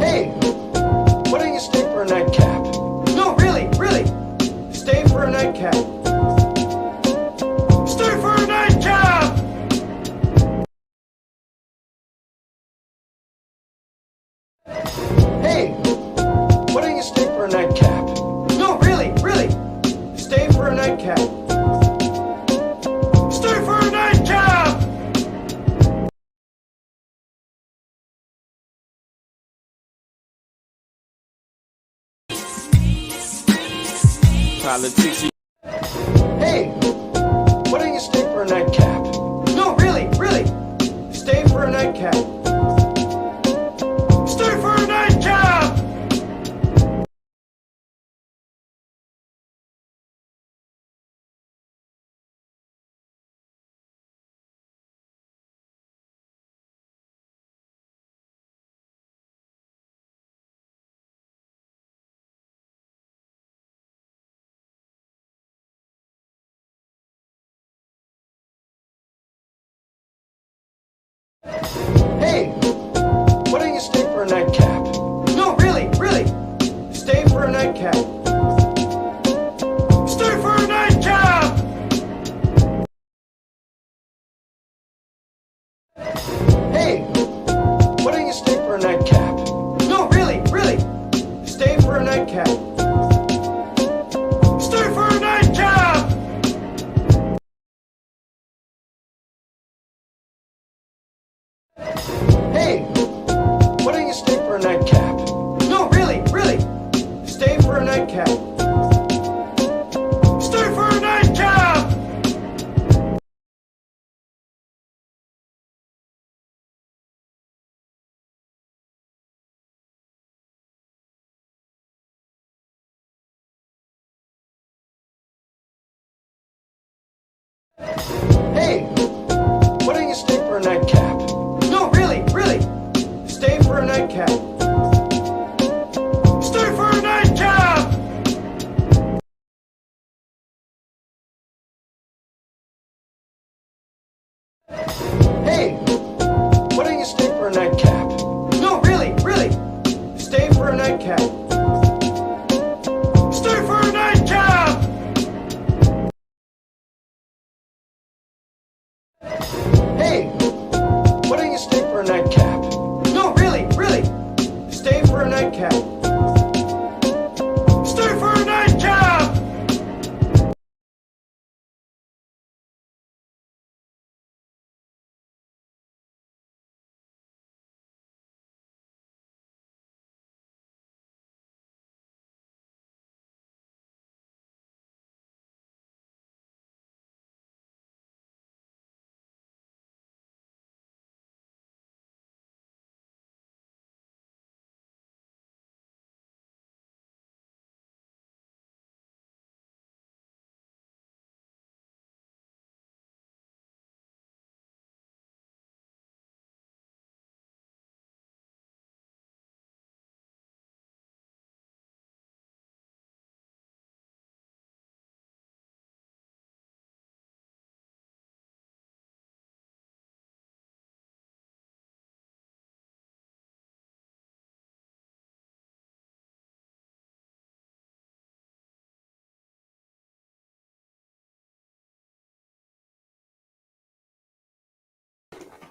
Hey, why don't you stay for a nightcap? No, really, stay for a nightcap. Stay for a nightcap! Hey, why don't you stay for a nightcap? No, really, stay for a nightcap. Stay for a nightcap! Politics. Hey, why don't you stay for a nightcap? No, really, stay for a nightcap. Stay for a nightcap! Hey, why don't you stay for a nightcap? No, really, stay for a nightcap. Stay for a nightcap! Hey, why don't you stay for a nightcap? No, really, stay for a nightcap. Stay for a nightcap! Hey, why don't you stay for a nightcap? No, really, stay for a nightcap. Stay for a nightcap! Hey, why don't you stay for a nightcap? No, really, stay for a nightcap. Stay for a nightcap! Hey, why don't you stay for a nightcap? No, really, stay for a nightcap. Stay for a nightcap! Hey, why don't you stay for a nightcap? No, really, stay for a nightcap. Stay for a nightcap!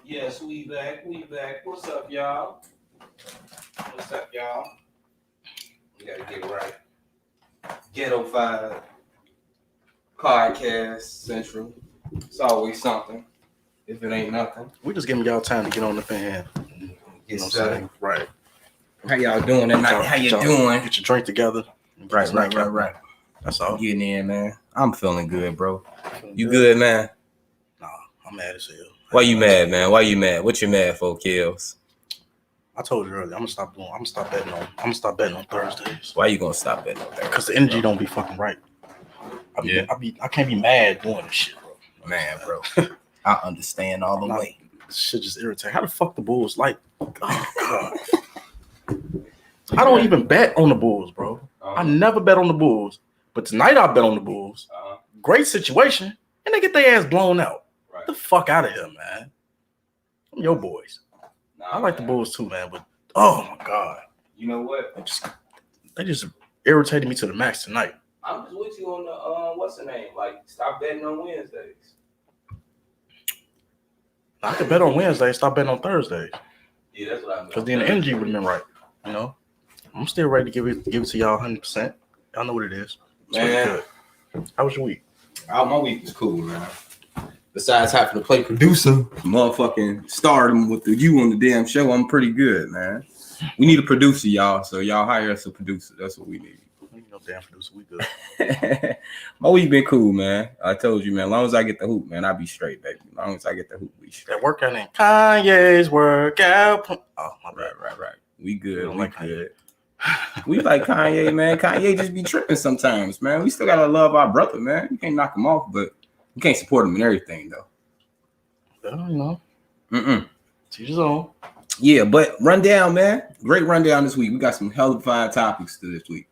Yes, we back. What's up, y'all? We gotta get it right. Ghetto 5 Podcast Central. It's always something. If it ain't nothing. We just giving y'all time to get on the fan. You know what I'm saying? Right. How y'all doing tonight? How you doing? Get your drink together. Right. That's all. Getting in, man. I'm feeling good, bro. You good, man? Nah, I'm mad as hell. Why you mad, man? Why you mad? What you mad for, Kills? I told you earlier, I'm gonna stop betting on Thursdays. Why you gonna stop betting on that? Because the energy don't be fucking right. I can't be mad doing this shit, bro. Man, bro. I understand all the way. This shit just irritating. How the fuck the Bulls like? Oh God. I don't even bet on the Bulls, bro. I never bet on the Bulls. But tonight I bet on the Bulls. Great situation. And they get their ass blown out. Right. Get the fuck out of here, man. I'm your boys. I like the Bulls too, man. But oh my God. You know what? They just irritated me to the max tonight. I'm just with you on the what's the name? Like, stop betting on Wednesdays. I could bet on Wednesday, stop betting on Thursday. Yeah, that's what I mean. Because then the energy would have been right. You know, I'm still ready to give it to y'all 100%. Y'all know what it is. It's man. Good. How was your week? My week was cool, man. Besides having to play producer, motherfucking stardom with the you on the damn show, I'm pretty good, man. We need a producer, y'all. So y'all hire us a producer. That's what we need. We need no damn producer. We good. My week been cool, man. I told you, man. As long as I get the hoop, man, I'll be straight, baby. As long as I get the hoop, we straight. That workout named Kanye's workout. Oh, my bad. Right. We good. We like good. We like Kanye, man. Kanye just be tripping sometimes, man. We still gotta love our brother, man. You can't knock him off, but we can't support him in everything, though. Well, you know. To his own. Yeah, but rundown, man. Great rundown this week. We got some hell of fine topics to this week.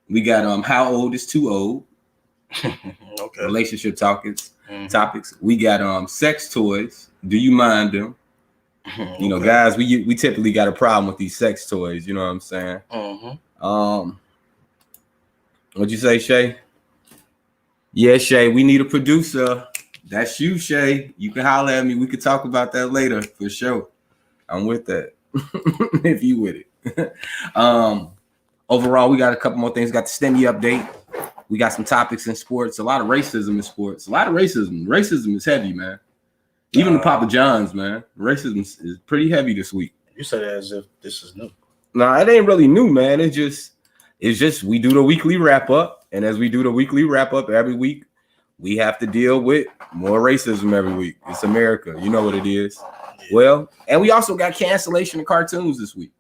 We got how old is too old? Okay. Relationship topics. We got sex toys. Do you mind them? You know, guys, we typically got a problem with these sex toys. You know what I'm saying? What'd you say, Shay? Yeah, Shay, we need a producer. That's you, Shay. You can holler at me. We could talk about that later for sure. I'm with that. If you with it. Overall, we got a couple more things. Got the STIMMY update. We got some topics in sports. A lot of racism in sports. A lot of racism. Racism is heavy, man. Even the Papa John's, man. Racism is pretty heavy this week. You said it as if this is new. No, it ain't really new, man. It's just we do the weekly wrap up, and as we do the weekly wrap up every week, we have to deal with more racism every week. It's America. You know what it is. Yeah. Well, and we also got cancellation of cartoons this week.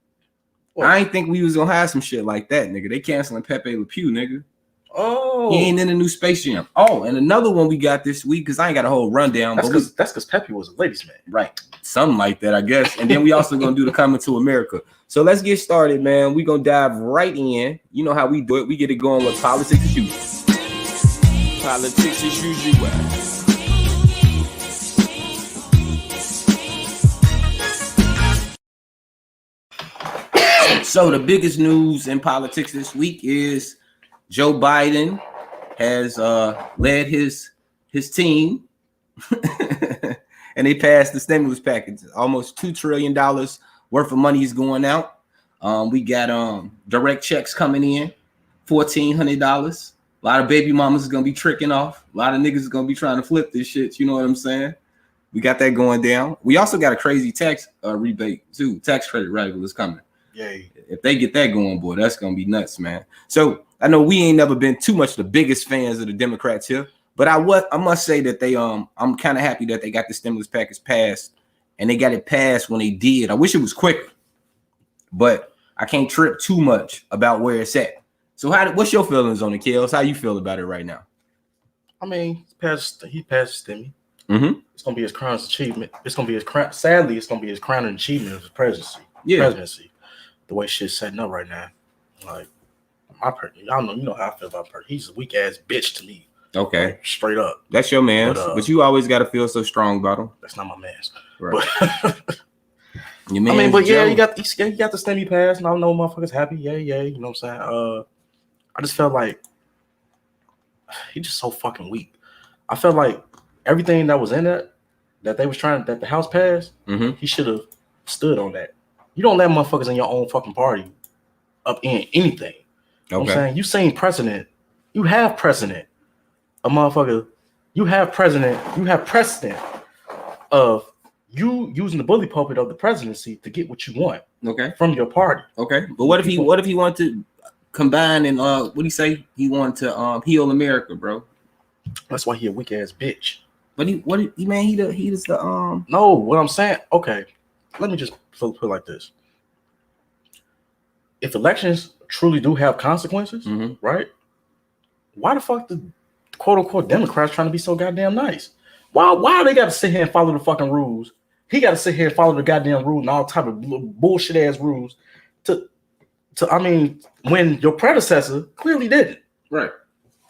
What? I ain't think we was gonna have some shit like that, nigga. They canceling Pepe Le Pew, nigga. Oh, he ain't in the new Space Jam. Oh, and another one we got this week because I ain't got a whole rundown. That's because Pepe was a ladies' man, right? Something like that, I guess. And then we also gonna do the Coming to America. So let's get started, man. We gonna dive right in. You know how we do it. We get it going with politics as usual. Politics as usual. So the biggest news in politics this week is Joe Biden has led his team and they passed the stimulus package. Almost $2 trillion worth of money is going out. We got direct checks coming in, $1,400. A lot of baby mamas is gonna be tricking off. A lot of niggas is gonna be trying to flip this shit. You know what I'm saying? We got that going down. We also got a crazy tax rebate too. Tax credit rival is coming. Yay. If they get that going, boy, that's gonna be nuts, man. So I know we ain't never been too much the biggest fans of the Democrats here, but I must say that they I'm kind of happy that they got the stimulus package passed, and they got it passed when they did. I wish it was quicker, but I can't trip too much about where it's at. So what's your feelings on it, Kels? How you feel about it right now? I mean, he passed STIMMY. It's gonna be his crown achievement. It's gonna be his crown. Sadly, it's gonna be his crowning achievement of his presidency. The way shit's setting up right now, like y'all know, you know how I feel about Perk. He's a weak ass bitch to me. Okay, like, straight up. That's your man, but you always gotta feel so strong about him. That's not my man's. Right. But, your man. I mean, but yeah, you got the STIMMY pass, and I know motherfuckers happy. Yeah. You know what I'm saying? I just felt like he's just so fucking weak. I felt like everything that was in that they was trying that the House passed, he should have stood on that. You don't let motherfuckers in your own fucking party up in anything. You know what I'm saying? You saying precedent. You have precedent. A motherfucker, you have precedent of you using the bully pulpit of the presidency to get what you want. Okay. From your party. Okay. But what if he wanted to combine and what do you say? He wanted to heal America, bro. That's why he a weak ass bitch. But he is the No, what I'm saying, okay. Let me just put it like this. If elections truly do have consequences, right? Why the fuck the quote unquote Democrats trying to be so goddamn nice? Why they got to sit here and follow the fucking rules? He got to sit here and follow the goddamn rules and all type of bullshit ass rules to I mean, when your predecessor clearly didn't. Right.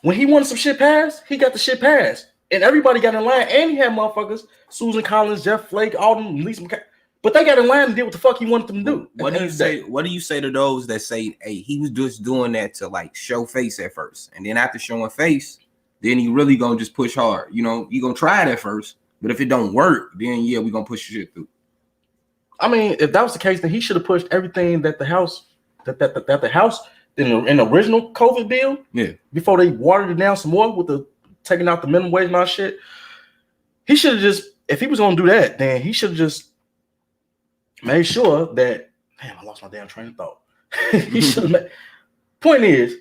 When he wanted some shit passed, he got the shit passed. And everybody got in line, and he had motherfuckers, Susan Collins, Jeff Flake, all them, Lisa McCarthy. But they got in line and did what the fuck he wanted them to do. What do you say? What do you say to those that say, "Hey, he was just doing that to like show face at first, and then after showing face, then he really gonna just push hard. You know, you gonna try it at first, but if it don't work, then yeah, we gonna push shit through." I mean, if that was the case, then he should have pushed everything that the house, that the house in the original COVID bill, before they watered it down some more with the taking out the minimum wage and all shit. He should have just, if he was gonna do that, then he should have just made sure that, damn, I lost my damn train of thought. He should have made, point is,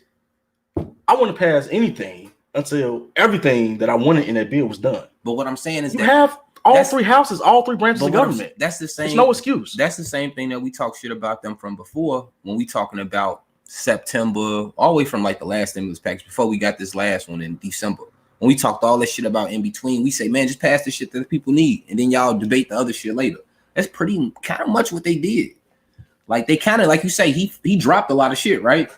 I wouldn't pass anything until everything that I wanted in that bill was done. But what I'm saying is you have all three houses, all three branches of government. That's the same. There's no excuse. That's the same thing that we talk shit about them from before when we talking about September, all the way from like the last stimulus package before we got this last one in December. When we talked all that shit about in between, we say, man, just pass the shit that the people need, and then y'all debate the other shit later. That's pretty kind of much what they did. Like they kind of, like you say, he dropped a lot of shit, right?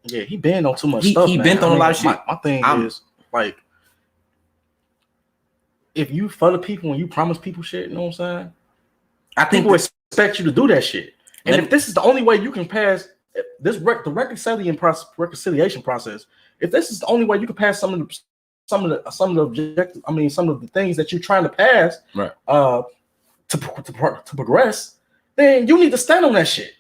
Yeah, he banned on too much stuff. He bent on a lot of shit. My thing is like, if you for the people and you promise people shit, you know what I'm saying? I think people expect you to do that shit. And if this is the only way you can pass this the reconciliation process, if this is the only way you can pass some of the objectives, I mean, some of the things that you're trying to pass, right? To progress, then you need to stand on that shit.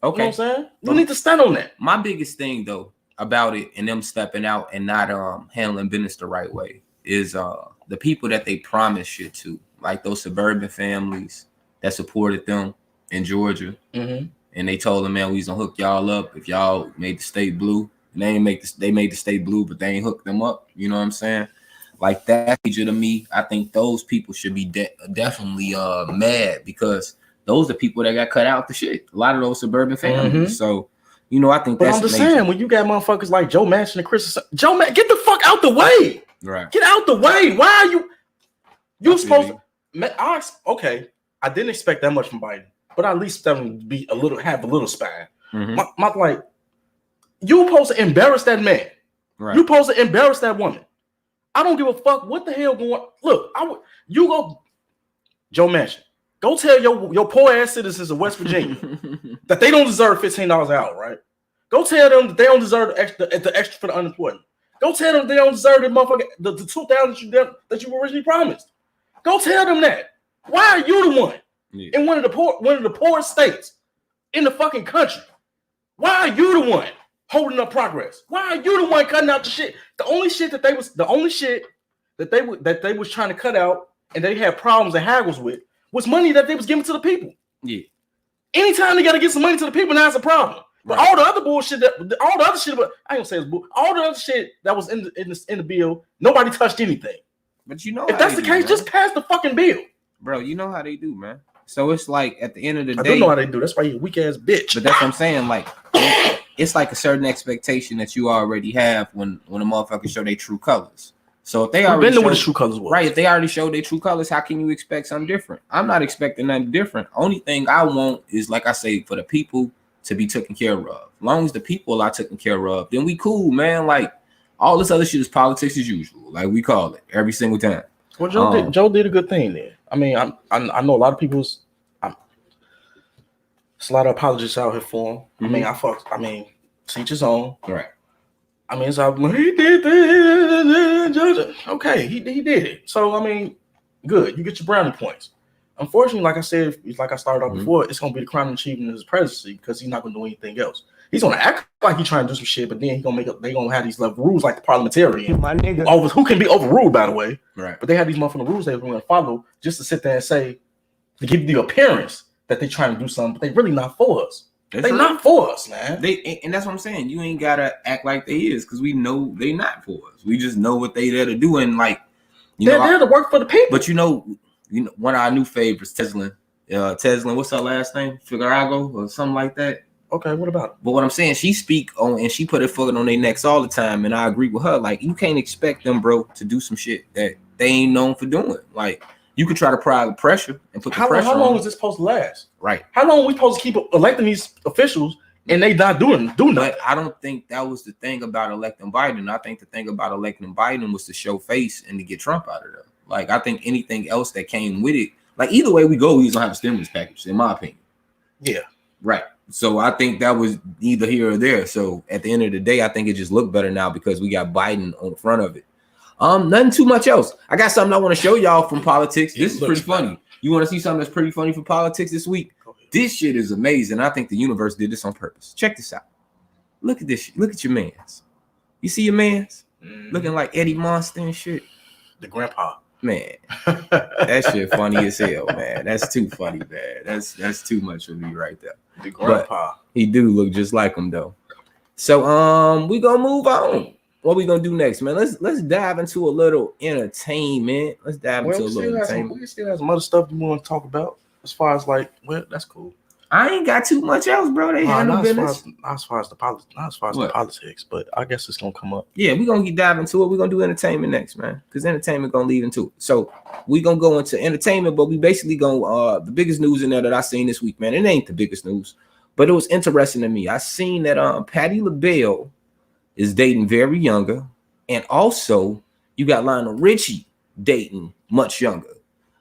Okay, you know what I'm saying? You need to stand on that. My biggest thing though about it and them stepping out and not handling business the right way is the people that they promised shit to, like those suburban families that supported them in Georgia, and they told them, man, we was gonna hook y'all up if y'all made the state blue. And they made the state blue, but they ain't hooked them up. You know what I'm saying? Like that to me, I think those people should be definitely mad, because those are people that got cut out the shit. A lot of those suburban families. So, you know, I think that's. But I'm just saying, when you got motherfuckers like Joe Manchin and Chris, Joe Manchin, get the fuck out the way. Right. Get out the way. Why are you? You supposed to? Okay, I didn't expect that much from Biden, but at least them be have a little spine. My like. You supposed to embarrass that man. Right. You supposed to embarrass that woman. I don't give a fuck what the hell going on. Look, you go, Joe Manchin, go tell your poor ass citizens of West Virginia that they don't deserve $15 an hour, right? Go tell them that they don't deserve the extra for the unemployment. Go tell them they don't deserve the motherfucker the $2,000 that you originally promised. Go tell them that. Why are you the one in one of the poorest states in the fucking country? Why are you the one holding up progress? Why are you the one cutting out the shit? The only shit that they was trying to cut out and they had problems and haggles with was money that they was giving to the people. Yeah. Anytime they got to get some money to the people, now it's a problem. But all the other bullshit I ain't gonna say it's bull. All the other shit that was in the bill, nobody touched anything. But you know, if that's the case, just pass the fucking bill, bro. You know how they do, man. So it's like at the end of the day, I don't know how they do. That's why you're a weak ass bitch. But that's what I'm saying. Like, it's like a certain expectation that you already have when a motherfucker show their true colors. So if they already know what the true colors was, right? If they already showed their true colors, how can you expect something different? I'm not expecting nothing different. Only thing I want is, like I say, for the people to be taken care of. As long as the people are taken care of, then we cool, man. Like all this other shit is politics as usual, like we call it every single time. Well, Joe did a good thing there. I mean, I know a lot of people's. There's a lot of apologists out here for him. I mean, teach his own. Right. I mean, it's like, he did this. Okay, he did it. So, I mean, good. You get your brownie points. Unfortunately, like I said, like I started off before, it's going to be the crowning achievement of his presidency because he's not going to do anything else. He's going to act like he's trying to do some shit, but then they're going to have these rules like the parliamentarian. My nigga. Who can be overruled, by the way. Right. But they have these motherfucking rules they're going to follow just to sit there and say, to give the appearance that they're trying to do something, but they really not for us. They not for us, man. And that's what I'm saying. You ain't gotta act like they is, because we know they not for us. We just know what they there to do, and like they're there to work for the people. But you know, one of our new favorites, Teslin. What's her last name? Figarago or something like that. Okay, what about it? But what I'm saying, she speak on and she put her foot on their necks all the time, and I agree with her. Like, you can't expect them, bro, to do some shit that they ain't known for doing. Like, you could try to apply pressure and put the pressure on. How long is this supposed to last? Right. How long are we supposed to keep electing these officials and they not doing nothing? But I don't think that was the thing about electing Biden. I think the thing about electing Biden was to show face and to get Trump out of there. Like, I think anything else that came with it like either way we go, we gonna have a stimulus package, in my opinion. Yeah. Right. So I think that was either here or there. So at the end of the day, I think it just looked better now because we got Biden on the front of it. Nothing too much else. I got something I want to show y'all from politics. This is pretty funny. You want to see something that's pretty funny for politics this week? This shit is amazing. I think the universe did this on purpose. Check this out. Look at this shit. Look at your mans. You see your mans? Looking like Eddie Monster and shit. The grandpa. Man, that shit funny as hell, man. That's too funny, man. That's too much for me right there. The grandpa. But he do look just like him though. So we gonna move on. What we gonna do next, man? Let's dive into a little entertainment. Let's dive into a little entertainment. We still have some other stuff you want to talk about as far as like, well, that's cool. I ain't got too much else, bro. They handle business. Not as far as the politics, but I guess it's gonna come up. Yeah, we're gonna dive into it. We're gonna do entertainment next, man. Because entertainment gonna lead into it. So we're gonna go into entertainment, but we basically gonna the biggest news in there that I seen this week, man. It ain't the biggest news, but it was interesting to me. I seen that Patti LaBelle is dating very younger, and also you got Lionel Richie dating much younger.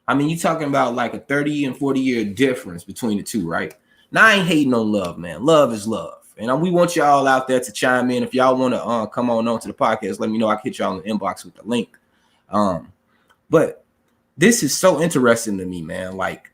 I mean, you're talking about like a 30 and 40-year difference between the two, right? Now, I ain't hating on love, man. Love is love. And we want y'all out there to chime in. If y'all want to come on to the podcast, let me know. I can hit y'all in the inbox with the link. But this is so interesting to me, man. Like,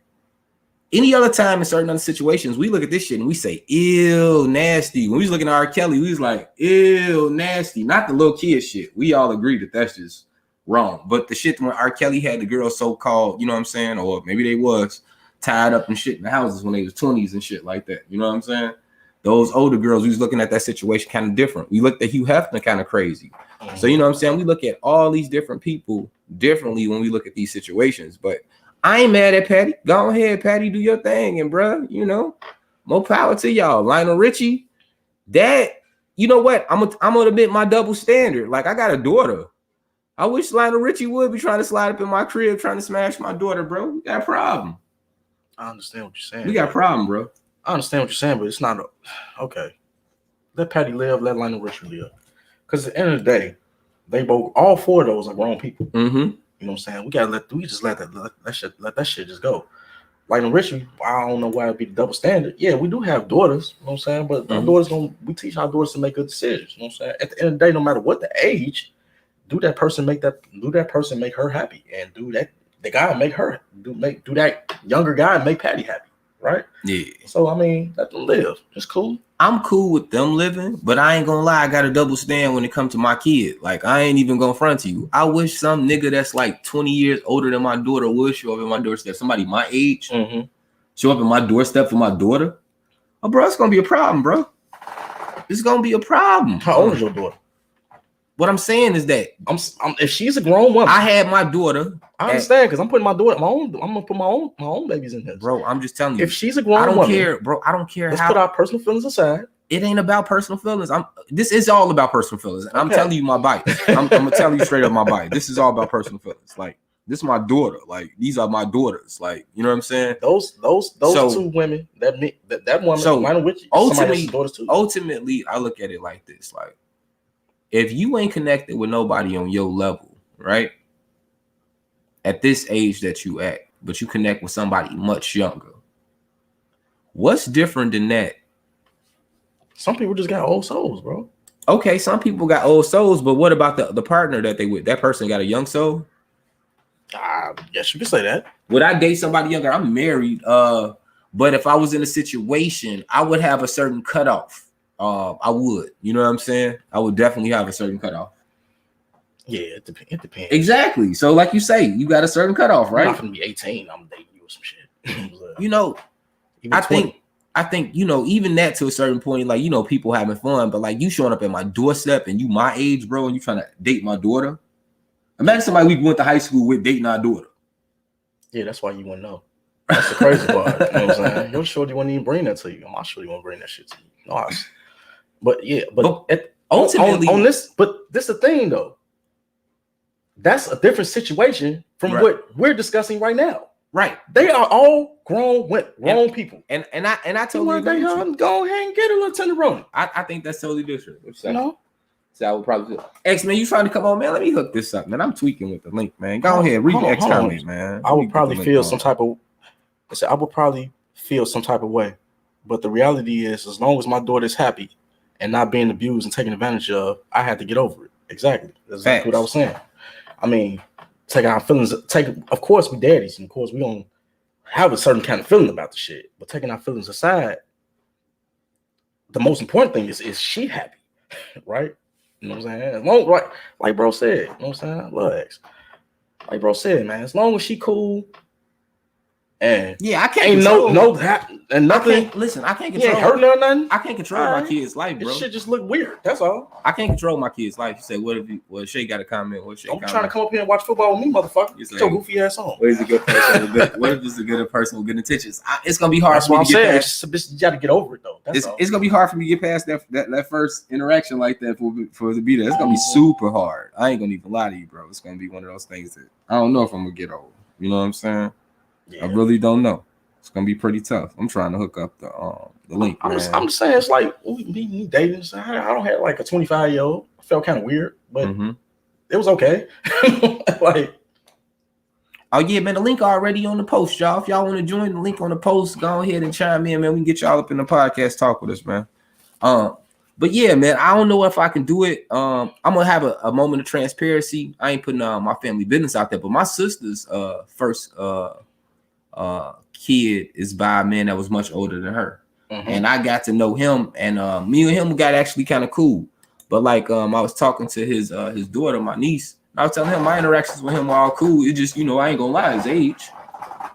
any other time in certain other situations, we look at this shit and we say, ew, nasty. When we was looking at R. Kelly, we was like, ew, nasty. Not the little kid shit. We all agree that that's just wrong. But the shit when R. Kelly had the girls so-called, you know what I'm saying? Or maybe they was tied up and shit in the houses when they was 20s and shit like that. You know what I'm saying? Those older girls, we was looking at that situation kind of different. We looked at Hugh Hefner kind of crazy. So, you know what I'm saying? We look at all these different people differently when we look at these situations. But I ain't mad at Patti. Go ahead, Patti, do your thing. And, bro, you know, more power to y'all. Lionel Richie, that, you know what? I'm gonna admit my double standard. Like, I got a daughter. I wish Lionel Richie would be trying to slide up in my crib, trying to smash my daughter, bro. We got a problem. I understand what you're saying. We got a problem, bro. I understand what you're saying, but it's not okay. Let Patti live, let Lionel Richie live. Because at the end of the day, they both, all four of those are grown people. Mm-hmm. You know what I'm saying? We just let that shit just go. Lionel Richie, I don't know why it'd be the double standard. Yeah, we do have daughters, you know what I'm saying? But our daughters we teach our daughters to make good decisions. You know what I'm saying? At the end of the day, no matter what the age, do that person make her happy, and do that the guy make her do that younger guy make Patti happy, right? Yeah. So I mean, let them live. It's cool. I'm cool with them living, but I ain't gonna lie, I got a double stand when it comes to my kid. Like, I ain't even gonna front to you. I wish some nigga that's like 20 years older than my daughter would show up at my doorstep. Somebody my age show up at my doorstep for my daughter. Oh, bro, it's gonna be a problem, bro. It's gonna be a problem. How old is your daughter? What I'm saying is that if she's a grown woman, I had my daughter. I understand, because I'm putting my daughter, I'm gonna put my own babies in this. Bro, I'm just telling you. If she's a grown woman, I don't care, bro. I don't care. Let's put our personal feelings aside. It ain't about personal feelings. This is all about personal feelings. And I'm telling you my bite. I'm gonna tell you straight up my bite. This is all about personal feelings. Like, this is my daughter. Like, these are my daughters. Like, you know what I'm saying? Those two women, that woman, so ultimately, I look at it like this. Like, if you ain't connected with nobody on your level, right? At this age that you at, but you connect with somebody much younger, what's different than that? Some people just got old souls, bro. Okay, some people got old souls, but what about the partner that they with? That person got a young soul? Yes, you can say that. Would I date somebody younger? I'm married, but if I was in a situation, I would have a certain cutoff. I would, you know what I'm saying? I would definitely have a certain cutoff. Yeah, it depends. Exactly. So, like you say, you got a certain cutoff, right? I'm not gonna be 18. I'm dating you or some shit. You know, I think, you know, even that to a certain point, like, you know, people having fun, but like you showing up at my doorstep and you my age, bro, and you trying to date my daughter. Imagine somebody we went to high school with dating our daughter. Yeah, that's why you wouldn't know. That's the crazy part. You know what I'm saying? Your shorty wouldn't even bring that to you. I'm sure you won't bring that shit to you. No, but yeah, but ultimately on this, but this is the thing though. That's a different situation from what we're discussing right now. Right. They are all grown people. And I totally agree with you. Go ahead and get a little tenderoni. I think that's totally different. You know? So I would probably X, man, you trying to come on, man? Let me hook this up, man. I'm tweaking with the link, man. Go ahead, read the X comment, man. I would probably feel some type of. I would probably feel some type of way, but the reality is, as long as my daughter's happy and not being abused and taken advantage of, I had to get over it. Exactly. That's exactly what I was saying. I mean, taking our feelings. Of course, we daddies, and of course, we don't have a certain kind of feeling about the shit. But taking our feelings aside, the most important thing is she happy, right? You know what I'm saying? As long, like bro said, you know what I'm saying? I love X. Like bro said, man, as long as she cool, and yeah, I can't ain't control, and nothing. I can't control. Hurting or nothing. I can't control my kid's life, bro. This shit just look weird. That's all. I can't control my kid's life. You say, what if Shay got a comment? What Shay? I'm trying to come up here and watch football with me, motherfucker. Get your goofy ass on. What is a good person? What if it's a good person with good intentions? It's gonna be hard. That's for me what I'm to saying. Get past. You got to get over it though. It's gonna be hard for me to get past that first interaction like that for it to be there. It's gonna be super hard. I ain't gonna even lie to you, bro. It's gonna be one of those things that I don't know if I'm gonna get over. You know what I'm saying? Yeah. I really don't know. It's gonna be pretty tough. I'm trying to hook up the link. I'm just saying, it's like me dating. I don't have like a 25-year-old. I felt kind of weird, but it was okay. Like, oh yeah, man, the link already on the post, y'all. If y'all want to join the link on the post, go ahead and chime in, man. We can get y'all up in the podcast, talk with us, man. But yeah, man, I don't know if I can do it. I'm gonna have a moment of transparency. I ain't putting my family business out there, but my sister's first kid is by a man that was much older than her, and I got to know him, and me and him got actually kind of cool. But like I was talking to his daughter, my niece, and I was telling him my interactions with him were all cool. It just, I ain't gonna lie, his age,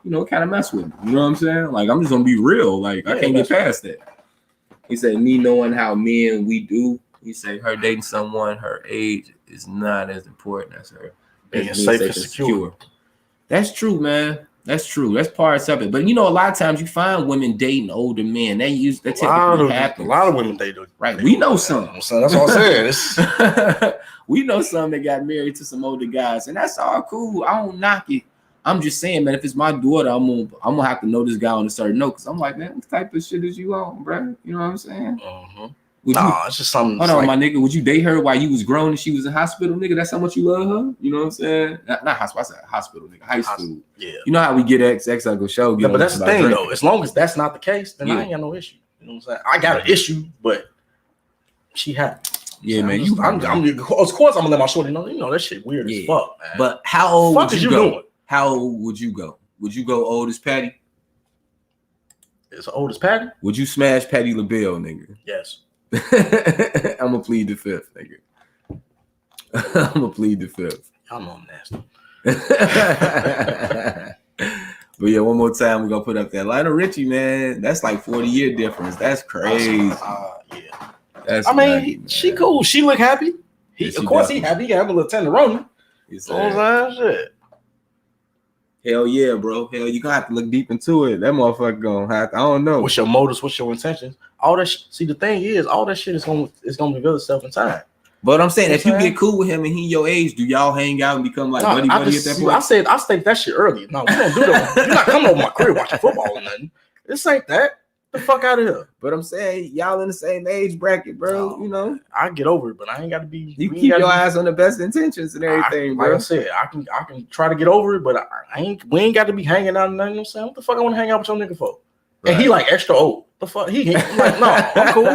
it kind of mess with me. You know what I'm saying? Like, I'm just gonna be real. Like, I can't get past that. He said, me knowing how men we do, he said her dating someone her age is not as important as her being safe and secure. That's true, man. That's true. That's part of it. But a lot of times you find women dating older men. That typically happens. A lot of women date right. We know some. So that's all I'm saying. We know some that got married to some older guys, and that's all cool. I don't knock it. I'm just saying, man, if it's my daughter, I'm gonna have to know this guy on a certain note, because I'm like, man, what type of shit is you on, bro? You know what I'm saying? It's just something. Hold on, my nigga. Would you date her while you was grown and she was in hospital, nigga? That's how much you love her? You know what I'm saying? Not hospital. I said hospital, nigga. High school. Yeah. You know how we get X I go show. Yeah, but that's the thing, though. As long as that's not the case, then I ain't got no issue. You know what I'm saying? I got an issue, but she had. Yeah, man. Of course, I'm gonna let my shorty know. That shit weird as fuck, man. But how old would you go? Doing? How old would you go? Would you go old as Patty? As old as Patty? Would you smash Patty LaBelle, nigga? Yes. I'm gonna plead the fifth, nigga. I'm gonna plead the fifth. Y'all know I'm nasty. But yeah, one more time we're gonna put up that Lionel Richie, man. That's like 40-year difference. That's crazy. Yeah. That's nutty, she cool. She look happy. He happy. He have a little tenderoni. Shit. Hell yeah, bro. Hell, you gonna have to look deep into it. That motherfucker gonna have to, I don't know. What's your motives? What's your intentions? All that. See, the thing is, all that shit is gonna reveal itself in time. But I'm saying, if you get cool with him and he your age, do y'all hang out and become like buddy at that point? I stated that shit earlier. No, we don't do that. You're not coming over my crib watching football or nothing. This ain't that. The fuck out of here. But I'm saying, y'all in the same age bracket, bro. I get over it, but I ain't got to be. You keep your eyes on the best intentions and everything, bro. Like I said, I can try to get over it, but we ain't got to be hanging out and nothing. You know what I'm saying? What the fuck I want to hang out with your nigga for? Right. And he like extra old. The fuck? I'm like, no, I'm cool.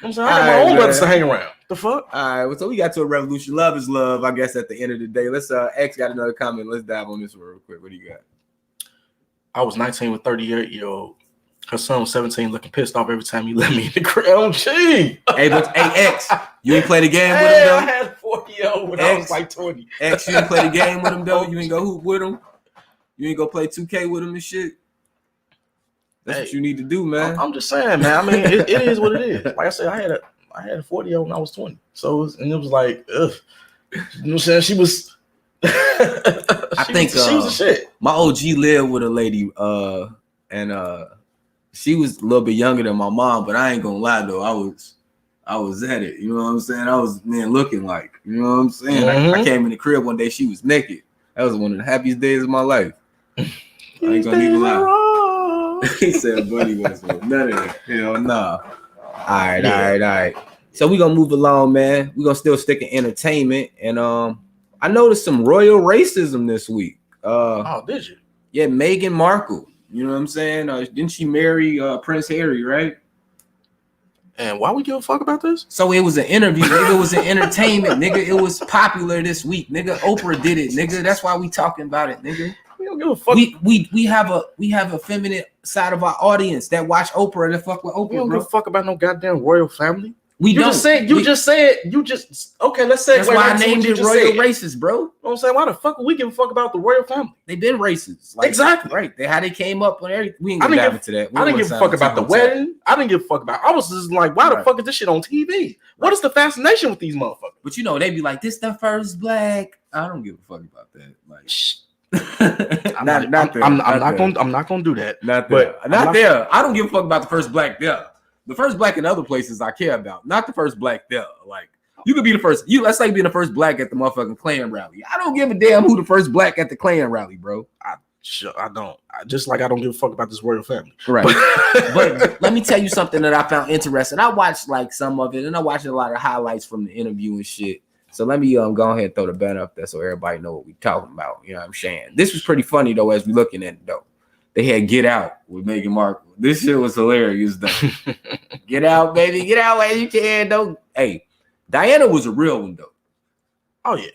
I'm saying, I got my own brothers to hang around. The fuck? All right, well, so we got to a revolution. Love is love, I guess, at the end of the day. Let's X got another comment. Let's dive on this one real quick. What do you got? I was 19 with 38-year-old. Her son was 17, looking pissed off every time he let me in the crib. Hey, X, you ain't play the game with him, though? I had a 40-year-old when I was like 20. X, you ain't play the game with him, though? You ain't go hoop with him? You ain't go play 2K with him and shit? That's what you need to do, man. I'm just saying, man. I mean, it is what it is. Like I said, I had a 40-year-old when I was 20. So, it was like, ugh. You know what I'm saying? She was... I think she was a shit. My OG lived with a lady, and she was a little bit younger than my mom, but I ain't gonna lie though, I was at it. You know what I'm saying? I was looking like, you know what I'm saying? Mm-hmm. I came in the crib one day, she was naked. That was one of the happiest days of my life. I ain't gonna even lie. He said, buddy, was none of that. Hell nah. All right. So we're gonna move along, man. We're gonna still stick in entertainment. And I noticed some royal racism this week. Oh, did you? Yeah, Meghan Markle. You know what I'm saying? Didn't she marry Prince Harry, right? And why we give a fuck about this? So it was an interview, nigga. It was an entertainment, nigga. It was popular this week, nigga. Oprah did it, nigga. That's why we talking about it, nigga. We don't give a fuck. We have a feminine side of our audience that watch Oprah and fuck with Oprah. We don't bro. give a fuck about no goddamn royal family. We You don't. just said okay. Let's say That's why I named it royal racist, bro. You know what I'm saying? Why the fuck would we give a fuck about the royal family? They've been racist, like, Exactly. right? How they came up on everything. We ain't I gonna didn't dive into that. I didn't give a fuck about the wedding. I didn't give a fuck about. I was just like, why the fuck is this shit on TV? What is the fascination with these motherfuckers? But you know, they be like, "This the first black." I don't give a fuck about that. Like, I'm not gonna do that. Not there. I don't give a fuck about the first black there. The first black in other places I care about, not the first black there. Like, you could be the first. Let's say being the first black at the motherfucking Klan rally. I don't give a damn who the first black at the Klan rally, bro. I don't. Just like I don't give a fuck about this royal family. Right. But let me tell you something that I found interesting. I watched like some of it, and I watched a lot of highlights from the interview and shit. So let me go ahead and throw the banner up there so everybody know what we talking about. You know what I'm saying? This was pretty funny though, as we looking at it though. They had Get Out with Meghan Markle. This shit was hilarious though. Get out, baby. Get out while you can. Don't. Hey, Diana was a real one though. Oh yeah.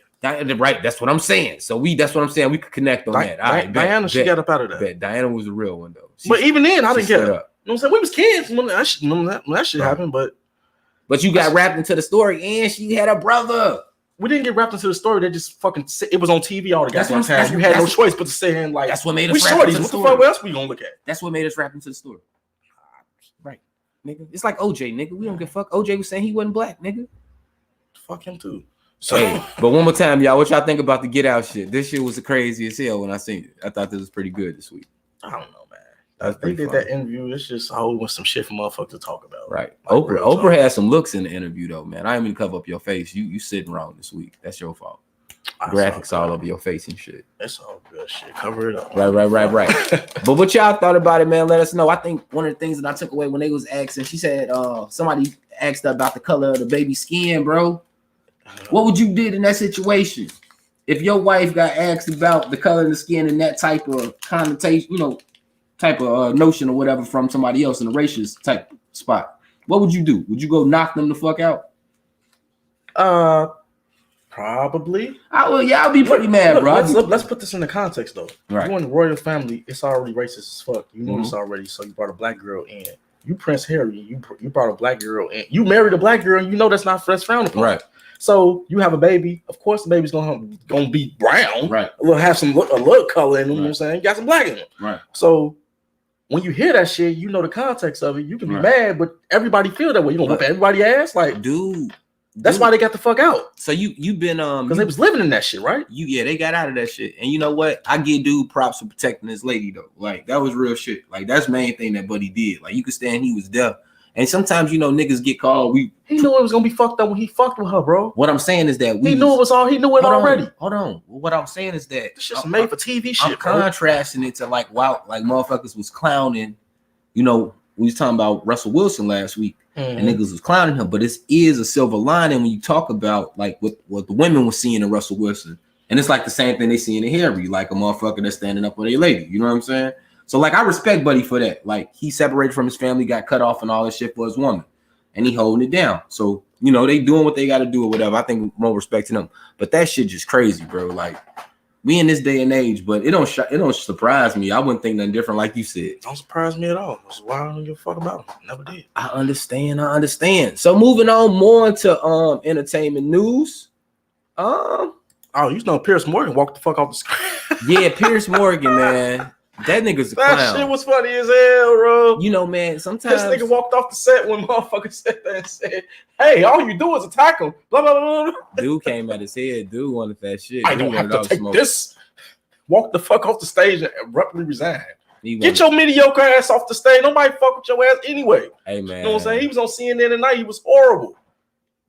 Right. That's what I'm saying. So that's what I'm saying. We could connect on that. All right, Diana, she got up out of that. Bet. Diana was a real one though. But even then, I didn't get it. You know up. what I'm saying? We was kids when that shit happened, but you got wrapped into the story, and she had a brother. We didn't get wrapped into the story. They just fucking it was on TV all the goddamn time. You had no choice but to say in like that's what made us. We shorties. What the fuck else we gonna look at? That's what made us wrap into the story. Right, nigga. It's like OJ, nigga. We don't give a fuck. OJ was saying he wasn't black, nigga. Fuck him too. So, hey, but one more time, y'all. What y'all think about the Get Out shit? This shit was crazy as hell when I seen it. I thought this was pretty good this week. I don't know, man. They did that interview. It's just always some shit for motherfuckers to talk about. Right. Like Oprah had some looks in the interview though, man. I didn't mean to cover up your face. You sitting wrong this week. That's your fault. Graphics all over your face and shit. That's all good shit. Cover it up. Right. But what y'all thought about it, man? Let us know. I think one of the things that I took away when they was asking, she said, somebody asked her about the color of the baby skin, bro. What would you did in that situation if your wife got asked about the color of the skin and that type of connotation, type of notion or whatever from somebody else in a racist type spot? What would you do? Would you go knock them the fuck out? Probably. I'll be pretty mad, bro. Let's put this in the context though. Right. You in the royal family, it's already racist as fuck. You know this already, so you brought a black girl in. You Prince Harry, you brought a black girl in. You married a black girl, and you know that's frowned upon. Right. So you have a baby. Of course, the baby's gonna be brown. Right. Will have a little color in them. You know what I'm saying? You got some black in them. Right. So when you hear that shit, you know the context of it. You can be mad, but everybody feel that way. You don't whip everybody ass, like dude. That's why they got the fuck out. So you've been because they was living in that shit, right? They got out of that shit. And you know what? I give dude props for protecting this lady though. Like that was real shit. Like that's the main thing that buddy did. Like you could stand he was deaf. And sometimes niggas get called. He knew it was gonna be fucked up when he fucked with her, bro. What I'm saying is that he knew it already. Hold on. What I'm saying is that this shit's made for TV shit. I'm contrasting it to like motherfuckers was clowning. We was talking about Russell Wilson last week, and niggas was clowning him. But this is a silver lining when you talk about like what the women were seeing in Russell Wilson, and it's like the same thing they see in Harry, like a motherfucker that's standing up for their lady. You know what I'm saying? So like I respect Buddy for that. Like he separated from his family, got cut off, and all this shit for his woman, and he holding it down. So they doing what they got to do or whatever. I think more respect to them. But that shit just crazy, bro. Like we in this day and age, but it don't surprise me. I wouldn't think nothing different, like you said. Don't surprise me at all. That's why I don't give a fuck about them. Never did. I understand. So moving on more into entertainment news. Piers Morgan walked the fuck off the screen. Yeah, Piers Morgan, man. That nigga's a clown. That shit was funny as hell, bro. Man, sometimes this nigga walked off the set when motherfuckers sat there and said, "Hey, all you do is attack him." Blah blah blah. Dude came at his head. Dude wanted that shit. I don't have to take this. Walk the fuck off the stage and abruptly resign. Get your mediocre ass off the stage. Nobody fuck with your ass anyway. Hey man, you know what I'm saying? He was on CNN tonight. He was horrible.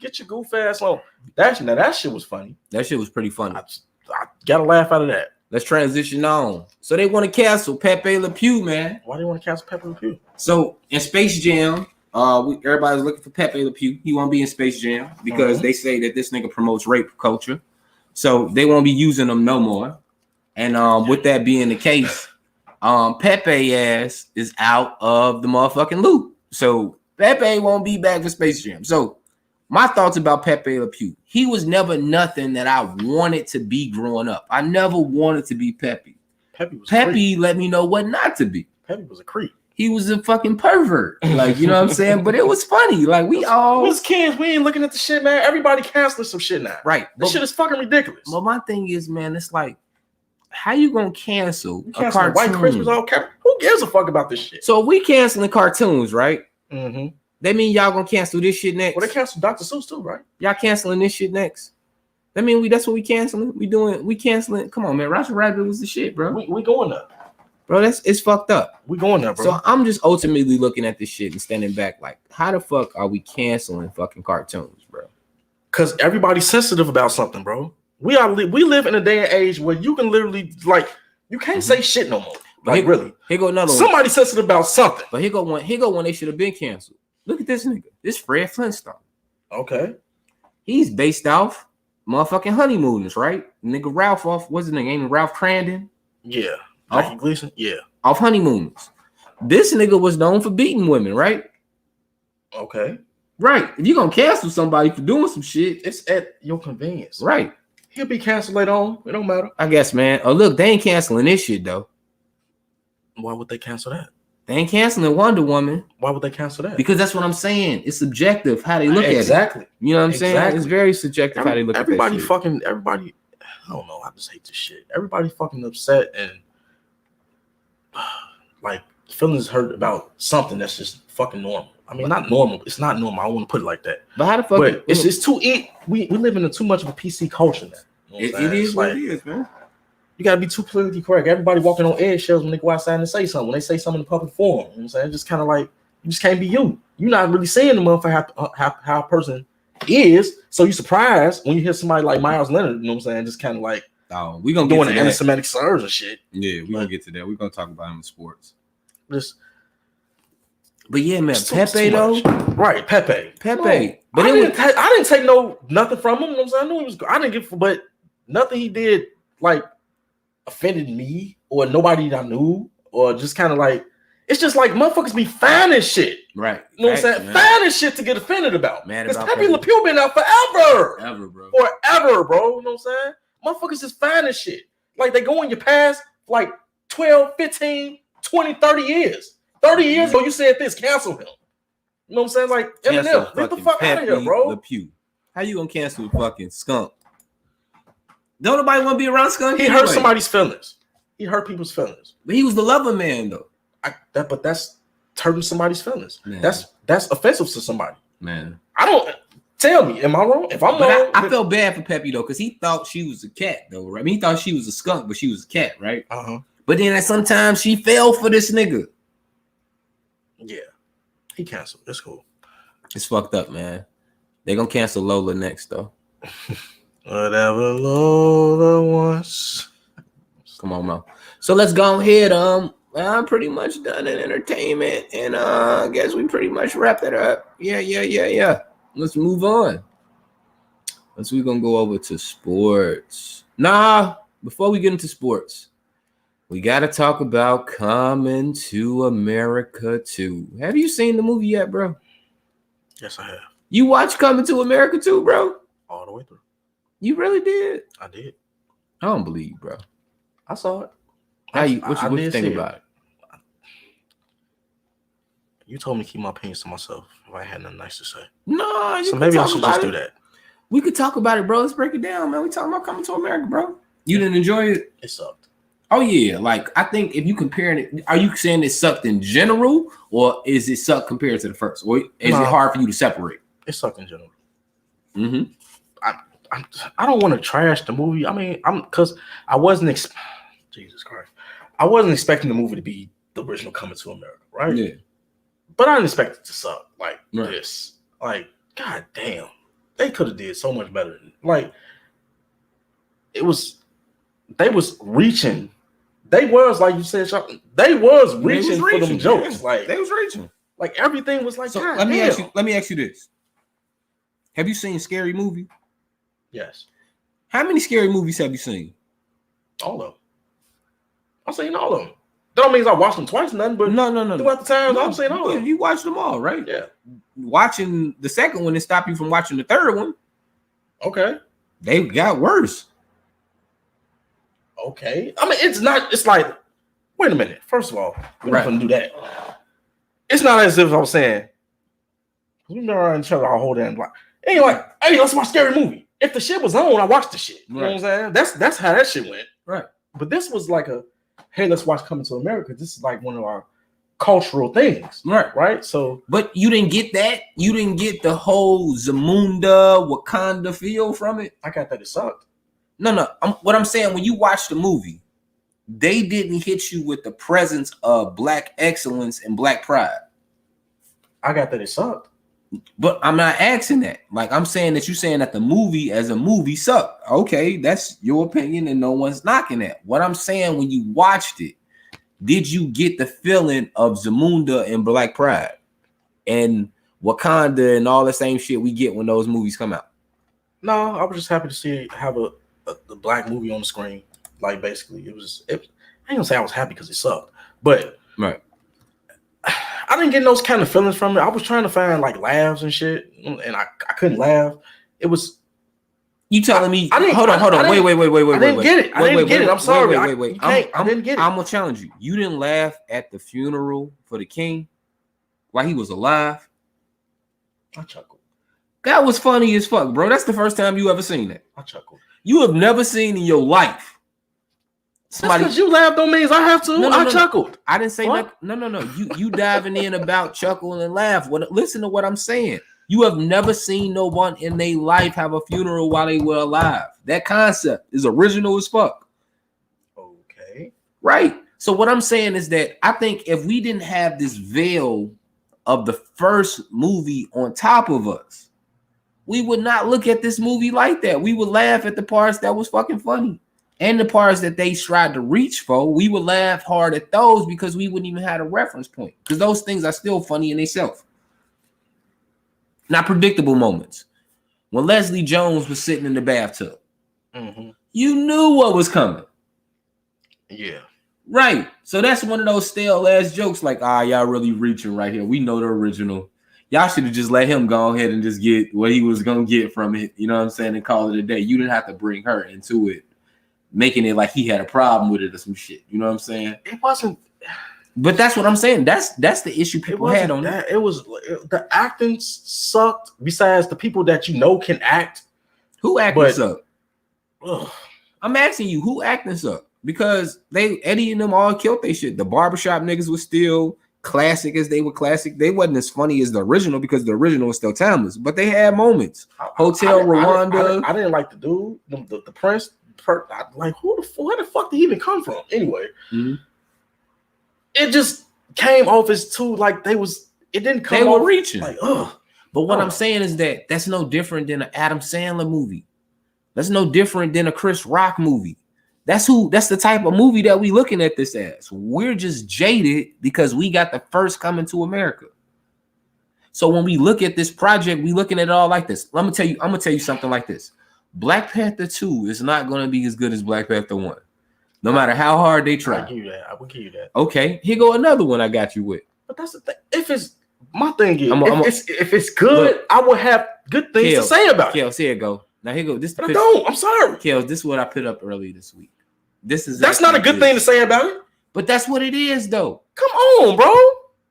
Get your goof ass on. That shit was funny. That shit was pretty funny. I got a laugh out of that. Let's transition on. So they want to cancel Pepe Le Pew, man. Why do you want to cancel Pepe Le Pew? So in Space Jam, Everybody's looking for Pepe Le Pew. He won't be in Space Jam because they say that this nigga promotes rape culture. So they won't be using him no more. And with that being the case, Pepe ass is out of the motherfucking loop. So Pepe won't be back for Space Jam. So my thoughts about Pepe Le Pew. He was never nothing that I wanted to be growing up. I never wanted to be Pepe. Pepe let me know what not to be. Pepe was a creep. He was a fucking pervert. Like, you know what I'm saying? But it was funny. Like, we was kids. We ain't looking at the shit, man. Everybody canceling some shit now. Right. This shit is fucking ridiculous. But my thing is, man, it's like, how you gonna cancel a cartoon? White Christmas, all cap. Who gives a fuck about this shit? So if we canceling cartoons, right? Mm-hmm. That mean y'all gonna cancel this shit next? Well, they canceled Dr. Seuss too, right? Y'all canceling this shit next? That mean that's what we canceling? We canceling. Come on, man. Roger Rabbit was the shit, bro. We going up. Bro, it's fucked up. We going there, bro. So I'm just ultimately looking at this shit and standing back like, how the fuck are we canceling fucking cartoons, bro? Because everybody's sensitive about something, bro. We live in a day and age where you can literally, like, you can't say shit no more. Like, really. Here go another one. Somebody sensitive about something. But here go one they should have been canceled. Look at this nigga. This Fred Flintstone. Okay. He's based off motherfucking Honeymooners, right? Nigga Ralph off, what's his name? Ralph Crandon? Yeah. Mikey Gleason? Yeah. Off Honeymooners. This nigga was known for beating women, right? Okay. Right. If you're gonna cancel somebody for doing some shit, it's at your convenience. Right. He'll be canceled later on. It don't matter. I guess, man. Oh, look, they ain't canceling this shit, though. Why would they cancel that? They ain't canceling Wonder Woman. Why would they cancel that? Because that's what I'm saying. It's subjective how they look at it. Exactly. You know what I'm saying? It's very subjective how they look at it. Everybody, I don't know. I just hate this shit. Everybody fucking upset and like feelings hurt about something that's just fucking normal. I mean, not normal. It's not normal. I don't want to put it like that. But how the fuck? But it's too. We live in too much of a PC culture now. You know it is what it is, man. You gotta be too politically correct. Everybody walking on eggshells when they go outside and say something. When they say something in the public forum, you know what I'm saying? It's just kind of like you just can't be you. You're not really saying the motherfucker how a person is. So you surprised when you hear somebody like Miles Leonard. You know what I'm saying? Just kind of like, oh, we gonna doing the anti-Semitic slurs and shit. Yeah, we gonna get to that. We're gonna talk about him in sports. But yeah, man, Pepe though, right? Pepe. But I didn't take nothing from him. You know what I'm saying? I knew he was. I didn't get, but nothing he did like offended me or nobody that I knew or just kind of like it's just like motherfuckers be finding shit. Right. You know what I'm saying? Finding shit to get offended about. Man, because Pepe Le Pew been out forever. Bro. Forever, bro. You know what I'm saying? Motherfuckers just finding shit. Like they go in your past like 12, 15, 20, 30 years. 30 years ago, you said this, cancel him. You know what I'm saying? Like Eminem, get the fuck out of here, bro. Le Pew. How you gonna cancel a fucking skunk? Don't nobody want to be around skunk. He hurt somebody's feelings. He hurt people's feelings. But he was the lover man, though. But that's hurting somebody's feelings. Man. That's offensive to somebody. Man, I don't tell me. Am I wrong? If I'm wrong, I felt bad for Pepe though, because he thought she was a cat, though. Right? I mean, he thought she was a skunk, but she was a cat, right? But then sometimes she fell for this nigga. Yeah, he canceled. It's cool. It's fucked up, man. They gonna cancel Lola next, though. Whatever Lola wants. Come on, man. So let's go ahead. I'm pretty much done in entertainment, and I guess we pretty much wrapped it up. Yeah. Let's move on. We're gonna go over to sports. Nah, before we get into sports, we gotta talk about Coming to America 2. Have you seen the movie yet, bro? Yes, I have. You watched Coming to America 2, bro? All the way through. You really did? I did. I don't believe you, bro. I saw it. What you think about it? You told me to keep my opinions to myself if I had nothing nice to say. No, so maybe I should just do that. We could talk about it, bro. Let's break it down, man. We talking about Coming to America, bro. You didn't enjoy it? It sucked. Oh yeah, like I think if you comparing it, are you saying it sucked in general, or is it sucked compared to the first, or is it hard for you to separate? It sucked in general. Mm-hmm. I don't want to trash the movie. I mean, because I wasn't Jesus Christ, I wasn't expecting the movie to be the original Coming to America, right? Yeah. But I didn't expect it to suck like this. Like, god damn, they could have did so much better. Like, they was reaching. They was, like you said, they was reaching for them jokes. Like, they was reaching. Like everything was like. So God let me damn. ask you this: have you seen Scary Movie? Yes. How many scary movies have you seen? All of them. I've seen all of them. That don't mean I watched them twice, nothing. But No. throughout the times, I've seen all of them. You watched them all, right? Yeah. Watching the second one didn't stop you from watching the third one. Okay. They got worse. Okay. I mean, it's not. It's like, wait a minute. First of all, we're not gonna do that. It's not as if I was saying we remember each other our whole damn life. It ain't like, hey, let's watch a scary movie. If the shit was on, I watched the shit. You know what I'm saying? That's how that shit went. Right. But this was like a, hey, let's watch Coming to America. This is like one of our cultural things. Right. So, but you didn't get that. You didn't get the whole Zamunda Wakanda feel from it. I got that it sucked. No. What I'm saying, when you watch the movie, they didn't hit you with the presence of Black excellence and Black pride. I got that it sucked. But I'm not asking that. Like, I'm saying that you're saying that the movie as a movie sucked. Okay, that's your opinion and no one's knocking that. What I'm saying, when you watched it, did you get the feeling of Zamunda and Black pride and Wakanda and all the same shit we get when those movies come out? No, I was just happy to see have a Black movie on the screen. Like, basically, it I ain't gonna say I was happy because it sucked, but right. I didn't get those kind of feelings from it. I was trying to find like laughs and shit, and I couldn't laugh. It was you telling me? I didn't, hold on. Wait. I didn't get it. I didn't get it. I'm sorry. I didn't get it. I'm gonna challenge you. You didn't laugh at the funeral for the king while he was alive. I chuckled. That was funny as fuck, bro. That's the first time you ever seen that. I chuckled. You have never seen in your life. Somebody, because you laughed don't mean I have to. I chuckled. I didn't say that. No. You diving in about chuckle and laugh. Listen to what I'm saying. You have never seen no one in their life have a funeral while they were alive. That concept is original as fuck. Okay. Right. So what I'm saying is that I think if we didn't have this veil of the first movie on top of us, we would not look at this movie like that. We would laugh at the parts that was fucking funny. And the parts that they tried to reach for, we would laugh hard at those because we wouldn't even have a reference point. Because those things are still funny in themselves. Not predictable moments. When Leslie Jones was sitting in the bathtub, you knew what was coming. Yeah. Right. So that's one of those stale ass jokes like, y'all really reaching right here. We know the original. Y'all should have just let him go ahead and just get what he was going to get from it. You know what I'm saying? And call it a day. You didn't have to bring her into it, making it like he had a problem with it or some shit. You know what I'm saying? It wasn't. But that's what I'm saying. That's the issue people had on that. It was the acting sucked. Besides the people that you know can act, who acting sucked? I'm asking you, who acting sucked? Because Eddie and them all killed they shit. The barbershop niggas was still classic as they were classic. They wasn't as funny as the original because the original was still timeless. But they had moments. Hotel Rwanda. I didn't like the dude, the prince. Like, where the fuck did he even come from? Anyway, it just came off as too like it didn't come. They were off reaching. Like, ugh. But what I'm saying is that that's no different than an Adam Sandler movie. That's no different than a Chris Rock movie. That's the type of movie that we looking at this as. We're just jaded because we got the first Coming to America. So when we look at this project, we looking at it all like this. I'm gonna tell you something like this. Black Panther 2 is not going to be as good as Black Panther 1. No matter how hard they try. I will give you that. Okay, here go another one I got you with. But that's the thing. If it's good, look, I will have good things to say about it. Kels, here you go. Now here go. But I don't. I'm sorry. Kels, this is what I put up earlier this week. That's not a good thing to say about it. But that's what it is, though. Come on, bro.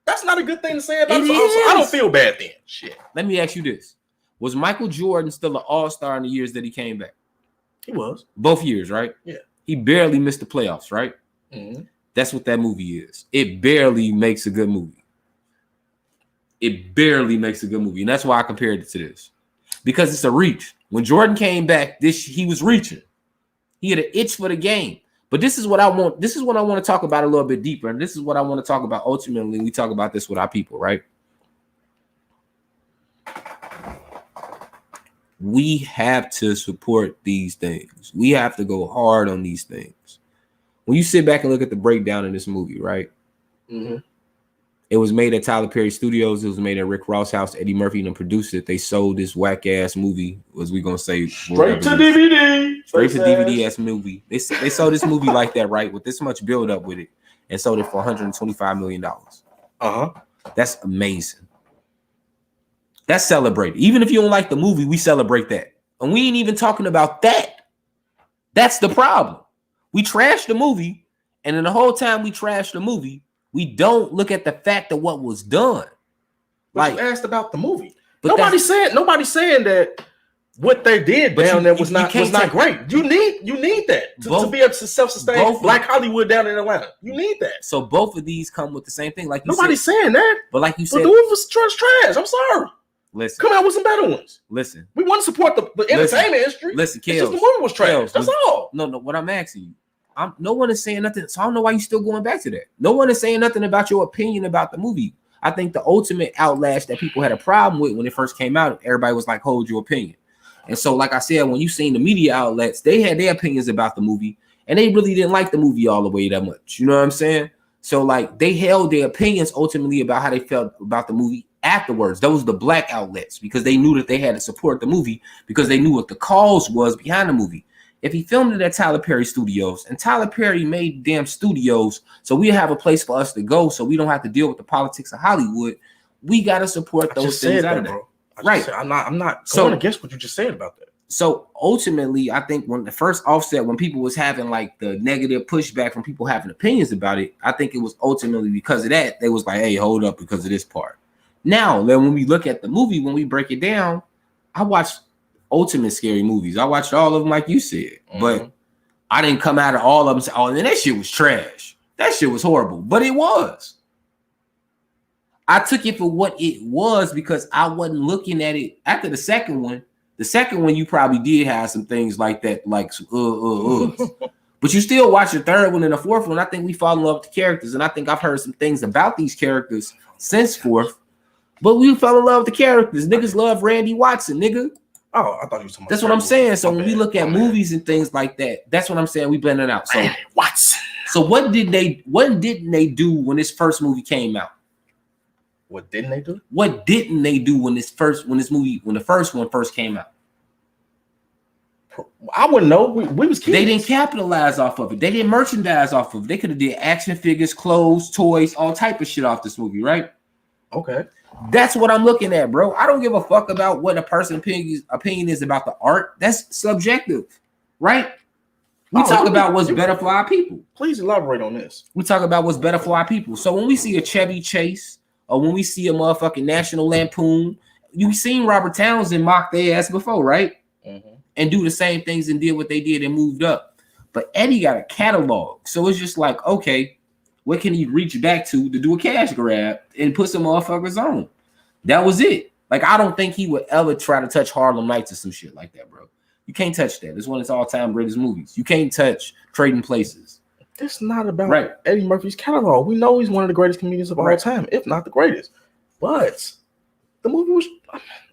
That's not a good thing to say about it. So I don't feel bad then. Shit. Let me ask you this. Was Michael Jordan still an all-star in the years that he came back? He was. Both years, right? Yeah. He barely missed the playoffs, right? That's what that movie is. It barely makes a good movie. It barely makes a good movie. And that's why I compared it to this. Because it's a reach. When Jordan came back, he was reaching. He had an itch for the game. But this is what I want. This is what I want to talk about a little bit deeper. And this is what I want to talk about ultimately. We talk about this with our people, right? We have to support these things. We have to go hard on these things. When you sit back and look at the breakdown in this movie, right? It It was made at Tyler Perry Studios. It was made at Rick Ross' house. Eddie Murphy and produced it. They sold this whack ass movie. Was we gonna say straight to DVD? Straight to DVD ass movie. They sold this movie like that, right? With this much build up with it, and sold it for $125 million. That's amazing. That's celebrated. Even if you don't like the movie, we celebrate that. And we ain't even talking about that. That's the problem. We trash the movie, and in the whole time we trash the movie, we don't look at the fact of what was done. Like, you asked about the movie. Nobody's saying that what they did down there was not great. You need that to be able to self-sustain Black Hollywood down in Atlanta. You need that. So both of these come with the same thing. Like nobody's saying that. But like you said, the movie was trash. I'm sorry. Listen, come out with some better ones. Listen, we want to support the entertainment industry. Listen, it's just the movie was trash. That's all. No. What I'm asking you. No one is saying nothing, so I don't know why you're still going back to that. No one is saying nothing about your opinion about the movie. I think the ultimate outlash that people had a problem with when it first came out, everybody was like, hold your opinion. And so, like I said, when you seen the media outlets, they had their opinions about the movie, and they really didn't like the movie all the way that much. You know what I'm saying? So, like, they held their opinions ultimately about how they felt about the movie afterwards. Those were the black outlets, because they knew that they had to support the movie because they knew what the cause was behind the movie. If he filmed it at Tyler Perry Studios, and Tyler Perry made damn studios, so we have a place for us to go, so we don't have to deal with the politics of Hollywood, we got to support those things out of that. Right. I'm not going against what you just said about that. So ultimately, I think when the first offset, when people was having like the negative pushback from people having opinions about it, I think it was ultimately because of that. They was like, hey, hold up, because of this part. Now, then when we look at the movie, when we break it down, I watched ultimate scary movies. I watched all of them, like you said, but I didn't come out of all of them and say, oh, and that shit was trash. That shit was horrible, but it was. I took it for what it was because I wasn't looking at it after the second one. The second one, you probably did have some things like that, like some but you still watch the third one and the fourth one. I think we fall in love with the characters, and I think I've heard some things about these characters since fourth, but we fell in love with the characters. Niggas love Randy Watson, nigga. Oh, I thought you were talking about. That's what I'm saying. So when we look at movies and things like that, that's what I'm saying. We blend it out. So Watson. So what didn't they do when this first movie came out? What didn't they do? What didn't they do when the first one first came out? I wouldn't know. We was kids. They didn't capitalize off of it. They didn't merchandise off of it. They could have did action figures, clothes, toys, all type of shit off this movie, right? Okay. That's what I'm looking at, bro. I don't give a fuck about what a person's opinion is about the art. That's subjective, right? We talk about what's better for our people. Please elaborate on this. We talk about what's better for our people. So when we see a Chevy Chase or when we see a motherfucking National Lampoon, you've seen Robert Townsend mock their ass before, right? And do the same things and did what they did and moved up. But Eddie got a catalog. So it's just like, okay, what can he reach back to do a cash grab and put some motherfuckers on? That was it. Like, I don't think he would ever try to touch Harlem Nights or some shit like that, bro. You can't touch that. It's one of his all-time greatest movies. You can't touch Trading Places. It's not about Eddie Murphy's catalog. We know he's one of the greatest comedians of all time, if not the greatest. But the movie was,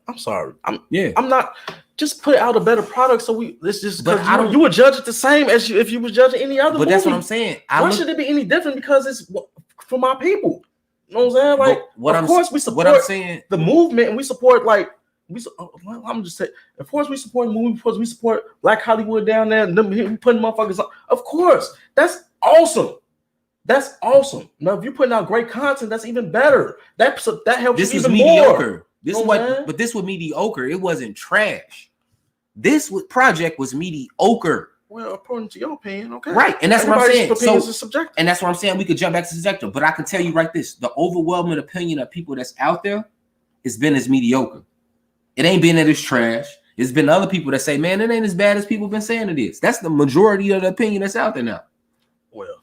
I'm sorry. I'm not, just put out a better product. So let's just, you would judge it the same as if you was judging any other movie. But that's what I'm saying. Why should it be any different? Because it's for my people. You know what I'm saying? Like, of course we support the movement, and we support I'm just saying, of course we support the movie, because we support Black Hollywood down there, and them putting motherfuckers on. Of course, that's awesome. That's awesome. Now, if you're putting out great content, that's even better. That helps this you even mediocre. More. But this was mediocre. It wasn't trash. This project was mediocre. Well, according to your opinion, okay. Right, and that's what I'm saying. Subjective. And that's what I'm saying. We could jump back to subjective, but I can tell you right this: the overwhelming opinion of people that's out there has been as mediocre. It ain't been that it's trash. It's been other people that say, man, it ain't as bad as people been saying it is. That's the majority of the opinion that's out there now. Well,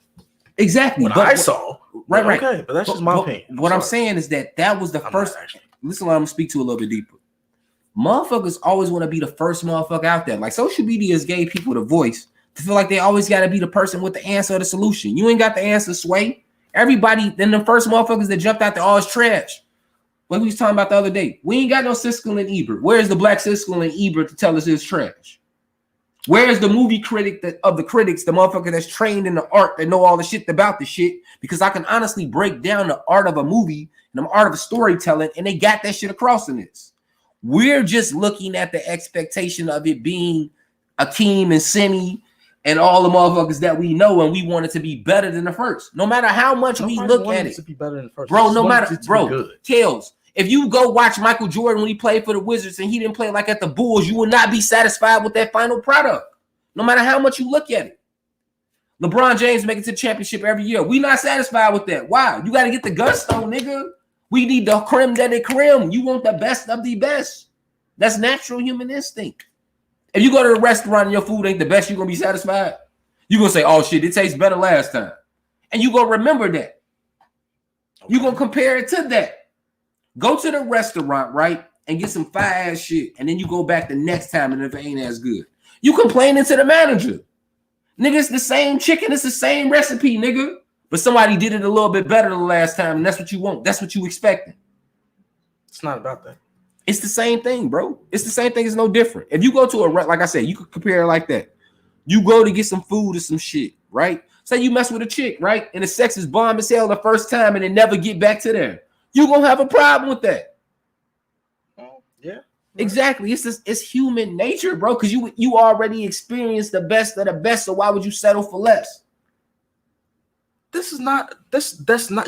exactly. What I saw. Right. Okay, but that's just my opinion. What I'm saying is that was the first. Listen, I'm gonna speak to a little bit deeper. Motherfuckers always want to be the first motherfucker out there. Like, social media has gave people the voice to feel like they always got to be the person with the answer or the solution. You ain't got the answer, Sway. Everybody, then the first motherfuckers that jumped out there, all is trash. Like we was talking about the other day. We ain't got no Siskel and Ebert. Where's the black Siskel and Ebert to tell us it's trash? Where's the movie critic of the critics, the motherfucker that's trained in the art, that know all the shit about the shit? Because I can honestly break down the art of a movie and the art of storytelling, and they got that shit across in this. We're just looking at the expectation of it being Akeem and Simi and all the motherfuckers that we know, and we want it to be better than the first. No matter how much we look at it, to be better than the first. bro. No matter, bro. Kills. If you go watch Michael Jordan when he played for the Wizards and he didn't play like at the Bulls, you will not be satisfied with that final product. No matter how much you look at it. LeBron James making it to the championship every year. We not satisfied with that. Why? You got to get the gusto, nigga. We need the creme de la creme. You want the best of the best. That's natural human instinct. If you go to a restaurant and your food ain't the best, you're going to be satisfied. You're going to say, oh, shit, it tastes better last time. And you're going to remember that. Okay. You're going to compare it to that. Go to the restaurant, right, and get some fire-ass shit, and then you go back the next time, and if it ain't as good, you complaining to the manager. Nigga, it's the same chicken. It's the same recipe, nigga. But somebody did it a little bit better the last time, and that's what you want. That's what you expecting. It's not about that. It's the same thing, bro. It's the same thing. It's no different. If you go to a, like I said, you could compare it like that. You go to get some food or some shit, right? Say you mess with a chick, right? And the sex is bomb as hell the first time and then never get back to there. You're going to have a problem with that. Yeah. Exactly. It's human nature, bro, because you already experienced the best of the best, so why would you settle for less? That's not,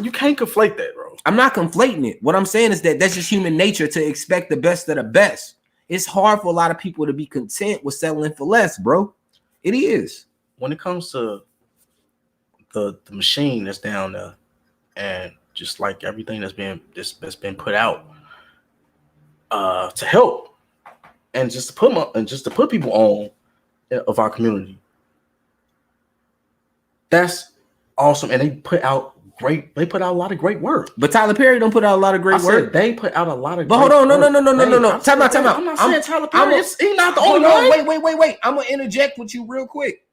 you can't conflate that, bro. I'm not conflating it. What I'm saying is that that's just human nature to expect the best of the best. It's hard for a lot of people to be content with settling for less, bro. It is. When it comes to the machine that's down there, and just like everything that's been put out to help, and just to put people on of our community, that's awesome. And they put out a lot of great work. But Tyler Perry don't put out a lot of great work. They put out a lot of. But hold on, no. Time out. I'm not saying Tyler Perry. He's not the only one. Wait. I'm gonna interject with you real quick.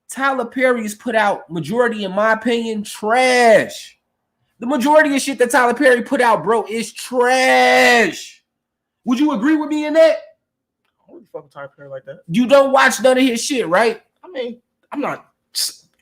Tyler Perry's put out majority, in my opinion, trash. The majority of shit that Tyler Perry put out, bro, is trash. Would you agree with me in that? I don't fucking Tyler Perry like that. You don't watch none of his shit, right? I mean, I'm not.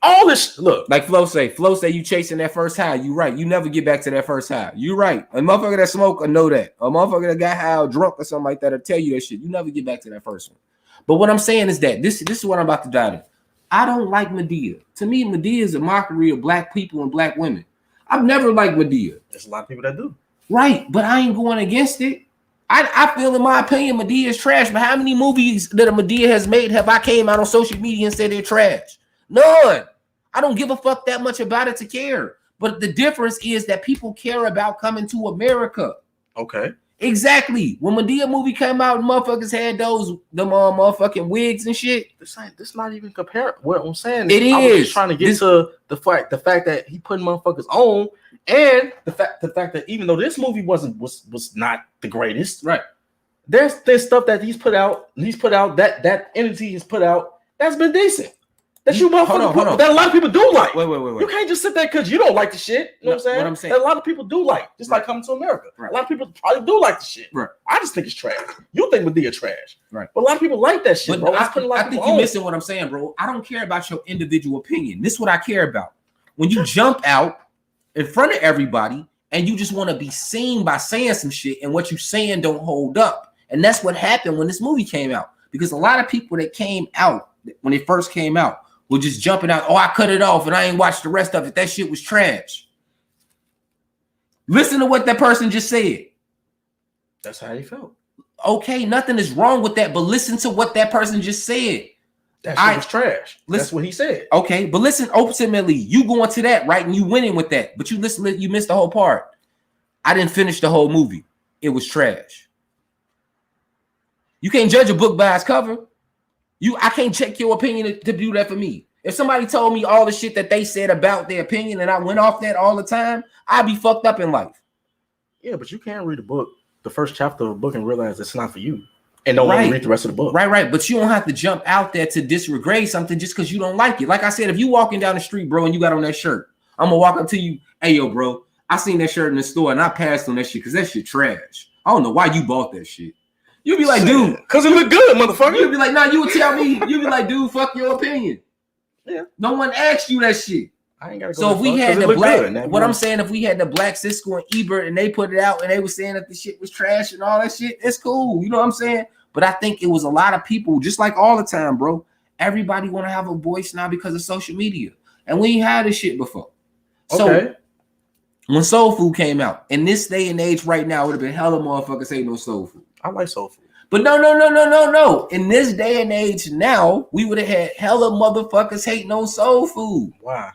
All this, look, like Flo say you chasing that first high. You right. You never get back to that first high. You right. A motherfucker that smoke will know that. A motherfucker that got high or drunk or something like that will tell you that shit. You never get back to that first one. But what I'm saying is that this is what I'm about to dive in. I don't like Madea. To me, Madea is a mockery of black people and black women. I've never liked Madea. There's a lot of people that do. Right, but I ain't going against it. I feel, in my opinion, Madea is trash. But how many movies that a Madea has made have I came out on social media and said they're trash? None. I don't give a fuck that much about it to care. But the difference is that people care about coming to America. Okay. Exactly. When Madea movie came out, motherfuckers had them motherfucking wigs and shit. This not even compare. What I'm saying is, I was just trying to get to the fact that he put motherfuckers on, and the fact that even though this movie was not the greatest, right? There's stuff that he's put out that entity has put out that's been decent. That that a lot of people do like. Wait. You can't just sit there because you don't like the shit. You know what I'm saying? What I'm saying. That a lot of people do like, just like Coming to America. Right. A lot of people probably do like the shit. Right. I just think it's trash. You think Madea trash. Right. But a lot of people like that shit, but bro. I think you're missing what I'm saying, bro. I don't care about your individual opinion. This is what I care about. When you jump out in front of everybody and you just want to be seen by saying some shit and what you're saying don't hold up. And that's what happened when this movie came out. Because a lot of people that came out when it first came out were just jumping out. Oh, I cut it off and I ain't watched the rest of it. That shit was trash. Listen to what that person just said. That's how he felt. Okay, nothing is wrong with that, but listen to what that person just said. That shit was trash. That's what he said. Okay, but listen, ultimately, you going to that, right? And you winning with that. But you missed the whole part. I didn't finish the whole movie. It was trash. You can't judge a book by its cover. I can't check your opinion to do that for me. If somebody told me all the shit that they said about their opinion and I went off that all the time, I'd be fucked up in life. Yeah, but you can't read a book, the first chapter of a book, and realize it's not for you. And don't want to read the rest of the book. Right. But you don't have to jump out there to disregard something just because you don't like it. Like I said, if you walking down the street, bro, and you got on that shirt, I'm going to walk up to you. Hey, yo, bro, I seen that shirt in the store and I passed on that shit because that shit trash. I don't know why you bought that shit. You be like, dude, because it look good, motherfucker. You be like, nah, you would tell me. You be like, dude, fuck your opinion. Yeah. No one asked you that shit. I ain't gotta go. So if we had the black, what I'm saying, if we had the Black Cisco and Ebert and they put it out and they were saying that the shit was trash and all that shit, it's cool. You know what I'm saying? But I think it was a lot of people, just like all the time, bro. Everybody want to have a voice now because of social media, and we ain't had this shit before. So when soul food came out, in this day and age right now, it would have been hella motherfuckers hating on soul food. I like soul food. But no. In this day and age now, we would have had hella motherfuckers hating on soul food. Why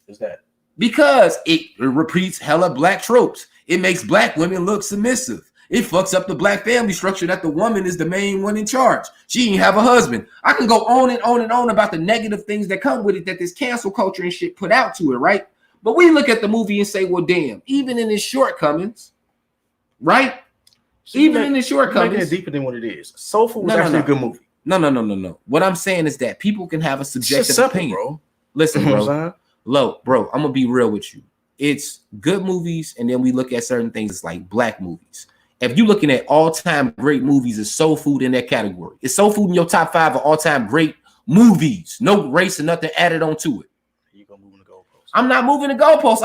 is that? Because it repeats hella black tropes. It makes black women look submissive. It fucks up the black family structure that the woman is the main one in charge. She ain't have a husband. I can go on and on and on about the negative things that come with it that this cancel culture and shit put out to it, right? But we look at the movie and say, well, damn, even in its shortcomings, right? So even in its shortcomings. Making it deeper than what it is. Soul Food was actually a good movie. No. What I'm saying is that people can have a subjective opinion. Bro. Listen, bro. Bro, I'm going to be real with you. It's good movies, and then we look at certain things. It's like black movies. If you're looking at all-time great movies, is Soul Food in that category? Is Soul Food in your top 5 of all-time great movies? No race or nothing added onto it. You gonna move the goalpost? I'm not moving the goalpost.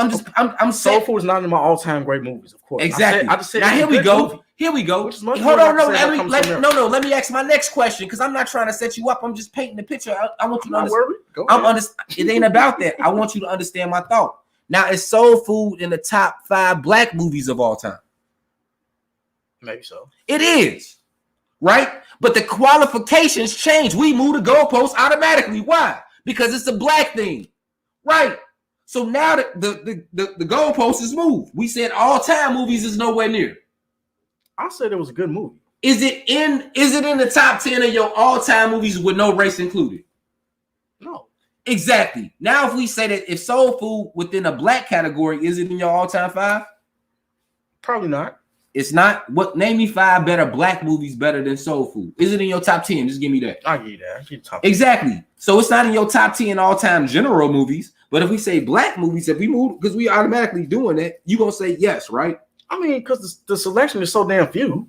I'm Soul Food is not in my all-time great movies, of course. Exactly. I just said now here we go. Movie. Here we go. Hold on, let me ask my next question because I'm not trying to set you up. I'm just painting the picture. I want you to understand. It ain't about that. I want you to understand my thought. Now, is Soul Food in the top 5 black movies of all time? Maybe so. It is, right? But the qualifications change. We move the goalposts automatically. Why? Because it's a black thing, right? So now the goalpost is moved. We said all-time movies is nowhere near. I said it was a good movie. Is it in the top 10 of your all-time movies with no race included? No. Exactly. Now, if we say that if Soul Food within a black category, is it in your all-time 5? Probably not. It's not. What? Name me 5 better black movies better than Soul Food. Is it in your top 10? Just give me that. I'll give you that. I'll give you top 10. Exactly. So it's not in your top 10 all-time general movies. But if we say black movies, if we move, because we automatically doing that, you're going to say yes, right? I mean, because the selection is so damn few.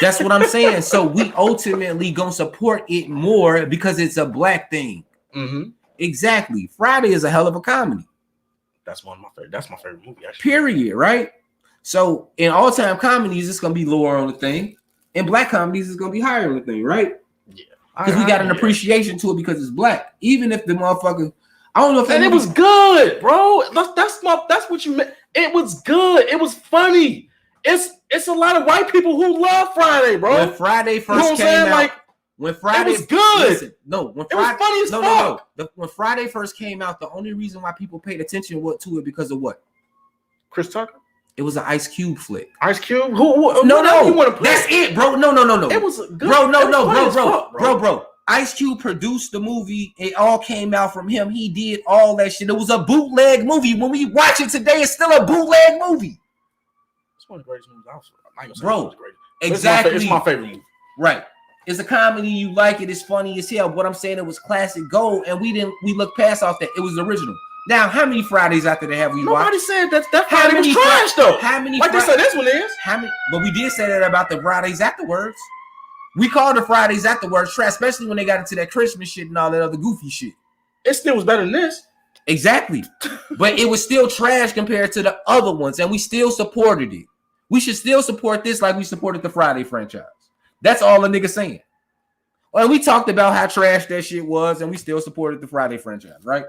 That's what I'm saying. So we ultimately going to support it more because it's a black thing. Mm-hmm. Exactly. Friday is a hell of a comedy. That's one of my favorite. That's my favorite movie, actually. Period, right? So in all-time comedies, it's gonna be lower on the thing. In black comedies, it's gonna be higher on the thing, right? Yeah. Because we got an appreciation to it because it's black. Even if the motherfucker, I don't know if it was good, bro. That's what you meant. It was good. It was funny. It's a lot of white people who love Friday, bro. When Friday first came out, when Friday it was good. Listen, no, when Friday, it was funny as fuck. When Friday first came out, the only reason why people paid attention to it because of what? Chris Tucker. It was an Ice Cube flick. Ice Cube? Who no. You want to play? That's it, bro. No. It was good. Bro. Ice Cube produced the movie. It all came out from him. He did all that shit. It was a bootleg movie. When we watch it today, it's still a bootleg movie. It's one of the greatest movies I've seen. Bro, exactly. It's my favorite movie. Right. It's a comedy. You like it. It's funny as hell. What I'm saying, it was classic gold, and we looked past off that. It was the original. Now, how many Fridays after that have we watched? Nobody said that Friday was trash, though. How many? Like they said, this one is. How many? But we did say that about the Fridays afterwards. We called the Fridays afterwards trash, especially when they got into that Christmas shit and all that other goofy shit. It still was better than this. Exactly. But it was still trash compared to the other ones, and we still supported it. We should still support this like we supported the Friday franchise. That's all the nigga saying. Well, we talked about how trash that shit was, and we still supported the Friday franchise, right?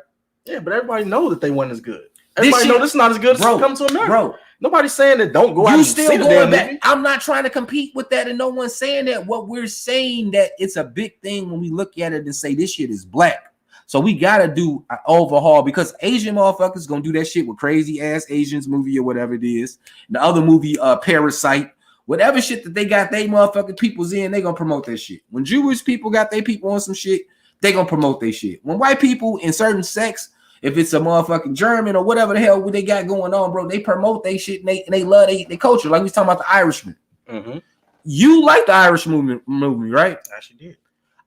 Yeah, but everybody know that they weren't as good. Everybody know this is not as good as Come to America. Bro, nobody's saying that don't go out and see the damn movie. I'm not trying to compete with that, and no one's saying that. What we're saying that it's a big thing when we look at it and say this shit is black. So we gotta do an overhaul because Asian motherfuckers gonna do that shit with Crazy Ass Asians movie or whatever it is. The other movie, Parasite, whatever shit that they got they motherfucking peoples in, they gonna promote that shit. When Jewish people got their people on some shit, they gonna promote their shit. When white people in certain sects, if it's a motherfucking German or whatever the hell they got going on, bro, they promote their shit and they love their culture. Like we was talking about the Irishman. Mm-hmm. You like the Irish movie, right? I actually did.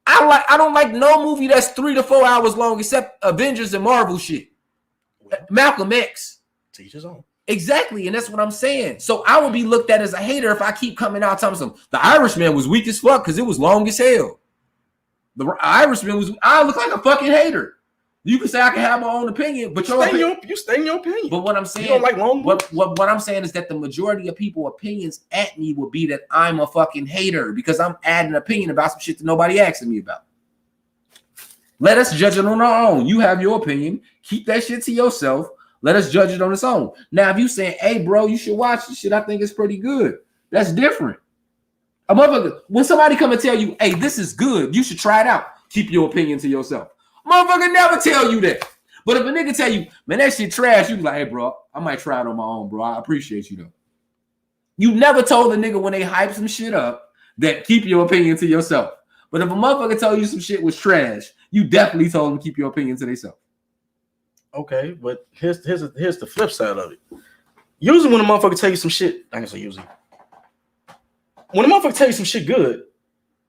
I don't like no movie that's 3 to 4 hours long except Avengers and Marvel shit. Well, Malcolm X. Teach his own. Exactly, and that's what I'm saying. So I would be looked at as a hater if I keep coming out telling them the Irishman was weak as fuck because it was long as hell. The Irishman was. I look like a fucking hater. You can say I can have my own opinion, but you stay in your opinion. But what I'm saying, you don't like long movies? What I'm saying is that the majority of people opinions at me would be that I'm a fucking hater because I'm adding an opinion about some shit that nobody asking me about. Let us judge it on our own. You have your opinion. Keep that shit to yourself. Let us judge it on its own. Now, if you saying, hey, bro, you should watch this shit, I think it's pretty good. That's different. A motherfucker, when somebody come and tell you, hey, this is good, you should try it out. Keep your opinion to yourself. Motherfucker never tell you that. But if a nigga tell you, man, that shit trash, you be like, hey, bro, I might try it on my own, bro. I appreciate you, though. You never told a nigga when they hype some shit up that keep your opinion to yourself. But if a motherfucker told you some shit was trash, you definitely told them to keep your opinion to themselves. Okay, but here's the flip side of it. Usually when a motherfucker tell you some shit, I can say usually. When a motherfucker tell you some shit good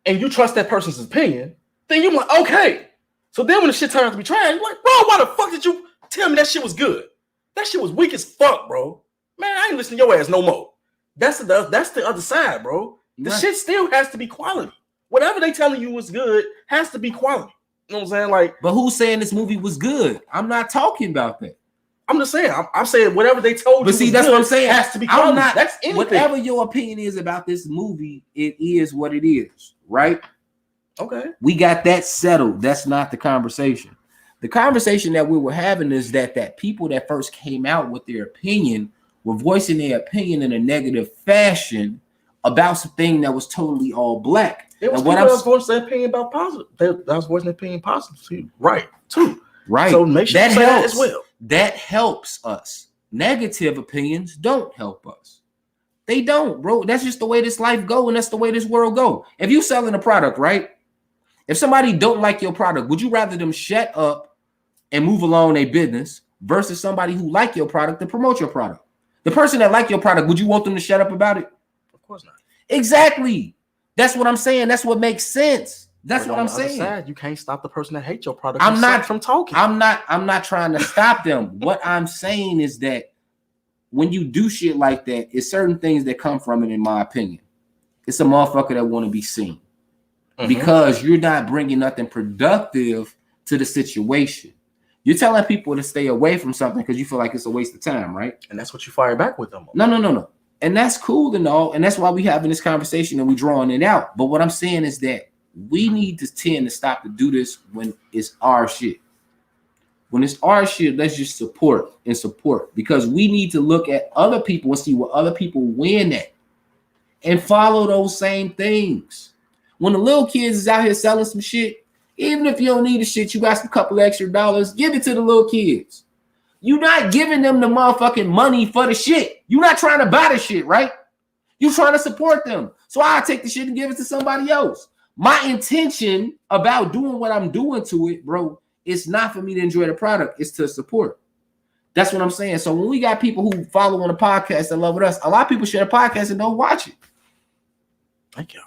and you trust that person's opinion, then you're like, okay. So then when the shit turns out to be trash, you're like, bro, why the fuck did you tell me that shit was good? That shit was weak as fuck, bro. Man, I ain't listening to your ass no more. That's the other side, bro. The shit still has to be quality. Whatever they telling you was good has to be quality. You know what I'm saying? Like, but who's saying this movie was good? I'm not talking about that. I'm just saying. I'm saying whatever they told you. But see, that's what I'm saying. Has to be quality. That's anything. Whatever your opinion is about this movie, it is what it is, right? Okay. We got that settled. That's not the conversation. The conversation that we were having is that people that first came out with their opinion were voicing their opinion in a negative fashion about something that was totally all black. It was people that was voicing their opinion about positive. That was voicing their opinion positive too. Right. So make sure that you say helps that as well. That helps us. Negative opinions don't help us. They don't, bro. That's just the way this life go, and that's the way this world go. If you selling a product, right? If somebody don't like your product, would you rather them shut up and move along their business versus somebody who like your product to promote your product? The person that like your product, would you want them to shut up about it? Of course not. Exactly. That's what I'm saying. That's what makes sense. That's what I'm saying. Side, you can't stop the person that hates your product. I'm not from talking. I'm not trying to stop them. What I'm saying is that when you do shit like that, it's certain things that come from it, in my opinion. It's a motherfucker that want to be seen. Because you're not bringing nothing productive to the situation. You're telling people to stay away from something because you feel like it's a waste of time, right? And that's what you fire back with them. No. And that's cool and all. And that's why we having this conversation and we drawing it out. But what I'm saying is that we need to tend to stop to do this when it's our shit. When it's our shit, let's just support. Because we need to look at other people and see what other people win at and follow those same things. When the little kids is out here selling some shit, even if you don't need the shit, you got some couple extra dollars, give it to the little kids. You're not giving them the motherfucking money for the shit. You're not trying to buy the shit, right? You're trying to support them. So I'll take the shit and give it to somebody else. My intention about doing what I'm doing to it, bro, it's not for me to enjoy the product. It's to support. That's what I'm saying. So when we got people who follow on the podcast and love with us, a lot of people share the podcast and don't watch it. Thank you.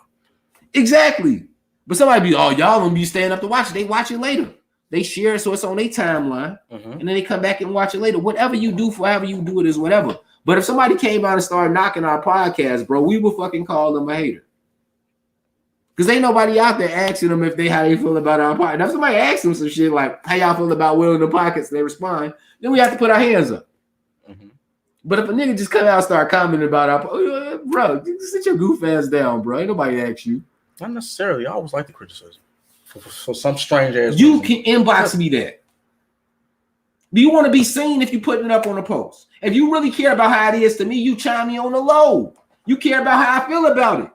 Exactly. But somebody be, oh, y'all gonna be staying up to watch it. They watch it later. They share it so it's on their timeline. And then they come back and watch it later. Whatever you do, for however you do it is whatever. But if somebody came out and started knocking our podcast, bro, we would fucking call them a hater. Because ain't nobody out there asking them if how they feel about our podcast. Now, if somebody asks them some shit like, how y'all feel about Will in the Pockets, they respond, then we have to put our hands up. But if a nigga just come out and start commenting about our bro, sit your goof ass down, bro. Ain't nobody ask you. Not necessarily. I always like the criticism. For some strange ass you reason. Can inbox me that. Do you want to be seen if you putting it up on a post? If you really care about how it is to me, you chime me on the low. You care about how I feel about it.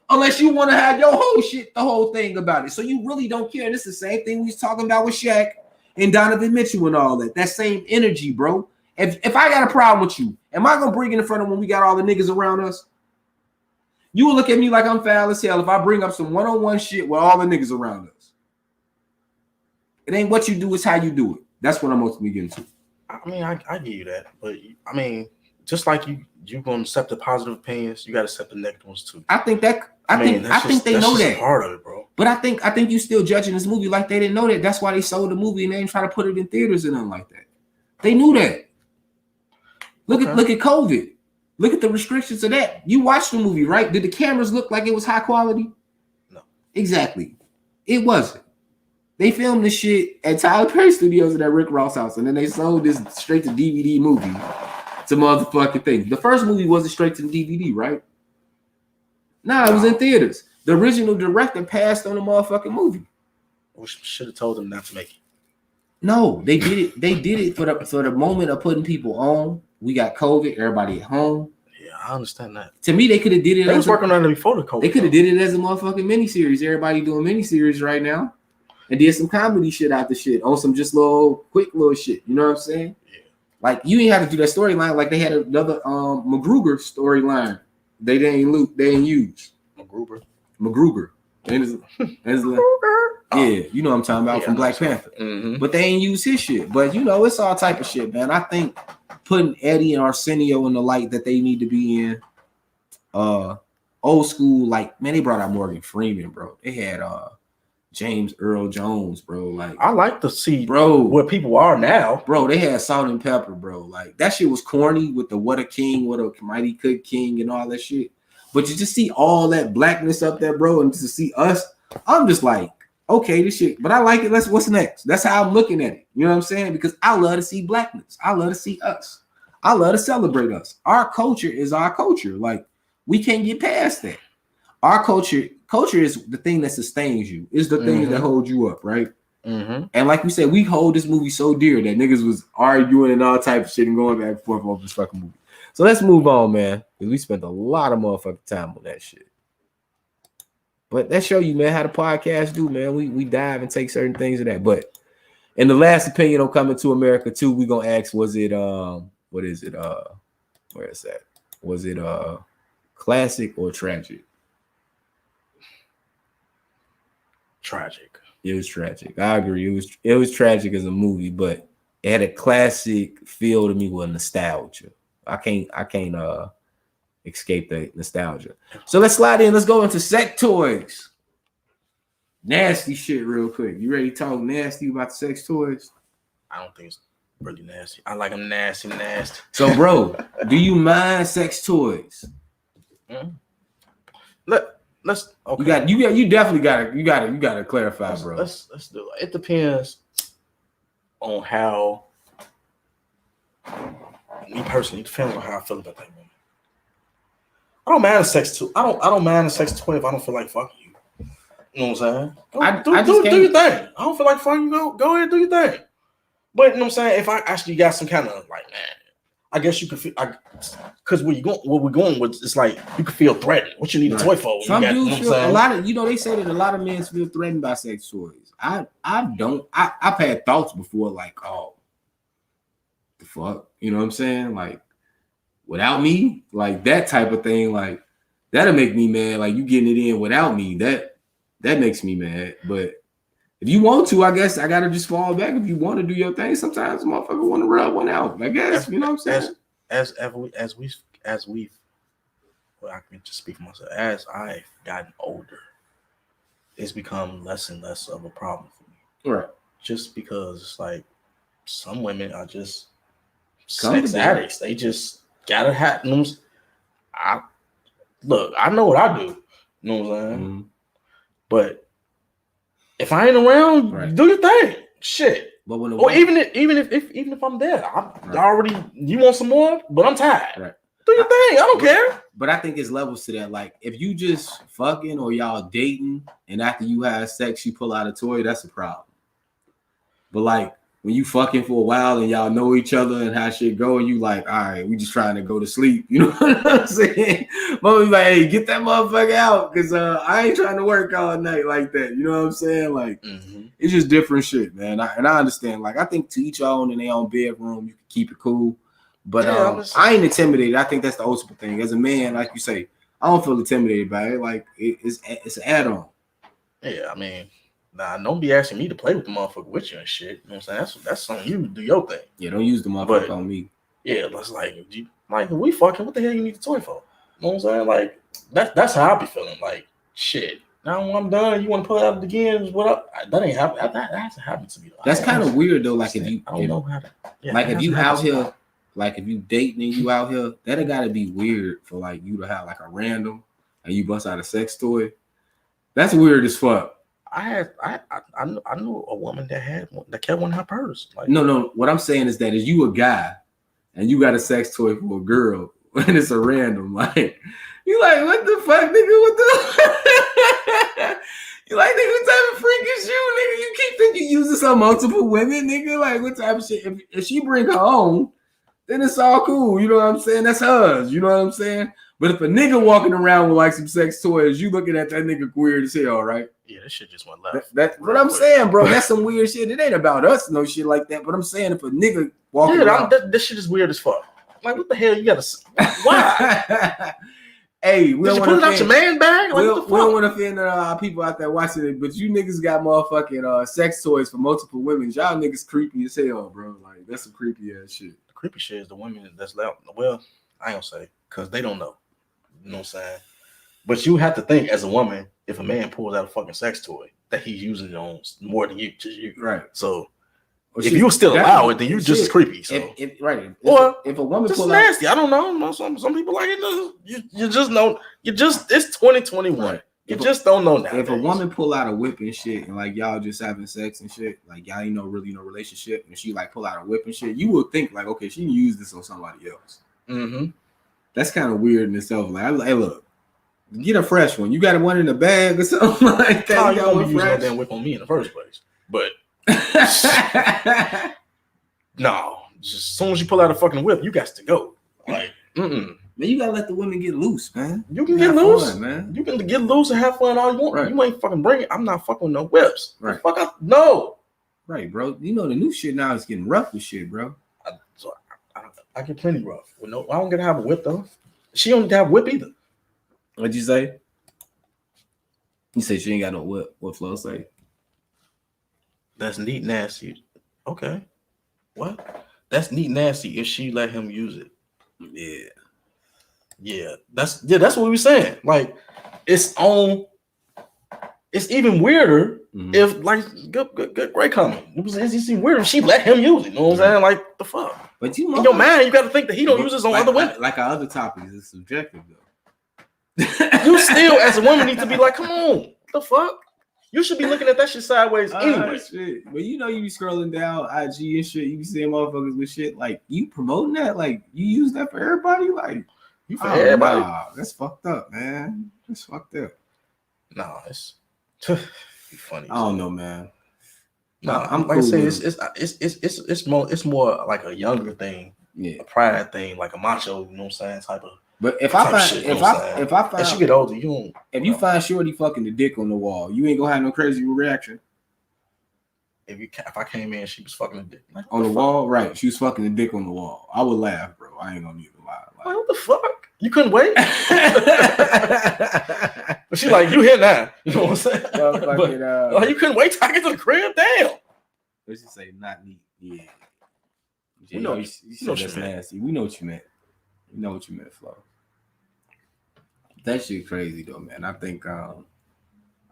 Unless you want to have your whole shit, the whole thing about it. So you really don't care. And it's the same thing we was talking about with Shaq and Donovan Mitchell and all that. That same energy, bro. If I got a problem with you, am I going to bring it in front of when we got all the niggas around us? You will look at me like I'm foul as hell if I bring up some one-on-one shit with all the niggas around us. It ain't what you do, it's how you do it. That's what I'm ultimately getting to. I mean, I give you that. But, I mean, just like you're going to accept the positive opinions, you got to accept the negative ones too. I think they know that. Part of it, bro. But I think you still judging this movie like they didn't know that. That's why they sold the movie and they ain't trying to put it in theaters and nothing like that. They knew that. Look at COVID. Look at the restrictions of that. You watched the movie, right? Did the cameras look like it was high quality? No. Exactly. It wasn't. They filmed this shit at Tyler Perry Studios at that Rick Ross house, and then they sold this straight to DVD movie to motherfucking things. The first movie wasn't straight to the DVD, right? Nah, it was in theaters. The original director passed on the motherfucking movie. We should have told them not to make it. No, they did it. They did it for the moment of putting people on. We got COVID, everybody at home. Yeah, I understand that. To me, they could have did it. They was working on it before the COVID. They could have did it as a motherfucking miniseries. Everybody doing miniseries right now, and did some comedy shit out the shit on some just quick little shit. You know what I'm saying? Yeah. Like you ain't have to do that storyline. Like they had another MacGruber storyline. They didn't use MacGruber. Yeah, you know what I'm talking about from Black Panther. Mm-hmm. But they ain't use his shit. But you know, it's all type of shit, man. I think putting Eddie and Arsenio in the light that they need to be in, old school, like man, they brought out Morgan Freeman, bro. They had James Earl Jones, bro. Like I like to see, bro, where people are now, bro. They had Salt and Pepper, bro. Like that shit was corny with the What a King, What a Mighty Good King, and all that shit. But you just see all that blackness up there, bro, and to see us, I'm just like, okay, this shit. But I like it. What's next? That's how I'm looking at it. You know what I'm saying? Because I love to see blackness. I love to see us. I love to celebrate us. Our culture is our culture. Like we can't get past that. Our culture is the thing that sustains you. Is the thing that holds you up, right? Mm-hmm. And like we said, we hold this movie so dear that niggas was arguing and all type of shit and going back and forth over this fucking movie. So let's move on, man. Because we spent a lot of motherfucking time on that shit. But that show you, man, how the podcast do, man. We dive and take certain things of that. But in the last opinion on Coming to America 2, we're gonna ask, was it what is it? Where is that? Was it classic or tragic? Tragic. It was tragic. I agree. It was tragic as a movie, but it had a classic feel to me with nostalgia. I can't escape the nostalgia. So let's slide in. Let's go into sex toys. Nasty shit real quick. You ready to talk nasty about sex toys? I don't think it's really nasty. I like them nasty. So, bro, do you mind sex toys? Mm-hmm. Let's okay. You definitely gotta clarify, bro. Let's do it. It depends on how me personally. It depends on how I feel about that woman. I don't mind a sex toy. I don't mind a sex toy if I don't feel like fucking you. You know what I'm saying? Do your thing. I don't feel like fucking you. Go ahead, do your thing. But you know what I'm saying? If I actually got some kind of like, man, I guess you could feel, because where we're going with, it's like you can feel threatened. What you need a toy for? Some dudes feel a lot of, they say that a lot of men feel threatened by sex toys. I don't. I've had thoughts before, like, oh, the fuck, you know what I'm saying? Like, without me, like that type of thing, like that'll make me mad. Like you getting it in without me, that makes me mad. But if you want to, I guess I gotta just fall back. If you want to do your thing, sometimes motherfucker want to rub one out. I guess you know what I'm saying. As we've, well, I can just speak for myself. As I've gotten older, it's become less and less of a problem for me. Right. Just because it's like some women are just sex addicts. They just gotta have them. I know what I do. You know what I'm saying? Mm-hmm. But if I ain't around, right, do your thing. Shit. But when even if I'm there, already you want some more, but I'm tired. Right. Do your thing. I don't care. But I think it's levels to that. Like if you just fucking or y'all dating and after you have sex, you pull out a toy, that's a problem. But like when you fucking for a while and y'all know each other and how shit go, and you like, all right, we just trying to go to sleep. You know what I'm saying? But we like, hey, get that motherfucker out, because I ain't trying to work all night like that. You know what I'm saying? Like, It's just different shit, man. I understand. Like, I think to each own in their own bedroom, you can keep it cool. But I ain't intimidated. I think that's the ultimate thing. As a man, like you say, I don't feel intimidated by it. Like, it's an add-on. Yeah, I mean, nah, don't be asking me to play with the motherfucker with you and shit. You know what I'm saying? That's something you do your thing. Yeah, don't use the motherfucker on me. Yeah, that's like we fucking. What the hell you need the toy for? You know what I'm saying? Like that's how I be feeling. Like shit. Now when I'm done, you want to pull it out again? What up? That ain't happen. That hasn't happened to me. That's kind of weird though. Like if you, I don't know how to. Yeah, like if you out here, like if you dating and you out here, that'll gotta be weird for like you to have like a random and you bust out a sex toy. That's weird as fuck. I knew a woman that had one that kept one in her purse. Like, no. What I'm saying is that is you a guy and you got a sex toy for a girl and it's a random, like you like what the fuck, nigga? What the you like, nigga, what type of freak is you, nigga? You keep thinking you use this on multiple women, nigga. Like what type of shit? If she bring her own, then it's all cool. You know what I'm saying? That's hers. You know what I'm saying? But if a nigga walking around with like some sex toys, you looking at that nigga weird as hell, right? Yeah, that shit just went left. That's what I'm saying, bro. That's some weird shit. It ain't about us, no shit like that. But I'm saying if a nigga walking around, this shit is weird as fuck. Like, what the hell? You gotta why? Hey, we don't put it out your man bag. Like, we what the fuck? don't want to offend people out there watching it, but you niggas got motherfucking sex toys for multiple women. Y'all niggas creepy as hell, bro. Like that's some creepy ass shit. The creepy shit is the women that's loud. Well, I ain't gonna say because they don't know. You know what I'm saying? But you have to think as a woman, if a man pulls out a fucking sex toy, that he's using it on more than you, just you. Right. So if you still allow it, then you're just creepy. So right. If a woman just pull nasty. out, I don't know. Some people like it. You just know. it's 2021. Right. You just don't know now. If a woman pull out a whip and shit, and like y'all just having sex and shit, like y'all ain't really no relationship, and she like pull out a whip and shit, you would think like, okay, she can use this on somebody else. Mm-hmm. That's kind of weird in itself. Like, hey, look, get a fresh one. You got one in the bag or something like that. No, you don't be using that damn whip on me in the first place. But no, just as soon as you pull out a fucking whip, you got to go. Like, man, you gotta let the women get loose, man. You can get loose, fun, man. You can get loose and have fun all you want. Right. You ain't fucking bring it. I'm not fucking with no whips. Right. Fuck up. No. Right, bro. You know the new shit now is getting rough with shit, bro. I get plenty rough. Well, no, I don't get to have a whip though. She don't have a whip either. What'd you say? You say she ain't got no whip. What Flo say? That's neat nasty. Okay. What? That's neat nasty if she let him use it. Yeah. That's what we saying. Like it's even weirder if like good great comment. It's even weirder if she let him use it. You know what I'm saying? Like the fuck. But you in your mind, you got to think that he don't use this on other women. Like our other topics, it's subjective though. You still, as a woman, need to be like, come on, what the fuck? You should be looking at that shit sideways anyway. Shit. But you know, you be scrolling down IG and shit. You be seeing motherfuckers with shit like you promoting that. Like you use that for everybody. Like you for everybody. Nah, that's fucked up, man. That's fucked up. Nah, it's funny. I don't know, man. No, I'm like cool, I say it's more like a younger thing, a pride thing, like a macho, you know what I'm saying, type of. But if I find shit, if I find as you get older, you don't. If you find Shorty fucking the dick on the wall, you ain't gonna have no crazy reaction. If I came in, she was fucking the dick like, on the wall, right? She was fucking the dick on the wall. I would laugh, bro. I ain't gonna even lie. Like, what the fuck? You couldn't wait. But she like, you here now? You know what I'm saying? But, you couldn't wait till I get to the crib. Damn. Let's just say not neat. Yeah. You know that's nasty. We know what you meant. You know what you meant, Flo. That shit crazy though, man. I think I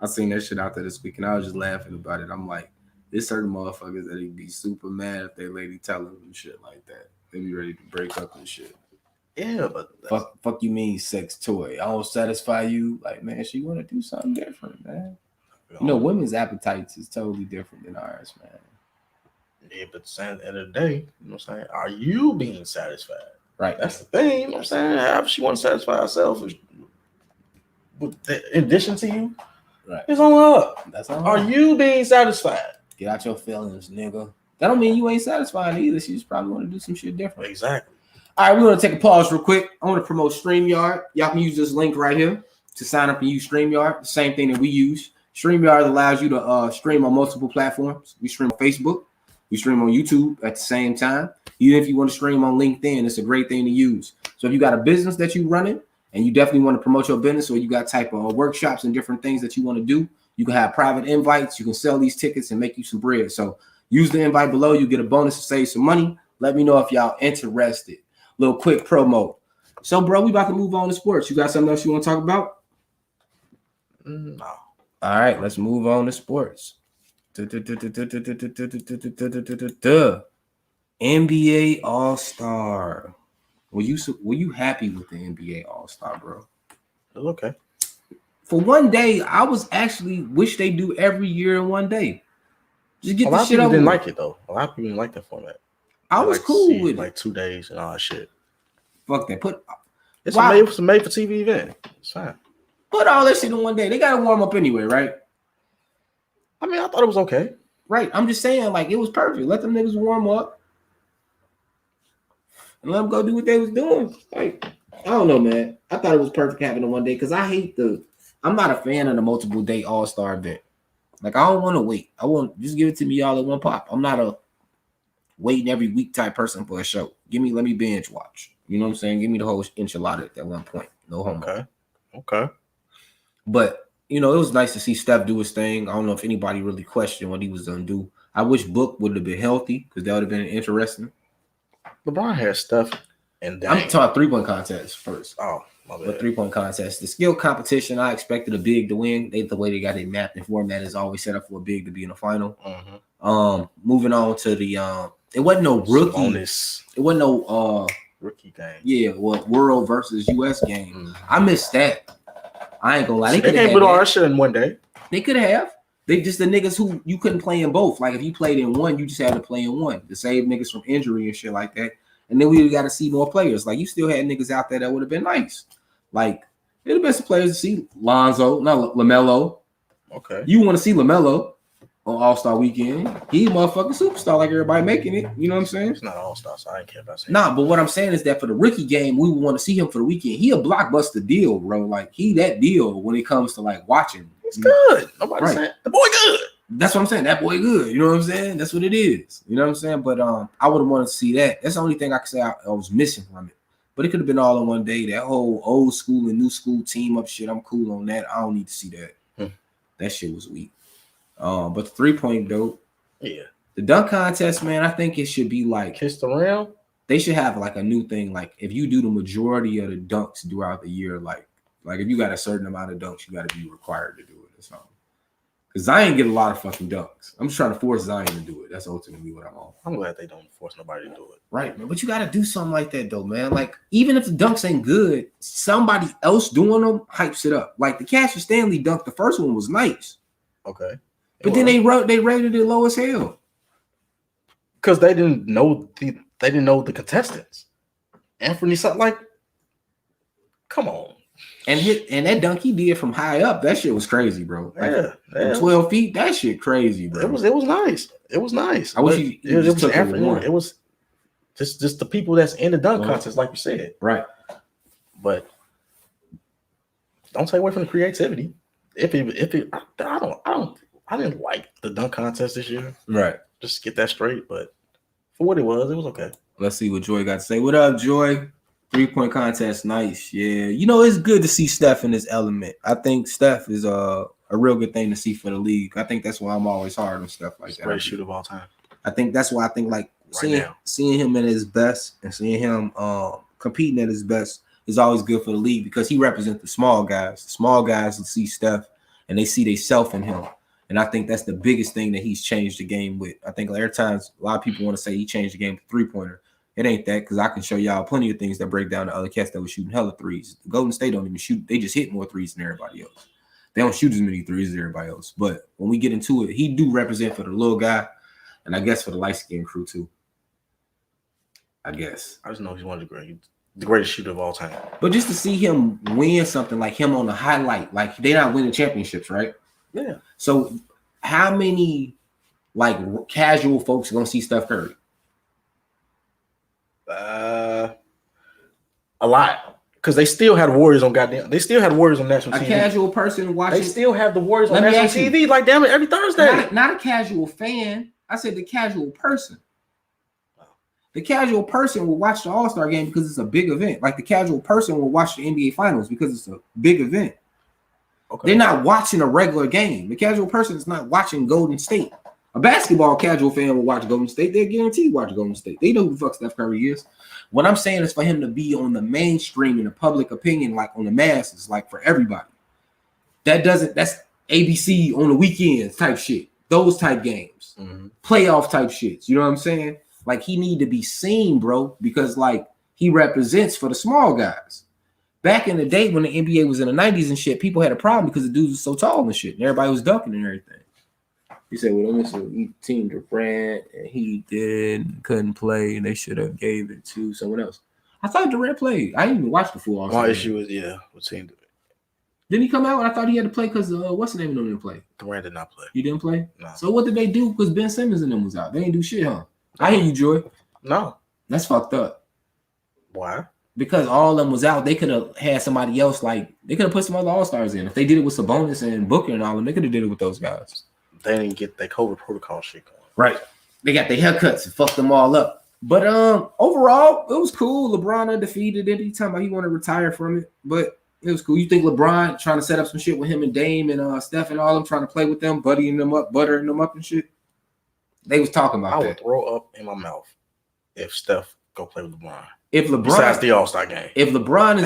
seen that shit out there this week and I was just laughing about it. I'm like, there's certain motherfuckers that be super mad if their lady tell them and shit like that. They be ready to break up and shit. Yeah, but fuck you mean sex toy? I don't satisfy you. Like, man, she want to do something different, man. You know, women's appetites is totally different than ours, man. Yeah, but at the end of the day, you know what I'm saying? Are you being satisfied? Right. That's the thing, you know what I'm saying? However she want to satisfy herself, in addition to you, right? It's on her. That's on her. Are you being satisfied? Get out your feelings, nigga. That don't mean you ain't satisfied either. She just probably want to do some shit different. Exactly. All right, we're going to take a pause real quick. I want to promote StreamYard. Y'all can use this link right here to sign up and use StreamYard, the same thing that we use. StreamYard allows you to stream on multiple platforms. We stream on Facebook. We stream on YouTube at the same time. Even if you want to stream on LinkedIn, it's a great thing to use. So if you got a business that you're running and you definitely want to promote your business, or you got type of workshops and different things that you want to do, you can have private invites. You can sell these tickets and make you some bread. So use the invite below. You get a bonus to save some money. Let me know if y'all interested. Little quick promo. So, bro, we about to move on to sports. You got something else you want to talk about? No. All right, let's move on to sports. NBA All-Star. Were you happy with the NBA All-Star, bro? It was okay. For one day, I was actually wish they do every year in one day. Just get A the lot of shit people over didn't with. like it though. A lot of people didn't like that format. I They was like to cool see with like it. 2 days and all that shit. Fuck that. It's Wow. a made for TV event. It's fine. Put all that shit in one day. They gotta warm up anyway, right? I mean, I thought it was okay. Right. I'm just saying, like, it was perfect. Let them niggas warm up and let them go do what they was doing. Like, I don't know, man. I thought it was perfect having it one day because I'm not a fan of the multiple day All-Star event. Like, I don't want to wait. I want just give it to me all at one pop. I'm not a waiting every week type person for a show. Let me binge watch. You know what I'm saying? Give me the whole enchilada at one point. No homo. Okay. But it was nice to see Steph do his thing. I don't know if anybody really questioned what he was gonna do. I wish Book would have been healthy because that would have been interesting. LeBron had stuff, and I'm talking 3-point contest first. Oh, my bad. But 3-point contest, the skill competition, I expected a big to win. The way they got it mapped and format is always set up for a big to be in the final. Mm-hmm. Moving on to the it wasn't no rookie. Bonus. It wasn't no rookie game. Yeah, world versus US game. Mm-hmm. I missed that. I ain't gonna lie. They can't put all that shit in one day. They could have. They just the niggas who you couldn't play in both. Like if you played in one, you just had to play in one to save niggas from injury and shit like that. And then we got to see more players. Like you still had niggas out there that would have been nice. Like they're the best players to see. Lonzo, not LaMelo. Okay. You want to see LaMelo on All-Star Weekend? He a motherfucking superstar, like everybody making it. You know what I'm saying? It's not All-Star, so I ain't care about saying. Nah, but what I'm saying is that for the rookie game, we would want to see him for the weekend. He a blockbuster deal, bro. Like he that deal when it comes to like watching. He's good. Nobody's saying the boy good. That's what I'm saying. That boy good. You know what I'm saying? That's what it is. You know what I'm saying? But I would have wanted to see that. That's the only thing I could say I was missing from it. But it could have been all in one day. That whole old school and new school team up shit. I'm cool on that. I don't need to see that. That shit was weak. But the 3-point dope. Yeah. The dunk contest, man, I think it should be like Kiss the Rim. They should have like a new thing. Like if you do the majority of the dunks throughout the year, like if you got a certain amount of dunks, you got to be required to do it or something. Because Zion get a lot of fucking dunks. I'm just trying to force Zion to do it. That's ultimately what I'm on. I'm glad they don't force nobody to do it. Right, man. But you got to do something like that, though, man. Like, even if the dunks ain't good, somebody else doing them hypes it up. Like, the Cassius Stanley dunk, the first one was nice. Okay. But then they rated it low as hell. Because they didn't know the contestants. Anthony, like, come on. And that dunk he did from high up, that shit was crazy, bro. Like, yeah. 12 feet, that shit crazy, bro. It was nice. It was nice. I wish it was Anthony. It was just the people that's in the dunk contest, like you said. Right. But don't take away from the creativity. I didn't like the dunk contest this year. Right. Just get that straight. But for what it was okay. Let's see what Joy got to say. What up, Joy? 3-point contest, nice. Yeah. It's good to see Steph in this element. I think Steph is a real good thing to see for the league. I think that's why I'm always hard on stuff like that. Greatest shooter of all time. I think that's why I think like seeing him at his best and seeing him competing at his best is always good for the league because he represents the small guys. The small guys will see Steph and they see themselves in him. And I think that's the biggest thing that he's changed the game with. I think every time a lot of people want to say he changed the game with 3-pointer. It ain't that because I can show y'all plenty of things that break down the other cats that were shooting hella threes. The Golden State don't even shoot. They just hit more threes than everybody else. They don't shoot as many threes as everybody else. But when we get into it, he do represent for the little guy and I guess for the light-skinned crew too. I guess. I just know he's one of the greatest shooter of all time. But just to see him win something like him on the highlight, like they're not winning championships, right? Yeah. So how many like casual folks are gonna see Steph Curry? A lot, because they still had Warriors on They still had Warriors on national TV. A casual person watching. They still have the Warriors on national TV. Like damn it, every Thursday. Not a casual fan. I said the casual person. The casual person will watch the All-Star game because it's a big event. Like the casual person will watch the NBA Finals because it's a big event. Okay. They're not watching a regular game. The casual person is not watching Golden State. A basketball casual fan will watch Golden State. They're guaranteed to watch Golden State. They know who the fuck Steph Curry is. What I'm saying is for him to be on the mainstream in the public opinion, like on the masses, like for everybody. That's ABC on the weekends type shit. Those type games. Mm-hmm. Playoff type shits. You know what I'm saying? Like he need to be seen, bro, because like he represents for the small guys. Back in the day when the NBA was in the 90s and shit, people had a problem because the dudes were so tall and shit, and everybody was dunking and everything. He said, well, this is Team Durant, and he couldn't play, and they should have gave it to someone else. I thought Durant played. I didn't even watch the full All-Star. My issue is, with Team Durant. Didn't he come out? And I thought he had to play because what's the name of them didn't play? Durant did not play. You didn't play? No. So what did they do? Because Ben Simmons and them was out. They didn't do shit, huh? I hear you, Joy. No. That's fucked up. Why? Because all of them was out, they could have had somebody else, like, they could have put some other All-Stars in. If they did it with Sabonis and Booker and all of them, they could have did it with those guys. They didn't get their COVID protocol shit going. Right. They got their haircuts and fucked them all up. But overall, it was cool. LeBron undefeated it. He talking about he want to retire from it, but it was cool. You think LeBron trying to set up some shit with him and Dame and Steph and all them, trying to play with them, buttering them up and shit? They was talking about I that. would throw up in my mouth if Steph go play with LeBron. If LeBron, besides the All-Star game, if LeBron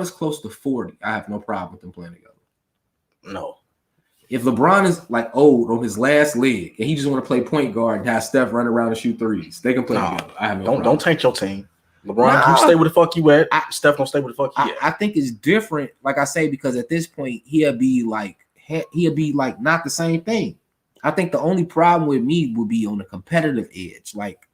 is close to 40, I have no problem with them playing together. No. If LeBron is like old on his last leg and he just want to play point guard and have Steph run around and shoot threes, they can play together. I have no problem. Don't taint your team. LeBron, you stay where the fuck you at. Steph gonna stay where the fuck he at. I think it's different, like I say, because at this point he'll be like not the same thing. I think the only problem with me would be on the competitive edge. Like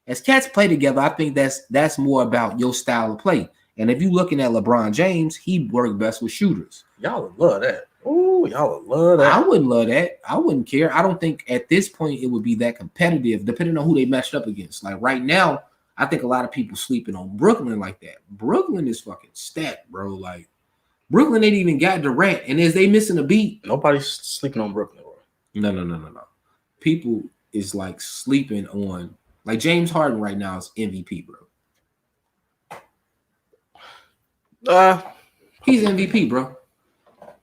as cats play together, I think that's more about your style of play. And if you're looking at LeBron James, he worked best with shooters. Y'all would love that. Ooh, y'all would love that. I wouldn't love that. I wouldn't care. I don't think at this point it would be that competitive, depending on who they matched up against. Like right now, I think a lot of people sleeping on Brooklyn like that. Brooklyn is fucking stacked, bro. Like Brooklyn ain't even got Durant, and is they missing a beat? Nobody's sleeping on Brooklyn, bro. No. People is like sleeping on like James Harden right now is MVP, bro. He's MVP, bro.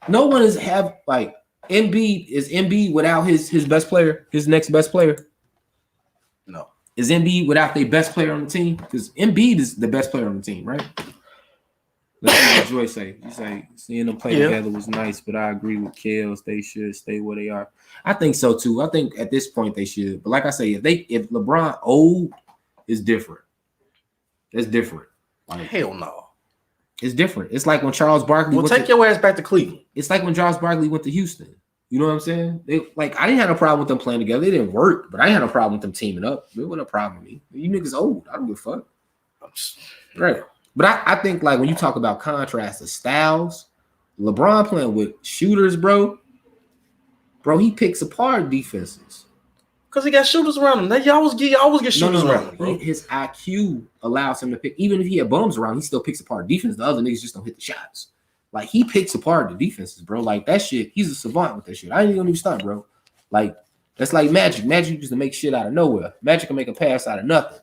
No one is have like Embiid without his best player, his next best player. No. Is Embiid without their best player on the team? Because Embiid is the best player on the team, right? Let's see what Joy say. You say seeing them play together was nice, but I agree with Kels. They should stay where they are. I think so too. I think at this point they should. But like I say, if LeBron old is different. It's different. Like, hell no. It's different. It's like when Charles Barkley. Well, take your ass back to Cleveland. It's like when Charles Barkley went to Houston. You know what I'm saying? I didn't have no problem with them playing together. It didn't work, but I didn't have no problem with them teaming up. It wasn't a problem with me. You niggas old. I don't give a fuck. Right. But I think like when you talk about contrast of styles, LeBron playing with shooters, bro, he picks apart defenses. Because he got shooters around him. You always get shooters around him, bro. His IQ allows him to pick. Even if he had bums around, he still picks apart defense. The other niggas just don't hit the shots. Like, he picks apart the defenses, bro. Like, that shit, he's a savant with that shit. I ain't even stunt, bro. Like, that's like Magic. Magic used to make shit out of nowhere. Magic can make a pass out of nothing.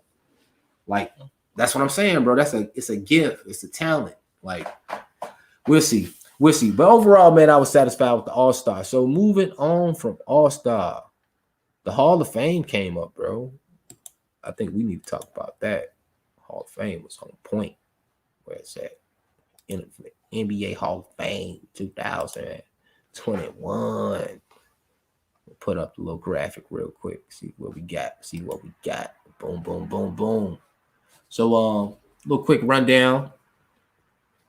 Like, that's what I'm saying, bro. It's a gift. It's a talent. Like, we'll see. But overall, man, I was satisfied with the All-Star. So moving on from All-Star, the Hall of Fame came up, bro. I think we need to talk about that. Hall of Fame was on point. Where it's at. NBA Hall of Fame 2021. We'll put up the little graphic real quick. See what we got. Boom, boom, boom, boom. So, little quick rundown.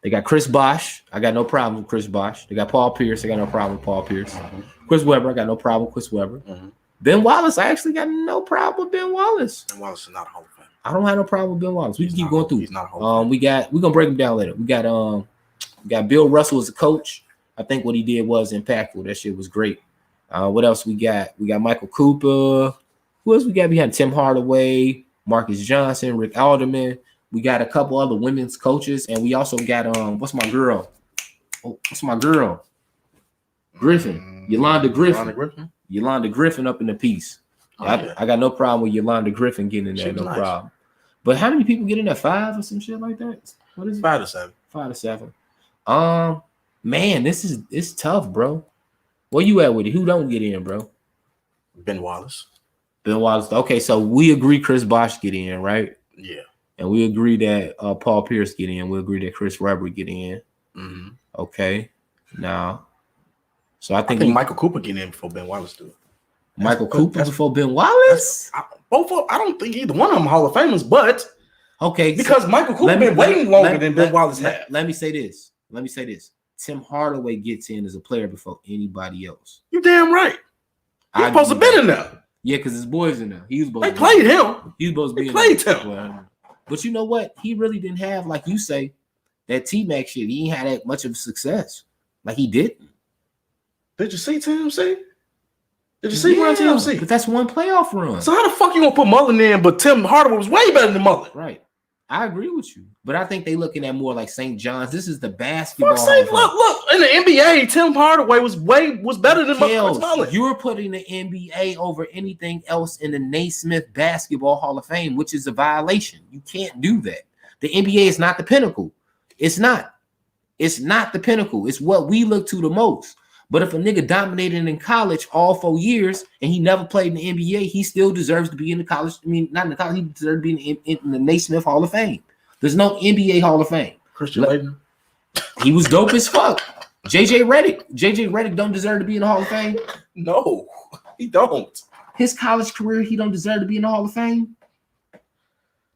They got Chris Bosh. I got no problem with Chris Bosh. They got Paul Pierce. I got no problem with Paul Pierce. Mm-hmm. Chris Webber. I got no problem with Chris Webber. Mm-hmm. Ben Wallace. I actually got no problem with Ben Wallace. Ben Wallace is not a Hall of Fame. I don't have no problem with Ben Wallace. We can keep going through. He's not a Hall of Fame. We're gonna break him down later. We got Bill Russell as a coach. I think what he did was impactful. That shit was great. What else we got? We got Michael Cooper. Who else we got behind? Tim Hardaway, Marcus Johnson, Rick Alderman. We got a couple other women's coaches, and we also got what's my girl? Griffin. Yolanda Griffin up in the piece. I got no problem with Yolanda Griffin getting in there, problem. But how many people get in there? 5 or some shit like that? What is it? 5 to 7. 5 to 7. Man, it's tough, bro. Where you at with it? Who don't get in, bro? Ben Wallace. Okay, so we agree Chris Bosh get in, right? Yeah. And we agree that Paul Pierce get in. We agree that Chris Webber get in. Mm-hmm. Okay. Now, so I think Michael Cooper get in before Ben Wallace do. Michael Cooper before Ben Wallace. I don't think either one of them Hall of Famers, but okay, because Michael Cooper been waiting longer than Ben Wallace had. Let me say this. Tim Hardaway gets in as a player before anybody else. You damn right. He's supposed to be in there. Yeah, because his boys in there. He was supposed they played him. He was supposed to be played him. Well, but you know what? He really didn't have, like you say, that T-Mac shit. He ain't had that much of success. Like he didn't. Did you see TMC? Did you see Run TMC? But that's one playoff run. So how the fuck you gonna put Mullen in? But Tim Hardaway was way better than Mullen. Right. I agree with you. But I think they looking at more like St. John's. This is the basketball. Look, in the NBA, Tim Hardaway was better than Mullen. You're putting the NBA over anything else in the Naismith Basketball Hall of Fame, which is a violation. You can't do that. The NBA is not the pinnacle. It's not. It's not the pinnacle. It's what we look to the most. But if a nigga dominated in college all 4 years and he never played in the NBA, he still deserves to be in the college. I mean, not in the college. He deserves to be in the Naismith Hall of Fame. There's no NBA Hall of Fame. Christian Laettner. He was dope as fuck. JJ Redick don't deserve to be in the Hall of Fame. No, he don't. His college career, he don't deserve to be in the Hall of Fame.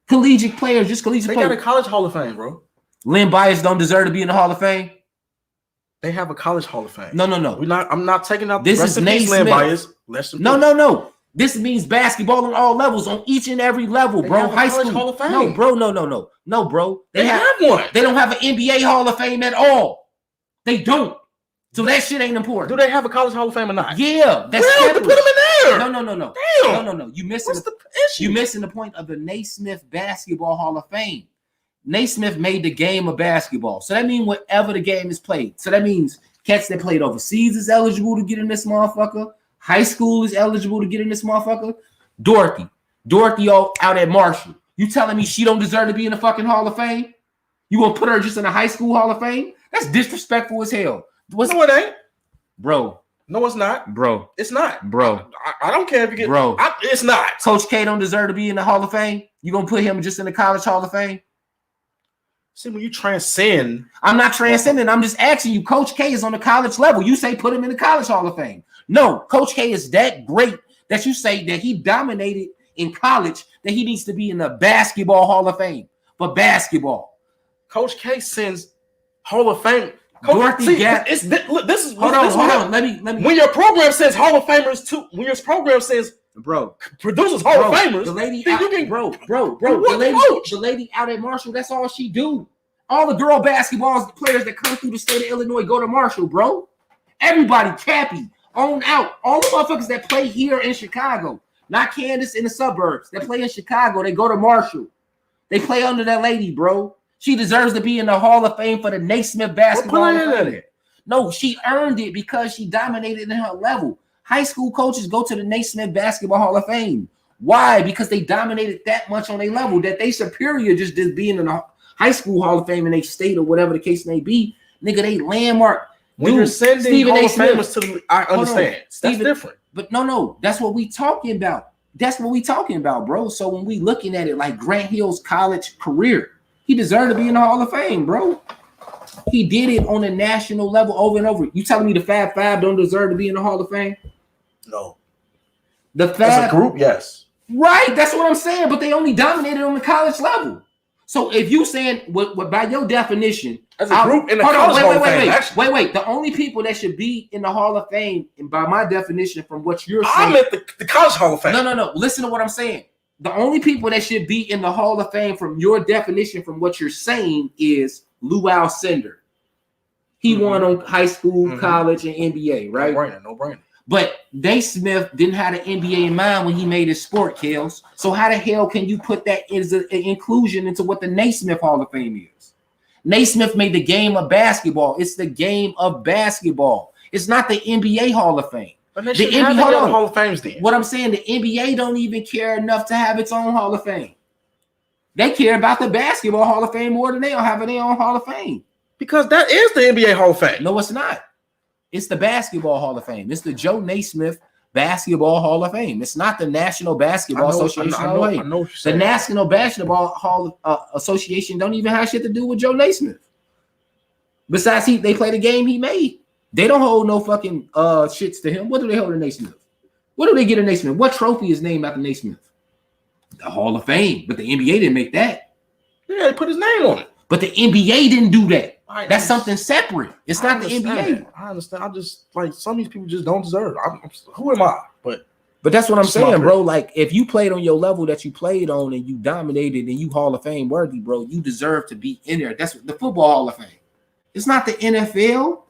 Collegiate players, just collegiate players. They got a college Hall of Fame, bro. Lynn Bias don't deserve to be in the Hall of Fame. They have a college Hall of Fame. No. I'm not taking out this is Naismith. Bias. No. This means basketball on all levels, on each and every level, they bro. High school. Hall of Fame. No, bro. No, bro. They have one. They don't have an NBA Hall of Fame at all. They don't. So that shit ain't important. Do they have a college Hall of Fame or not? Yeah, that's separate. Put them in there. No. Damn. No. You missing What's the issue? You missing the point of the Naismith Basketball Hall of Fame. Naismith made the game of basketball. So that means whatever the game is played. So that means cats that played overseas is eligible to get in this motherfucker. High school is eligible to get in this motherfucker. Dorothy all out at Marshall. You telling me she don't deserve to be in the fucking Hall of Fame? You gonna put her just in the high school Hall of Fame? That's disrespectful as hell. No, it ain't. Bro. No, it's not. Bro. It's not. Bro. I don't care if you get... Bro. It's not. Coach K don't deserve to be in the Hall of Fame? You gonna put him just in the college Hall of Fame? See, when you transcend... I'm not transcending. I'm just asking you. Coach K is on the college level. You say put him in the college Hall of Fame. No, Coach K is that great that you say that he dominated in college that he needs to be in the Basketball Hall of Fame for basketball. Coach K sends Hall of Fame... Dorothy this is hold on. Let me. When your program says Hall of Famers too, when your program says produces Hall of Famers, the lady then out, you can the lady out at Marshall, that's all she do. All the girl basketball players that come through the state of Illinois go to Marshall, bro. Everybody, Cappy, on out. All the motherfuckers that play here in Chicago, not Candace in the suburbs, that play in Chicago, they go to Marshall. They play under that lady, bro. She deserves to be in the Hall of Fame for the Naismith Basketball Hall of Fame. No, she earned it because she dominated in her level. High school coaches go to the Naismith Basketball Hall of Fame. Why? Because they dominated that much on their level that they superior just being in the high school Hall of Fame in their state or whatever the case may be. Nigga, they landmark. When you're sending Hall of Famers to the, I understand. That's different. But no, that's what we talking about. That's what we talking about, bro. So when we looking at it like Grant Hill's college career, he deserved to be in the Hall of Fame, bro. He did it on a national level over and over. You telling me the Fab Five don't deserve to be in the Hall of Fame? No. The Fab as a group, yes. Right, that's what I'm saying. But they only dominated on the college level. So if you saying what by your definition, as a group in the college Hall of Fame, wait. The only people that should be in the Hall of Fame, and by my definition, from what you're saying, I meant the college Hall of Fame. No. Listen to what I'm saying. The only people that should be in the Hall of Fame from your definition, from what you're saying, is Luau Sender. He won on high school, college, and NBA, right? No brainer. But Naismith didn't have an NBA in mind when he made his sport, Kels. So how the hell can you put that as an inclusion into what the Naismith Hall of Fame is? Naismith made the game of basketball. It's the game of basketball. It's not the NBA Hall of Fame. But they should have the Hall of Fames then. What I'm saying, the NBA don't even care enough to have its own Hall of Fame. They care about the Basketball Hall of Fame more than they are having their own Hall of Fame. Because that is the NBA Hall of Fame. No, it's not. It's the Basketball Hall of Fame. It's the Joe Naismith Basketball Hall of Fame. It's not the National Basketball Association Hall of Fame. The National Basketball Hall Association don't even have shit to do with Joe Naismith. Besides, they play the game he made. They don't hold no fucking shits to him. What do they hold to Naismith? What do they get a Naismith? What trophy is named after Naismith? The Hall of Fame. But the NBA didn't make that. Yeah, they put his name on it. But the NBA didn't do that. That's something separate. It's not the NBA. I understand. I just like some of these people just don't deserve it. Who am I? But that's what I'm saying, bro. Like, if you played on your level that you played on and you dominated and you Hall of Fame worthy, bro, you deserve to be in there. That's the Football Hall of Fame. It's not the NFL.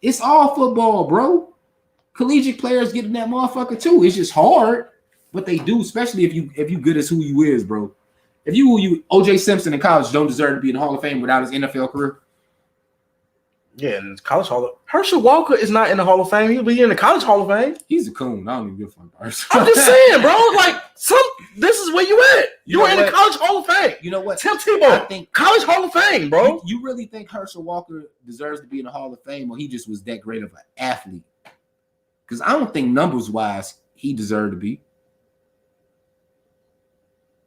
It's all football, bro. Collegiate players get in that motherfucker too. It's just hard, but they do, especially if you good as who you is, bro. If you OJ Simpson in college don't deserve to be in the Hall of Fame without his NFL career. Yeah, and college Hall of Herschel Walker is not in the Hall of Fame. He'll be in the college Hall of Fame. He's a coon. I don't even give a fuck. I'm just saying, bro. Like this is where you at. You're in the college Hall of Fame. You know what? Tim Tebow, I think college Hall of Fame, bro. You really think Herschel Walker deserves to be in the Hall of Fame, or he just was that great of an athlete? Because I don't think numbers wise he deserved to be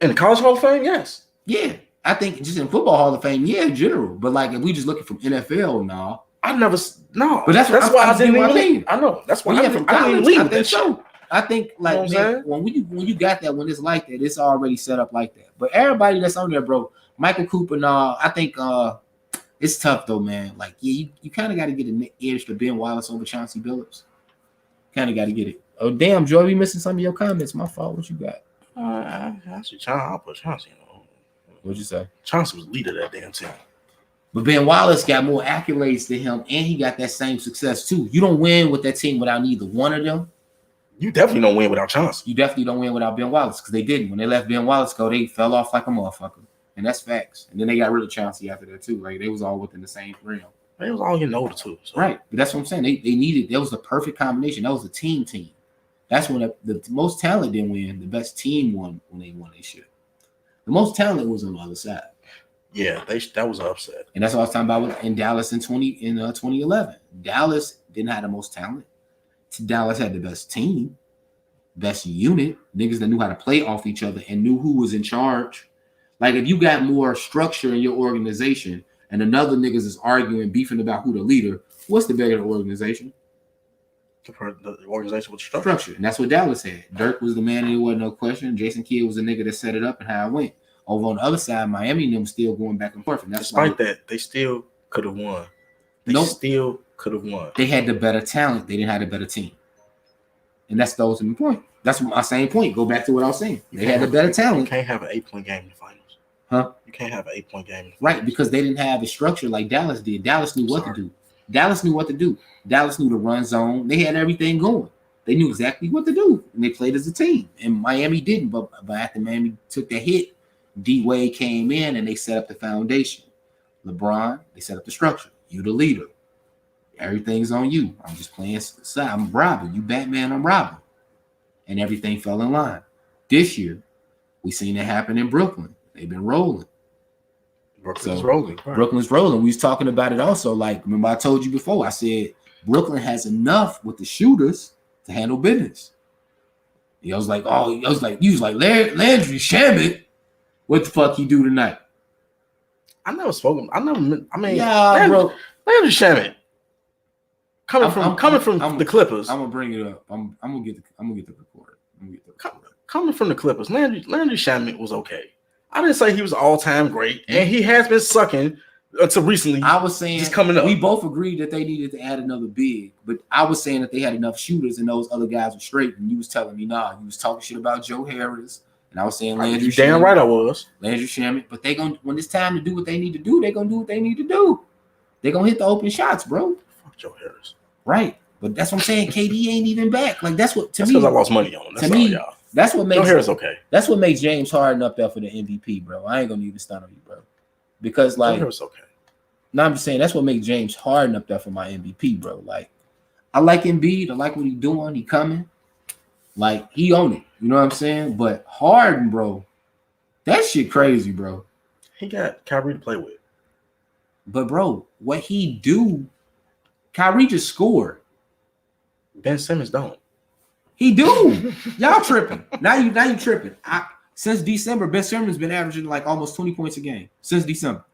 in the college Hall of Fame. Yes. Yeah. I think just in Football Hall of Fame, yeah, in general. But like if we just looking from NFL, no. I never no. But that's why I didn't even. I know. That's why I didn't leave. I think so. I think like man, when you got that, when it's like that, it's already set up like that. But everybody that's on there, bro, Michael Cooper and I think it's tough though, man. Like, yeah, you kind of got to get an edge to Ben Wallace over Chauncey Billups. Kind of got to get it. Oh damn, Joy, we missing some of your comments. My fault. What you got? I'll put Chauncey on. What'd you say? Chauncey was leader of that damn team. But Ben Wallace got more accolades than him, and he got that same success too. You don't win with that team without neither one of them. You definitely don't win without Chauncey. You definitely don't win without Ben Wallace because they didn't. When they let Ben Wallace go, they fell off like a motherfucker. And that's facts. And then they got rid of Chauncey after that too. Like they was all within the same realm. They was all getting older too. So. Right. But that's what I'm saying. They needed, that was the perfect combination. That was a team. That's when the most talent didn't win. The best team won when they won their shit. The most talent was on the other side. Yeah, that was an upset. And that's what I was talking about in Dallas in 2011. Dallas didn't have the most talent. Dallas had the best team, best unit, niggas that knew how to play off each other and knew who was in charge. Like if you got more structure in your organization and another niggas is arguing, beefing about who the leader, what's the better organization? The organization with structure. And that's what Dallas had. Dirk was the man, and it wasn't no question. Jason Kidd was the nigga that set it up and how it went. Over on the other side, Miami and them still going back and forth. And that's despite that, they still could have won. Still could have won. They had the better talent. They didn't have the better team. And that's the ultimate point. That's my same point. Go back to what I was saying. They had the better talent. You can't have an 8-point game in the finals. Huh? You can't have an 8-point game in the finals. Right, because they didn't have a structure like Dallas did. Dallas knew what to do. Dallas knew what to do. Dallas knew the run zone. They had everything going. They knew exactly what to do. And they played as a team. And Miami didn't. But after Miami took the hit, D-Wade came in and they set up the foundation. LeBron, they set up the structure. You the leader. Everything's on you. I'm just playing side. I'm Robin. You Batman, I'm Robin. And everything fell in line. This year, we seen it happen in Brooklyn. They've been rolling. Brooklyn's rolling. Right. Brooklyn's rolling. We was talking about it also. Like, remember I told you before, I said Brooklyn has enough with the shooters to handle business. I was like, Landry Shamet, what the fuck he do tonight? I never spoke him. Landry Shamet. Coming from the Clippers. I'm gonna bring it up. I'm gonna get the recorder. Coming from the Clippers, Landry Shamet was okay. I didn't say he was all-time great, and he has been sucking until recently. I was saying just coming up. We both agreed that they needed to add another big, but I was saying that they had enough shooters and those other guys were straight. And you was telling me, nah, you was talking shit about Joe Harris, and I was saying Landry Shamet. Damn right I was. Landry Shamet, but they gonna when it's time to do what they need to do, they gonna do what they need to do. They gonna hit the open shots, bro. Fuck Joe Harris. Right, but that's what I'm saying. KD ain't even back. Like that's what me. Because I lost money on him. That's to me, y'all. That's what makes Joe Harris okay. That's what makes James Harden up there for the MVP, bro. I ain't gonna even stun on you, bro. Because like, Joe Harris okay. No, I'm just saying that's what makes James Harden up there for my MVP, bro. Like, I like Embiid. I like what he's doing. He coming. Like, he own it. You know what I'm saying? But Harden, bro, that shit crazy, bro. He got Kyrie to play with. But, bro, what he do, Kyrie just scored. Ben Simmons don't. He do. Y'all tripping. Now you tripping. Since December, Ben Simmons been averaging like almost 20 points a game. Since December.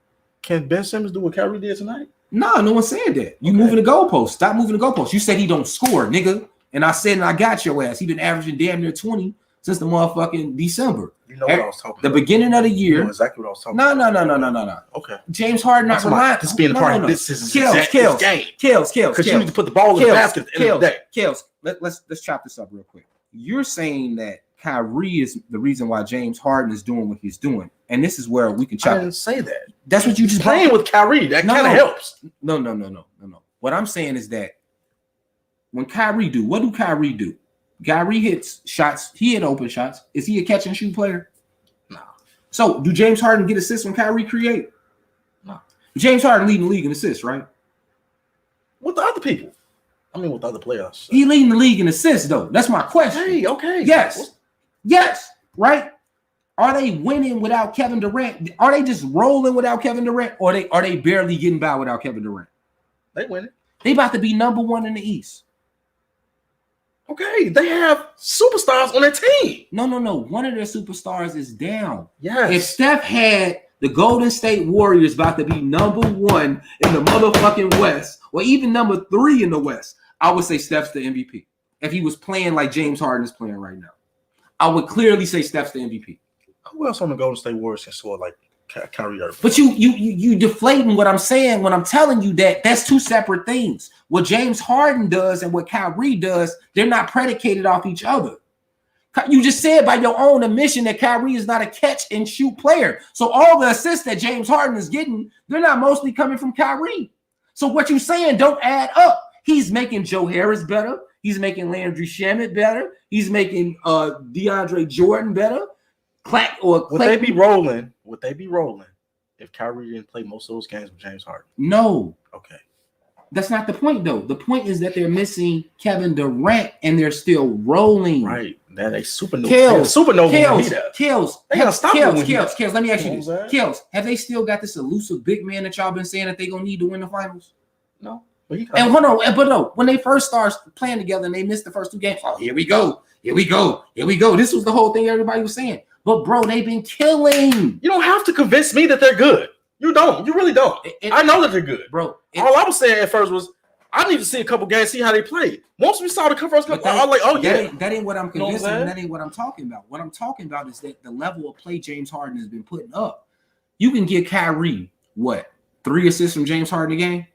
Can Ben Simmons do what Kyrie did tonight? No one said that. You moving the goalpost. Stop moving the goalpost. You said he don't score, nigga. And I said, and I got your ass. He been averaging damn near 20 since the motherfucking December. You know what I was talking the about. beginning of the year. You know exactly what I was talking about. No. Okay. James Harden not relying. This being the part. This is Kills. game. Kills. Because you need to put the ball in the basket at the end of the day. Kills. Let's chop this up real quick. You're saying that Kyrie is the reason why James Harden is doing what he's doing, and this is where we can chop. I didn't say that. That's what you just playing with Kyrie. That kind of helps. No. What I'm saying is that when Kyrie do, what do Kyrie do? Kyrie hits shots. He hit open shots. Is he a catch and shoot player? No. So do James Harden get assists when Kyrie create? No. James Harden leading the league in assists, right? With the other people. I mean, with other players. He leading the league in assists, though. That's my question. Hey, okay. Yes, right? Are they winning without Kevin Durant? Are they just rolling without Kevin Durant? Or are they barely getting by without Kevin Durant? They winning. They about to be number one in the East. Okay, they have superstars on their team. No. One of their superstars is down. Yes. If Steph had the Golden State Warriors about to be number one in the motherfucking West, or even number 3 in the West, I would say Steph's the MVP. If he was playing like James Harden is playing right now, I would clearly say Steph's the MVP. Who else on the Golden State Warriors can score like Kyrie Irving? But you deflating what I'm saying when I'm telling you that that's two separate things. What James Harden does and what Kyrie does, they're not predicated off each other. You just said by your own admission that Kyrie is not a catch and shoot player. So all the assists that James Harden is getting, they're not mostly coming from Kyrie. So what you're saying don't add up. He's making Joe Harris better. He's making Landry Shamet better. He's making DeAndre Jordan better. Would they be rolling if Kyrie didn't play most of those games with James Harden? No. Okay. That's not the point, though. The point is that they're missing Kevin Durant and they're still rolling. Right. That a supernova. Kills. They gotta stop Kills. Let me ask you this. Kills. Have they still got this elusive big man that y'all been saying that they're gonna need to win the finals? No. And hold on, but no, when they first started playing together and they missed the first 2 games, here we go. This was the whole thing everybody was saying. But bro, they've been killing. You don't have to convince me that they're good. You don't. You really don't. I know that they're good, bro. All I was saying at first was I need to see a couple games, see how they play. Once we saw the first couple, I was like, oh yeah. That ain't what I'm convincing. That ain't what I'm talking about. What I'm talking about is that the level of play James Harden has been putting up. You can get Kyrie, 3 assists from James Harden a game?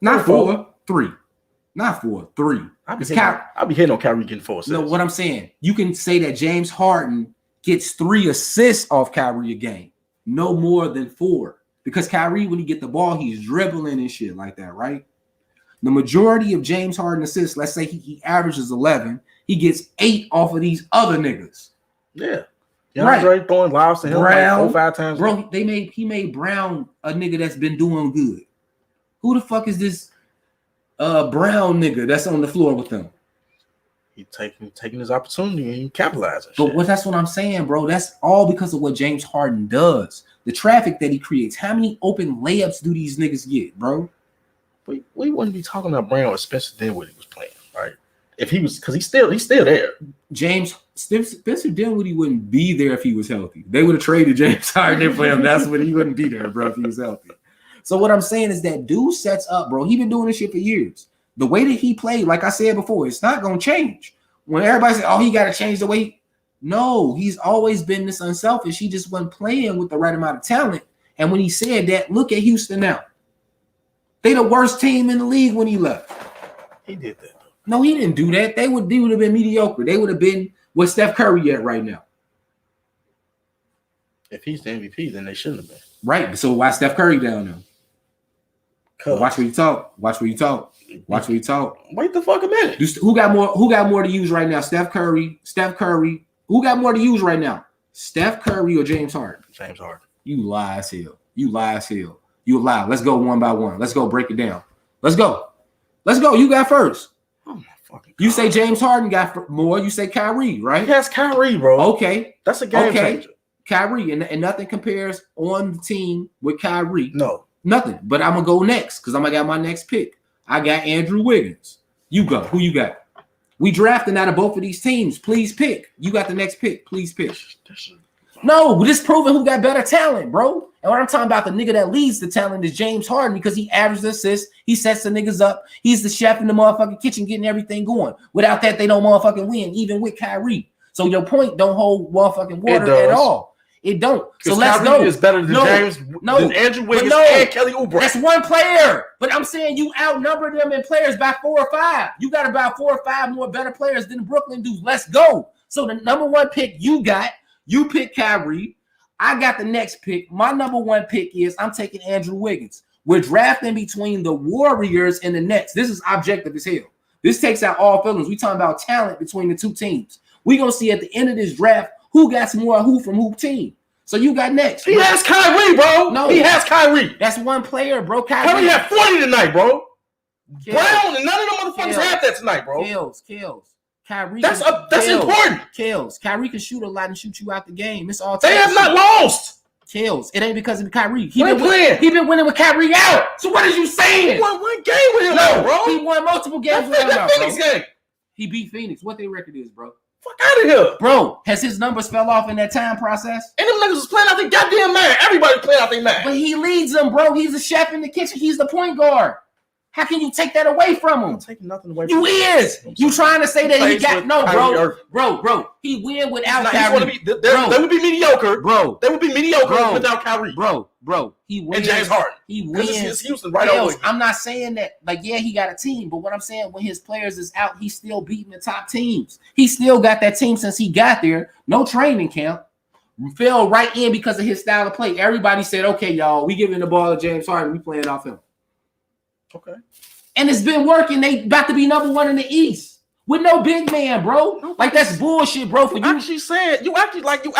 Not 4, 3. Not 4, 3. I'll be hitting on Kyrie getting 4 assists. No, what I'm saying, you can say that James Harden gets 3 assists off Kyrie a game, no more than 4. Because Kyrie, when he get the ball, he's dribbling and shit like that, right? The majority of James Harden assists, let's say he averages 11, he gets 8 off of these other niggas. Yeah. Right. Throwing lobs to him Brown, like 4 5 times. Bro, he made Brown a nigga that's been doing good. Who the fuck is this Brown nigga that's on the floor with them? He taking his opportunity and capitalizing. But that's what I'm saying, bro. That's all because of what James Harden does. The traffic that he creates. How many open layups do these niggas get, bro? We wouldn't be talking about Brown or Spencer Dinwiddie was playing, right? If he was, because he's still there. Spencer Dinwiddie wouldn't be there if he was healthy. They would have traded James Harden for him. That's when he wouldn't be there, bro, if he was healthy. So what I'm saying is that dude sets up, bro. He been doing this shit for years. The way that he played, like I said before, it's not gonna change. When everybody says, "Oh, he got to change the way," no, he's always been this unselfish. He just wasn't playing with the right amount of talent. And when he said that, look at Houston now. They the worst team in the league when he left. He did that. No, he didn't do that. They would have been mediocre. They would have been where Steph Curry at right now. If he's the MVP, then they shouldn't have been. Right. So why Steph Curry down there? Watch where you talk. Watch where you talk. Wait the fuck a minute. Who got more to use right now? Steph Curry. Who got more to use right now? Steph Curry or James Harden? James Harden. You lie as hell. You lie. Let's go one by one. Let's go break it down. Let's go. You got first. Oh my fucking God. You say James Harden got more. You say Kyrie, right? Yes, Kyrie, bro. Okay. That's a game changer. Kyrie, and nothing compares on the team with Kyrie. No. Nothing. But I'm going to go next because I'm going to got my next pick. I got Andrew Wiggins. You go. Who you got? We drafting out of both of these teams. Please pick. You got the next pick. Please pick. No, this proving who got better talent, bro. And what I'm talking about, the nigga that leads the talent is James Harden because he averages assists, he sets the niggas up, he's the chef in the motherfucking kitchen getting everything going. Without that, they don't motherfucking win, even with Kyrie. So your point don't hold motherfucking water at all. It don't. So let's Kyrie go. is better than James, than Andrew Wiggins and Kelly Oubre. That's one player. But I'm saying you outnumber them in players by 4 or 5. You got about 4 or 5 more better players than Brooklyn do. Let's go. So the number 1 pick you got, you pick Kyrie. I got the next pick. My number 1 pick is I'm taking Andrew Wiggins. We're drafting between the Warriors and the Nets. This is objective as hell. This takes out all feelings. We talking about talent between the two teams. We're going to see at the end of this draft who got some more who from who team. So you got next. He has Kyrie, bro. No, he has Kyrie. That's one player, bro. Kyrie had 40 tonight, bro. Brown and none of them motherfuckers had that tonight, bro. Kills. Kyrie. That's important. Kills. Kyrie can shoot a lot and shoot you out the game. It's all. They have not lost. Kills. It ain't because of Kyrie. He been winning with Kyrie out. So what is you saying? He won 1 game with him, bro. He won multiple games with him out, Phoenix game. He beat Phoenix. What their record is, bro? Fuck out of here. Bro, has his numbers fell off in that time process? And them niggas was playing out their goddamn man. Everybody playing out their man. But he leads them, bro. He's a chef in the kitchen. He's the point guard. How can you take that away from him? I'm taking nothing away from him. You is. You trying to say that he got no, bro. He win without Kyrie. They would be mediocre, bro. They would be mediocre without Kyrie, bro. He wins. And James Harden. He wins. It's Houston right over. I'm not saying that. Like, yeah, he got a team, but what I'm saying, when his players is out, he's still beating the top teams. He still got that team since he got there. No training camp. Fell right in because of his style of play. Everybody said, "Okay, y'all, we giving the ball to James Harden. We playing off him." Okay. And it's been working. They about to be number 1 in the East with no big man, bro. Like, that's bullshit, bro. For you actually saying you acting like you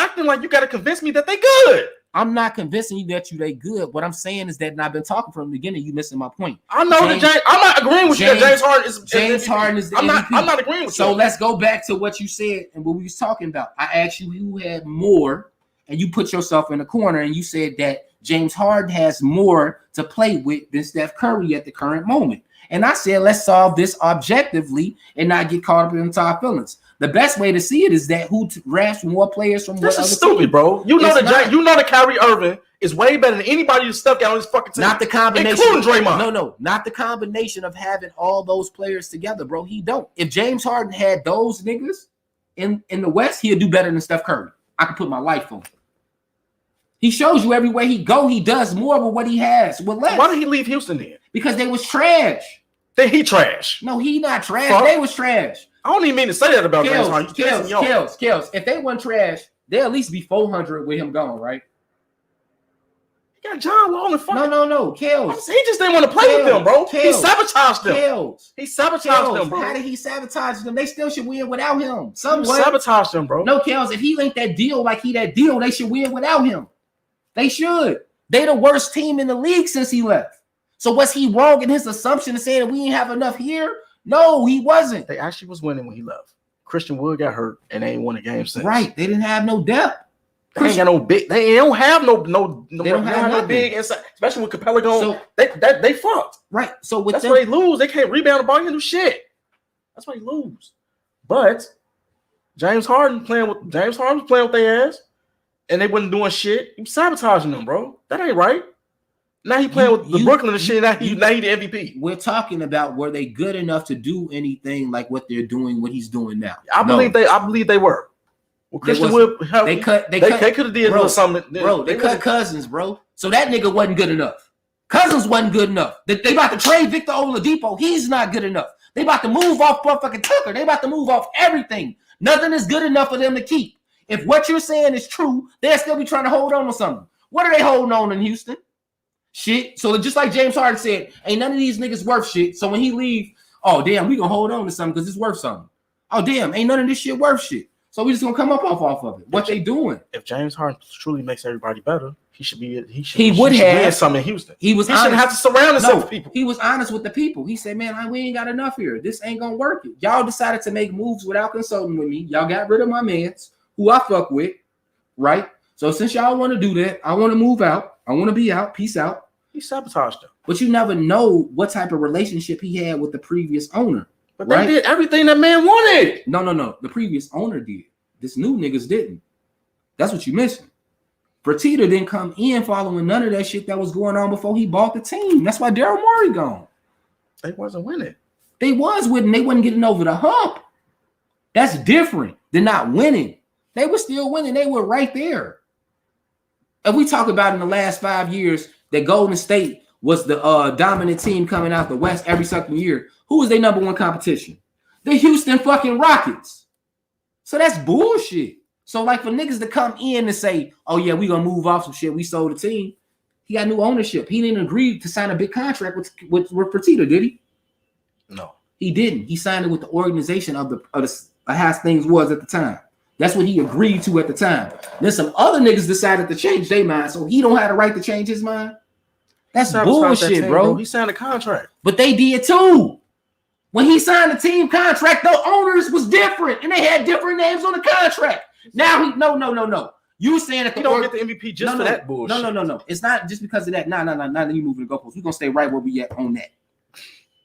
got to convince me that they good. I'm not convincing you that they good. What I'm saying is that, and I've been talking from the beginning, you missing my point. I know that I'm not agreeing with you that James Harden is James Harden is the MVP. I'm not agreeing with you. So let's go back to what you said and what we was talking about. I asked you who had more, and you put yourself in a corner, and you said that James Harden has more to play with than Steph Curry at the current moment. And I said, let's solve this objectively and not get caught up in top feelings. The best way to see it is that who drafts more players from this is stupid, bro. You know that Kyrie Irving is way better than anybody who stuck out on his fucking team. Not the combination, including Draymond. No, not the combination of having all those players together, bro. He don't. If James Harden had those niggas in the West, he'd do better than Steph Curry. I could put my life on. He shows you everywhere he go, he does more with what he has. With less. Why did he leave Houston then? Because they was trash. Then he trash. No, he not trash. Fuck. They was trash. I don't even mean to say that about James Harden. Kills. If they weren't trash, they'll at least be 400 with him gone, right? He got John Wall and fucking. No. Kills. He just didn't want to play with them, bro. He sabotaged them. Kills. He sabotaged them, bro. How did he sabotage them? They still should win without him. Sabotaged them, bro. No, Kills. If he linked that deal like he that deal, they should win without him. They should. They the worst team in the league since he left. So was he wrong in his assumption of saying we ain't have enough here? No, he wasn't. They actually was winning when he left. Christian Wood got hurt and they ain't won a game since. Right. They didn't have no depth. They ain't got no big. They don't have no big inside, especially with Capella going. So, they fucked. Right. So with that's why they lose. They can't rebound the ball and do shit. That's why they lose. But James Harden was playing with their ass, and they wasn't doing shit. He was sabotaging them, bro. That ain't right. Now he playing with the Brooklyn and shit. Now he the MVP. We're talking about were they good enough to do anything like what they're doing, what he's doing now? I believe they were. Well, Christian Wood, they could have did a little something, bro. They cut Cousins, bro. So that nigga wasn't good enough. Cousins wasn't good enough. They about to trade Victor Oladipo. He's not good enough. They about to move off fucking Tucker. They about to move off everything. Nothing is good enough for them to keep. If what you're saying is true, they'll still be trying to hold on to something. What are they holding on in Houston? Shit. So just like James Harden said, ain't none of these niggas worth shit. So when he leave, oh damn, we gonna hold on to something because it's worth something. Oh damn, ain't none of this shit worth shit. So we just gonna come up off of it. What they doing? If James Harden truly makes everybody better, he would have something in Houston. He shouldn't have to surround himself with people. He was honest with the people. He said, man, we ain't got enough here. This ain't gonna work. Y'all decided to make moves without consulting with me. Y'all got rid of my mans who I fuck with, right? So since y'all want to do that, I want to move out. I want to be out. Peace out. He sabotaged them. But you never know what type of relationship he had with the previous owner. But they did everything that man wanted. No. The previous owner did. This new niggas didn't. That's what you missing. Fertitta didn't come in following none of that shit that was going on before he bought the team. That's why Daryl Morey gone. They wasn't winning. They was winning. They wasn't getting over the hump. That's different than not winning. They were still winning. They were right there. And we talk about in the last 5 years that Golden State was the dominant team coming out the West every second year. Who was their number one competition? The Houston fucking Rockets. So that's bullshit. So like for niggas to come in and say, oh yeah, we gonna move off some shit. We sold the team. He got new ownership. He didn't agree to sign a big contract with Fertitta, did he? No. He didn't. He signed it with the organization of how things was at the time. That's what he agreed to at the time. Then some other niggas decided to change their mind, so he don't have the right to change his mind. That's bullshit, bro. He signed a contract. But they did too. When he signed the team contract, the owners was different, and they had different names on the contract. Now he no. You saying that he don't get the MVP just for that bullshit. No. It's not just because of that. No. You moving the goalposts. We're gonna stay right where we at on that.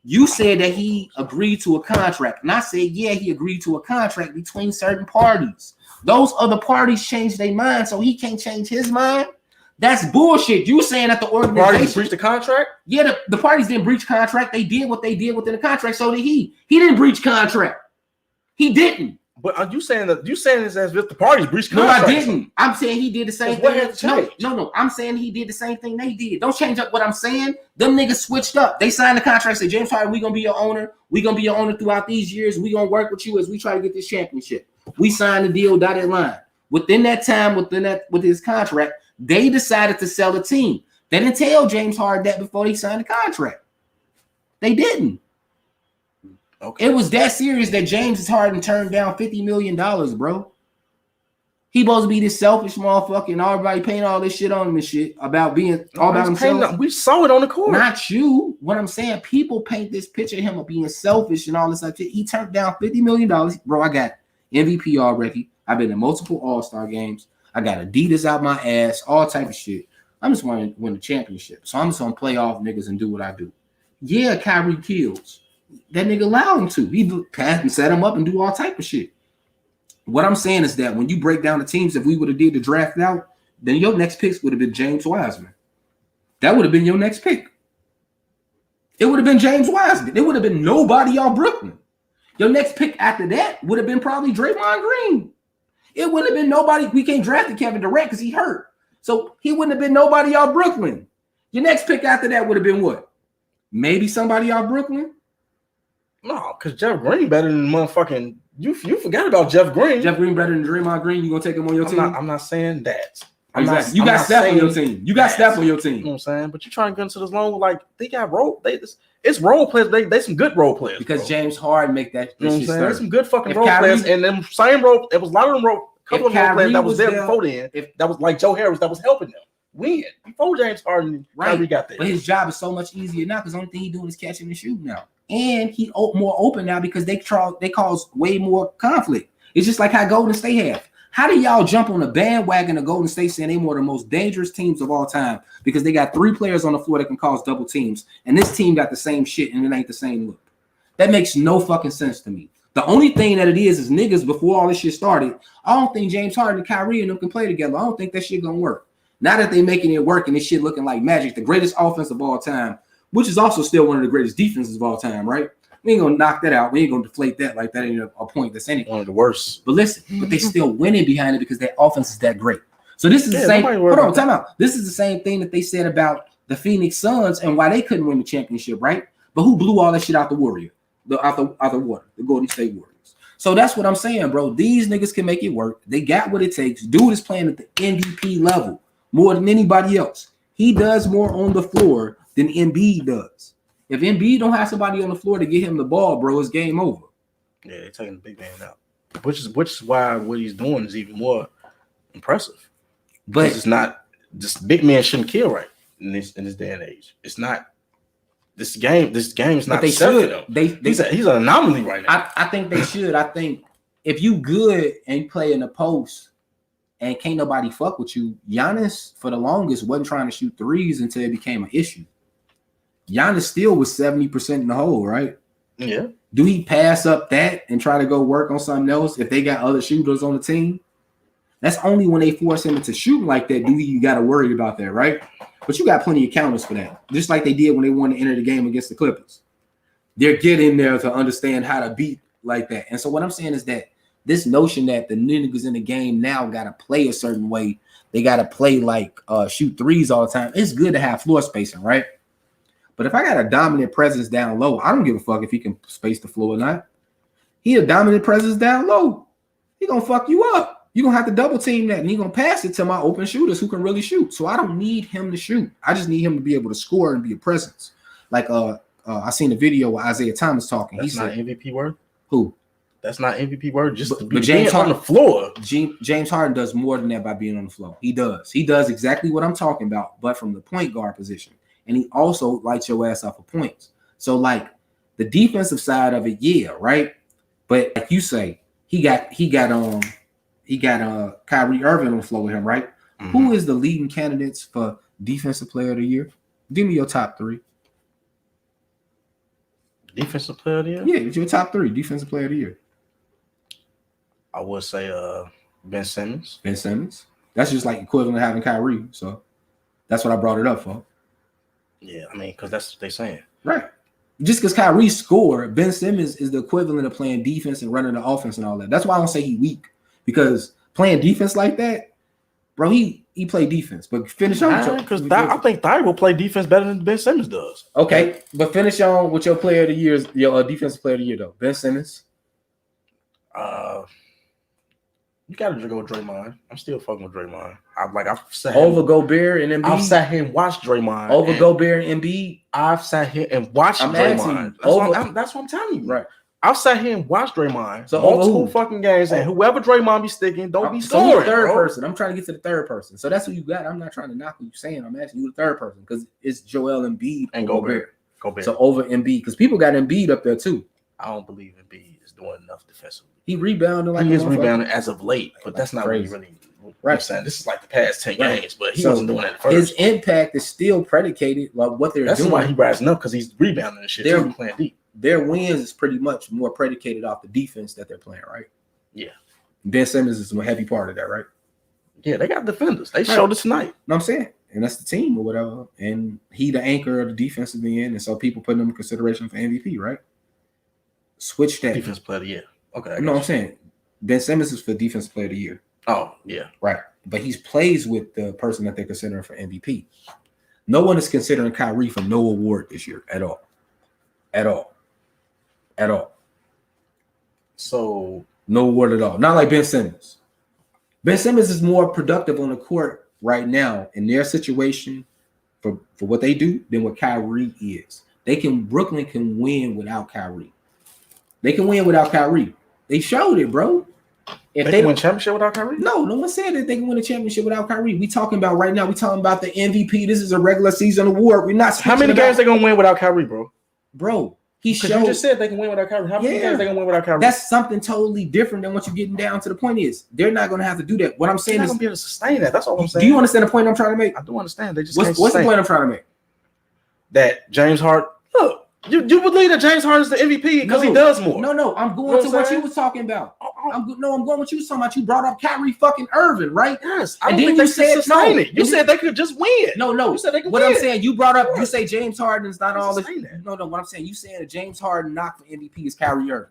You said that he agreed to a contract, and I said, yeah, he agreed to a contract between certain parties. Those other parties changed their mind, so he can't change his mind. That's bullshit. You saying that the organization parties breached the contract? Yeah, the parties didn't breach contract. They did what they did within the contract. So did he. He didn't breach contract. He didn't. But are you saying this as if the parties breached contract? No, I didn't. I'm saying he did the same thing. No. I'm saying he did the same thing they did. Don't change up what I'm saying. Them niggas switched up. They signed the contract. Say, James Harden, we gonna be your owner. We gonna be your owner throughout these years. We gonna work with you as we try to get this championship. We signed the deal, dotted line. Within that time, with his contract, they decided to sell the team. They didn't tell James Harden that before they signed the contract. They didn't. Okay. It was that serious that James Harden turned down $50 million, bro. He supposed to be this selfish motherfucker and everybody paying all this shit on him and shit about being all about himself. We saw it on the court. Not you. What I'm saying, people paint this picture of him of being selfish and all this stuff. He turned down $50 million. Bro, I got MVP already. I've been in multiple All-Star games. I got Adidas out my ass, all type of shit. I'm just wanting to win the championship. So I'm just gonna play off niggas and do what I do. Yeah, Kyrie kills. That nigga allowed him to. He passed and set him up and do all type of shit. What I'm saying is that when you break down the teams, if we would have did the draft out, then your next picks would have been James Wiseman. That would have been your next pick. It would have been James Wiseman. It would have been nobody on Brooklyn. Your next pick after that would have been probably Draymond Green. It would have been nobody. We can't draft Kevin Durant because he hurt. So he wouldn't have been nobody off Brooklyn. Your next pick after that would have been what? Maybe somebody off Brooklyn? No, because Jeff Green better than motherfucking. You forgot about Jeff Green. Jeff Green better than Draymond Green. You gonna take him on your team? I'm not saying that. Exactly. You got Steph on your team. You got Steph on your team. You know what I'm saying? But you're trying to get into this long, like they got role. It's role players. They some good role players. Because bro. James Harden make that. You know what I'm saying? There's some good fucking role players, and them same role. It was a lot of them role. Couple of role players that was there before then. That was like Joe Harris that was helping them win before James Harden. Kyrie got there. But his job is so much easier now because the only thing he's doing is catching and shooting now. And he more open now because they cause way more conflict. It's just like how Golden State have. How do y'all jump on the bandwagon of Golden State saying they one of the most dangerous teams of all time because they got 3 players on the floor that can cause double teams, and this team got the same shit and it ain't the same look? That makes no fucking sense to me. The only thing that it is niggas before all this shit started. I don't think James Harden and Kyrie and them can play together. I don't think that shit gonna work. Now that they making it work and this shit looking like magic, the greatest offense of all time, which is also still one of the greatest defenses of all time, right? We ain't gonna knock that out. We ain't gonna deflate that like that ain't a point that's anything. One of the worst. But listen, but they still winning behind it because their offense is that great. So this is the same. Hold on, time out. This is the same thing that they said about the Phoenix Suns and why they couldn't win the championship, right? But who blew all that shit out the water, the Golden State Warriors. So that's what I'm saying, bro. These niggas can make it work. They got what it takes. Dude is playing at the MVP level more than anybody else. He does more on the floor than Embiid does. If Embiid don't have somebody on the floor to get him the ball, bro, it's game over. Yeah, they're taking the big man out, which is why what he's doing is even more impressive. But it's not. This big man shouldn't kill right in this day and age. It's not. This game is not. But they should. He's an anomaly right now. I think they should. I think if you good and play in the post and can't nobody fuck with you, Giannis for the longest wasn't trying to shoot threes until it became an issue. Giannis still was 70% in the hole, right? Yeah. Do he pass up that and try to go work on something else if they got other shooters on the team? That's only when they force him into shooting like that do you got to worry about that, right? But you got plenty of counters for that. Just like they did when they wanted to enter the game against the Clippers. They're getting there to understand how to beat like that. And so what I'm saying is that this notion that the niggas in the game now got to play a certain way, they got to play like shoot threes all the time. It's good to have floor spacing, right? But if I got a dominant presence down low, I don't give a fuck if he can space the floor or not. He a dominant presence down low. He gonna fuck you up. You're gonna have to double team that, and he gonna pass it to my open shooters who can really shoot. So I don't need him to shoot. I just need him to be able to score and be a presence. Like I seen a video where Isaiah Thomas talking. That's He not said, MVP word. "Who? That's not MVP word. Just to be James on the floor. James Harden does more than that by being on the floor. He does. He does exactly what I'm talking about, but from the point guard position. And he also lights your ass off of points. So like the defensive side of it, yeah, right. But like you say, he got Kyrie Irving on the floor with him, right? Mm-hmm. Who is the leading candidates for defensive player of the year? Give me your top three. Defensive player of the year? Yeah, it's your top three defensive player of the year. I would say Ben Simmons. Ben Simmons. That's just like equivalent to having Kyrie. So that's what I brought it up for. Yeah, I mean, because that's what they're saying. Right. Just because Kyrie scored, Ben Simmons is the equivalent of playing defense and running the offense and all that. That's why I don't say he weak. Because playing defense like that, bro, he played defense. But finish on because I think Thyre will play defense better than Ben Simmons does. Okay, but finish on with your player of the year, your defensive player of the year though. Ben Simmons. You gotta go with Draymond. I'm still fucking with Draymond. I've sat over Gobert and Embiid. I've sat here and watched Draymond over Gobert and Embiid. I've sat here and watched Draymond. That's what I'm telling you. Right. I've sat here and watched Draymond so multiple fucking games, and whoever Draymond be sticking, don't be scoring. Third person. I'm trying to get to the third person. So that's what you got. I'm not trying to knock what you're saying. I'm asking you the third person because it's Joel Embiid and Gobert. So over Embiid because people got Embiid up there too. I don't believe Embiid is doing enough defensively. He rebounded like he is rebounding as of late, but that's not crazy. Really right. I'm saying this is like the past 10 games, but he wasn't doing that at first. His impact is still predicated like what they're doing. That's why he rising up because he's rebounding and shit. They're playing deep. Their wins is pretty much more predicated off the defense that they're playing, right? Yeah. Ben Simmons is a heavy part of that, right? Yeah, they got defenders. They showed it tonight. No, I'm saying, and that's the team or whatever. And he the anchor of the defensive end, and so people putting him in consideration for MVP, right? Switch that. Defense player of the year. Okay. No, I'm saying Ben Simmons is for defensive player of the year. Oh, yeah. Right. But he plays with the person that they're considering for MVP. No one is considering Kyrie for no award this year at all. At all. So no award at all. Not like Ben Simmons. Ben Simmons is more productive on the court right now in their situation for what they do than what Kyrie is. Brooklyn can win without Kyrie. They can win without Kyrie. They showed it, bro. If they can win championship without Kyrie? No one said that they can win a championship without Kyrie. We talking about right now. We talking about the MVP. This is a regular season award. We're not. How many games they gonna win without Kyrie, bro? Bro, he showed. You just said they can win without Kyrie. How many games they gonna win without Kyrie? That's something totally different than what you're getting down to. The point is, they're not gonna have to do that. What I'm saying is, gonna be able to sustain that. That's all I'm saying. Do you understand the point I'm trying to make? I do understand. They just what's the point I'm trying to make? That James Harden. Look. You believe that James Harden is the MVP because he does more? No. I'm going to what you was talking about. I'm going what you was talking about. You brought up Kyrie fucking Irving, right? Yes. And then you said sustain it. You said they could just win. No. You said they could win. I'm saying, you brought up. You say James Harden is not all this. No. What I'm saying, you saying that James Harden not for MVP is Kyrie Irving.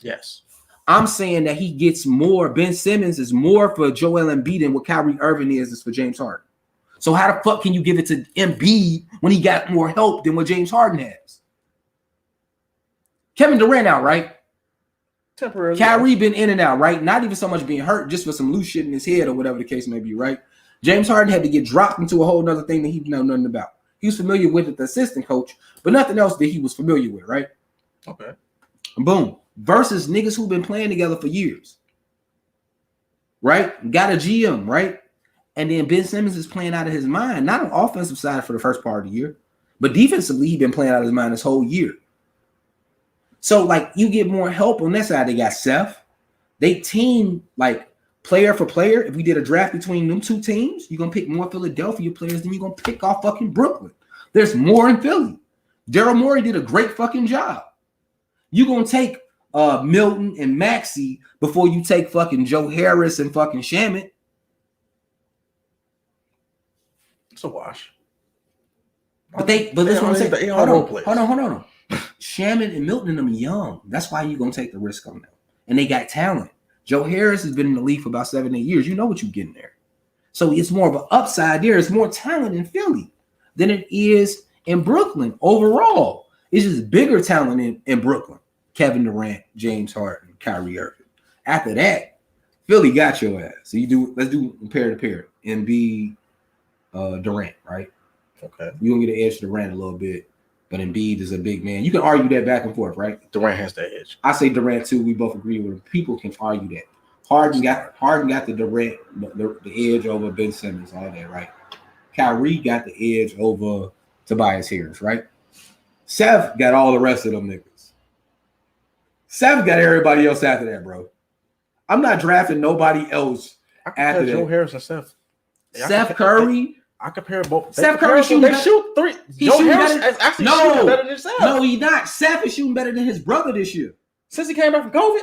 Yes. I'm saying that he gets more. Ben Simmons is more for Joel Embiid than what Kyrie Irving is for James Harden. So how the fuck can you give it to Embiid when he got more help than what James Harden has? Kevin Durant out, right? Temporarily. Kyrie been in and out, right? Not even so much being hurt, just for some loose shit in his head or whatever the case may be, right? James Harden had to get dropped into a whole nother thing that he didn't know nothing about. He was familiar with it, the assistant coach, but nothing else that he was familiar with, right? Okay. Boom. Versus niggas who've been playing together for years. Right? Got a GM, right? And then Ben Simmons is playing out of his mind, not on the offensive side for the first part of the year, but defensively, he's been playing out of his mind this whole year. So, like, you get more help on that side. They got Seth. They team, like, player for player. If we did a draft between them two teams, you're going to pick more Philadelphia players than you're going to pick off fucking Brooklyn. There's more in Philly. Daryl Morey did a great fucking job. You're going to take Milton and Maxey before you take fucking Joe Harris and fucking Shamet. It's a wash. But that's what I'm saying. They Hold role players. on. Shannon and Milton and them young. That's why you gonna take the risk on them. And they got talent. Joe Harris has been in the league for about 7-8 years. You know what you're getting there. So it's more of an upside there. It's more talent in Philly than it is in Brooklyn overall. It's just bigger talent in Brooklyn. Kevin Durant, James Harden, Kyrie Irving. After that, Philly got your ass. So let's do pair to pair. Embiid, Durant, right? Okay. You're gonna get an edge to Durant a little bit, but Embiid is a big man. You can argue that back and forth, right? Durant has that edge. I say Durant too. We both agree with him. People can argue that. Harden got the Durant the edge over Ben Simmons, all that, right? Kyrie got the edge over Tobias Harris, right? Seth got all the rest of them niggas. Seth got everybody else after that, bro. I'm not drafting nobody else after that. Joe Harris and Seth. Seth Curry. I compare both. Steph Curry shoot three. Joe Harris is actually shooting better than Seth. No, he's not. Seth is shooting better than his brother this year. Since he came back from COVID,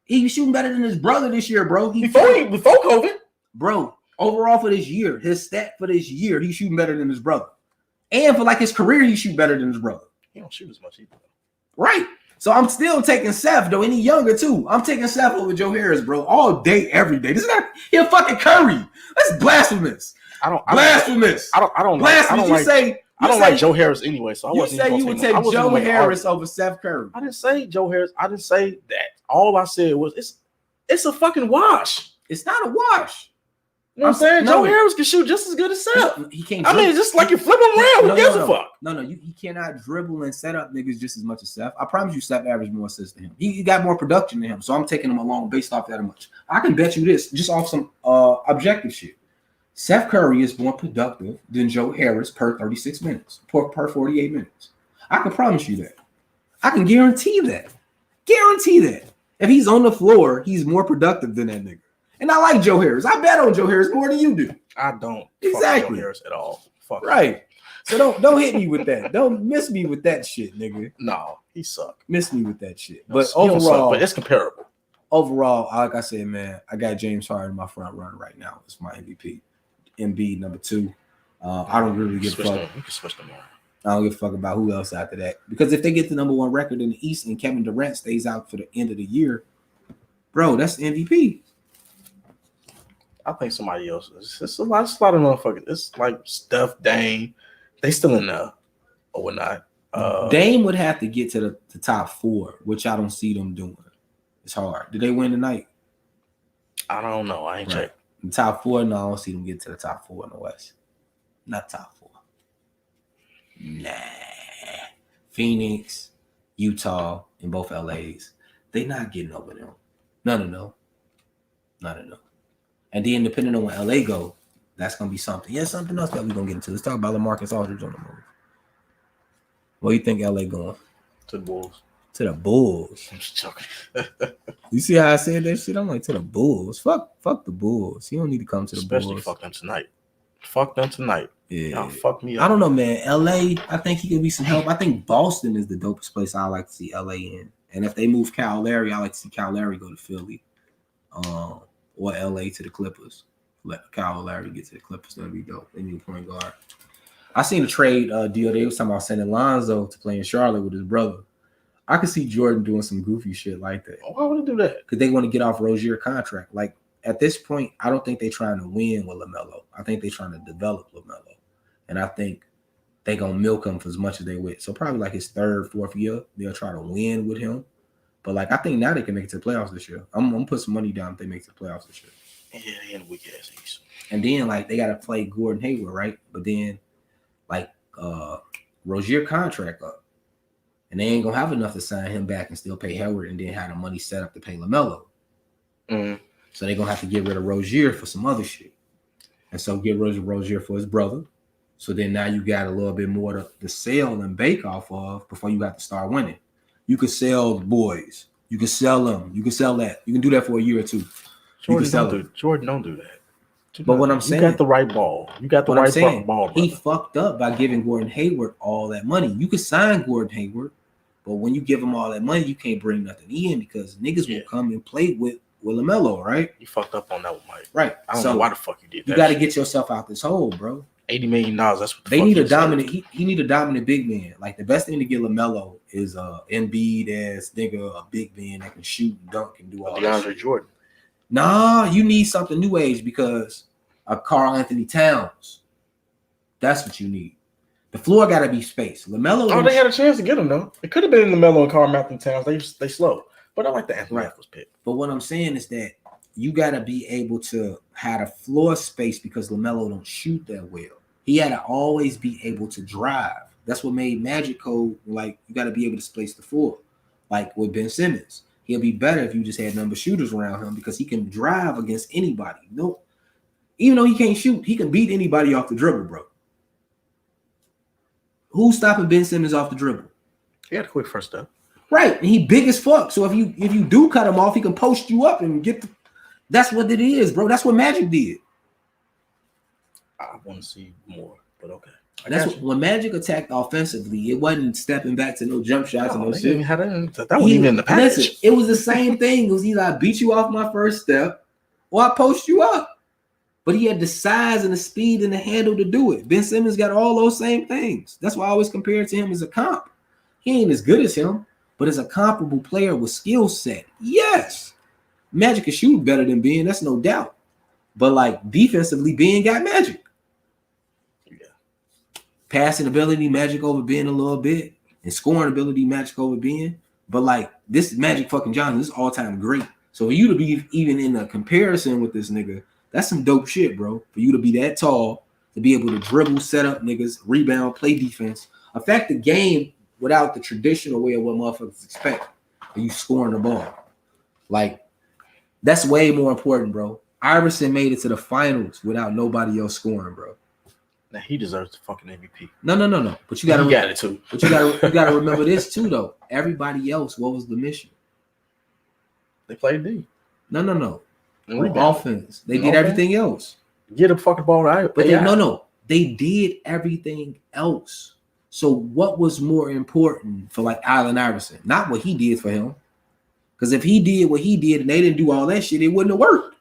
he's shooting better than his brother this year, bro. Before COVID, bro. Overall for this year, his stat for this year, he's shooting better than his brother. And for like his career, he shoot better than his brother. He don't shoot as much either. Right. So I'm still taking Seth, though, and he younger too. I'm taking Seth over Joe Harris, bro, all day, every day. This is not he a fucking Curry. That's blasphemous. Blasphemous. I don't like Joe Harris anyway. So you say you would take Joe Harris over Seth Curry. I didn't say Joe Harris. I didn't say that. All I said was it's a fucking wash. It's not a wash. You know what I'm saying? No. Joe Harris can shoot just as good as Seth. He can't. I mean, just like you flip him around. Who gives a fuck? No. He cannot dribble and set up niggas just as much as Seth. I promise you, Seth averaged more assists than him. He got more production than him. So I'm taking him along based off that much. I can bet you this, just off some objective shit. Seth Curry is more productive than Joe Harris per 36 minutes, per 48 minutes. I can promise you that. I can guarantee that. If he's on the floor, he's more productive than that nigga. And I like Joe Harris. I bet on Joe Harris more than you do. I don't exactly fuck Joe Harris at all. Fuck right. So don't hit me with that. Don't miss me with that shit, nigga. No, he suck. Miss me with that shit. But overall, but it's comparable. Overall, like I said, man, I got James Harden my front runner right now. It's my MVP. Embiid number 2. I don't really give a fuck. You can switch them on. I don't give a fuck about who else after that. Because if they get the number 1 record in the East and Kevin Durant stays out for the end of the year, bro, that's the MVP. I think somebody else. It's a lot of motherfuckers. It's like Steph, Dame. They still in there or whatnot. Dame would have to get to the top 4, which I don't see them doing. It's hard. Did they win tonight? I don't know. I ain't checked. The top 4, no, I don't see them get to the top 4 in the West. Not top 4. Nah. Phoenix, Utah, and both LAs. They not getting over them. None of them. And then depending on where LA go, that's gonna be something. Yeah, something else that we're gonna get into. Let's talk about LaMarcus Aldridge on the move. Where you think LA going? To the Bulls. To the Bulls. I'm just joking. You see how I said that shit? I'm like, to the Bulls. Fuck the Bulls. You don't need to come to the Bulls. Especially fuck them tonight. Yeah. Y'all fuck me up. I don't know, man. LA, I think he could be some help. I think Boston is the dopest place I like to see LA in. And if they move Kyle Lowry, I like to see Kyle Lowry go to Philly. Or LA to the Clippers. Let Kyle Lowry get to the Clippers. That'd be dope. They need a point guard. I seen a trade deal. They was talking about sending Lonzo to play in Charlotte with his brother. I could see Jordan doing some goofy shit like that. Why would he do that? Because they want to get off Rozier's contract. Like, at this point, I don't think they're trying to win with LaMelo. I think they're trying to develop LaMelo. And I think they're going to milk him for as much as they with. So probably like his 3rd, 4th year, they'll try to win with him. But, like, I think now they can make it to the playoffs this year. I'm going to put some money down if they make it to the playoffs this year. Yeah, they in a weak-ass East. And then, like, they got to play Gordon Hayward, right? But then, like, Rozier contract up. And they ain't going to have enough to sign him back and still pay Hayward and then have the money set up to pay LaMelo. Mm-hmm. So they're going to have to get rid of Rozier for some other shit. And so get rid of Rozier for his brother. So then now you got a little bit more to sell and bake off of before you have to start winning. You can sell the boys. You can sell them. You can sell that. You can do that for a year or 2. Jordan don't do that. But what I'm saying, you got the right ball. You got the right ball. He fucked up by giving Gordon Hayward all that money. You could sign Gordon Hayward, but when you give him all that money, you can't bring nothing in because niggas will come and play with LaMelo, right? You fucked up on that one, Mike. Right. I don't know why the fuck you did that. You got to get yourself out this hole, bro. $80 million. That's what they need a dominant. He need a dominant big man. Like the best thing to get LaMelo is Embiid as nigga, a big man that can shoot, dunk, and do all that. DeAndre Jordan. Nah, you need something new age because a Karl Anthony Towns. That's what you need. The floor got to be spaced. LaMelo. Oh, they had a chance to get him though. It could have been LaMelo and Karl Anthony Towns. They slow, but I like the Anthony Edwards pick. But what I'm saying is that you got to be able to have a floor space because LaMelo don't shoot that well. He had to always be able to drive. That's what made Magic Code like you got to be able to space the floor. Like with Ben Simmons, he'll be better if you just had number shooters around him because he can drive against anybody. No, even though he can't shoot, he can beat anybody off the dribble, bro. Who's stopping Ben Simmons off the dribble? He had a quick first step. Right, and he big as fuck. So if you do cut him off, he can post you up and get the. That's what it is, bro. That's what Magic did. I want to see more, but okay. That's what, when Magic attacked offensively, it wasn't stepping back to no jump shots and no shit. That wasn't even in the package. Listen, it was the same thing. It was either I beat you off my first step or I post you up. But he had the size and the speed and the handle to do it. Ben Simmons got all those same things. That's why I always compare it to him as a comp. He ain't as good as him, but as a comparable player with skill set. Yes. Magic can shoot better than Ben, that's no doubt. But like defensively, Ben got Magic. Yeah. Passing ability, Magic over Ben a little bit, and scoring ability, Magic over Ben. But like this Magic fucking Johnson, this is all-time great. So for you to be even in a comparison with this nigga, that's some dope shit, bro. For you to be that tall, to be able to dribble, set up niggas, rebound, play defense, affect the game without the traditional way of what motherfuckers expect. Are you scoring the ball? Like, that's way more important, bro. Iverson made it to the finals without nobody else scoring, bro. Now he deserves the fucking MVP. No. But you gotta got it too. But you gotta remember this too, though. Everybody else, what was the mission? They played D. No. Offense. They did everything else. Get a fucking ball right. But they did everything else. So what was more important for like Allen Iverson? Not what he did for him. Because if he did what he did and they didn't do all that shit, it wouldn't have worked.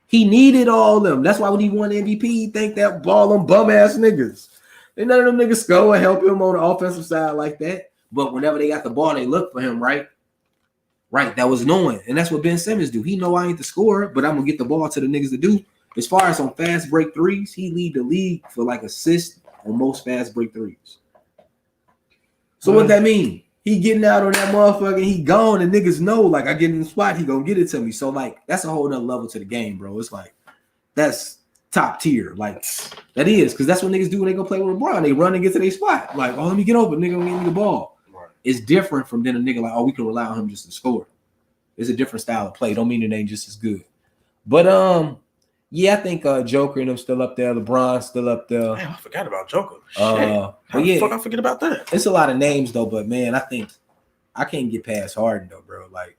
He needed all of them. That's why when he won MVP, he thanked that ball them bum ass niggas. And none of them niggas go and help him on the offensive side like that. But whenever they got the ball, they look for him, right? Right, that was knowing. And that's what Ben Simmons do. He know I ain't the scorer, but I'm going to get the ball to the niggas to do. As far as on fast break threes, he lead the league for like assists on most fast break threes. So what that mean? He getting out on that motherfucker, he gone, and niggas know, like, I get in the spot, he gonna get it to me. So, like, that's a whole nother level to the game, bro. It's like, that's top tier. Like, that is, because that's what niggas do when they go play with LeBron. They run and get to their spot. Like, oh, let me get over, nigga, give me the ball. Right. It's different from then a nigga like, oh, we can rely on him just to score. It's a different style of play. Don't mean it ain't just as good. But, yeah, I think Joker and them still up there. LeBron still up there. Man, I forgot about Joker. How the fuck I forget about that? It's a lot of names though, but man, I think I can't get past Harden though, bro. Like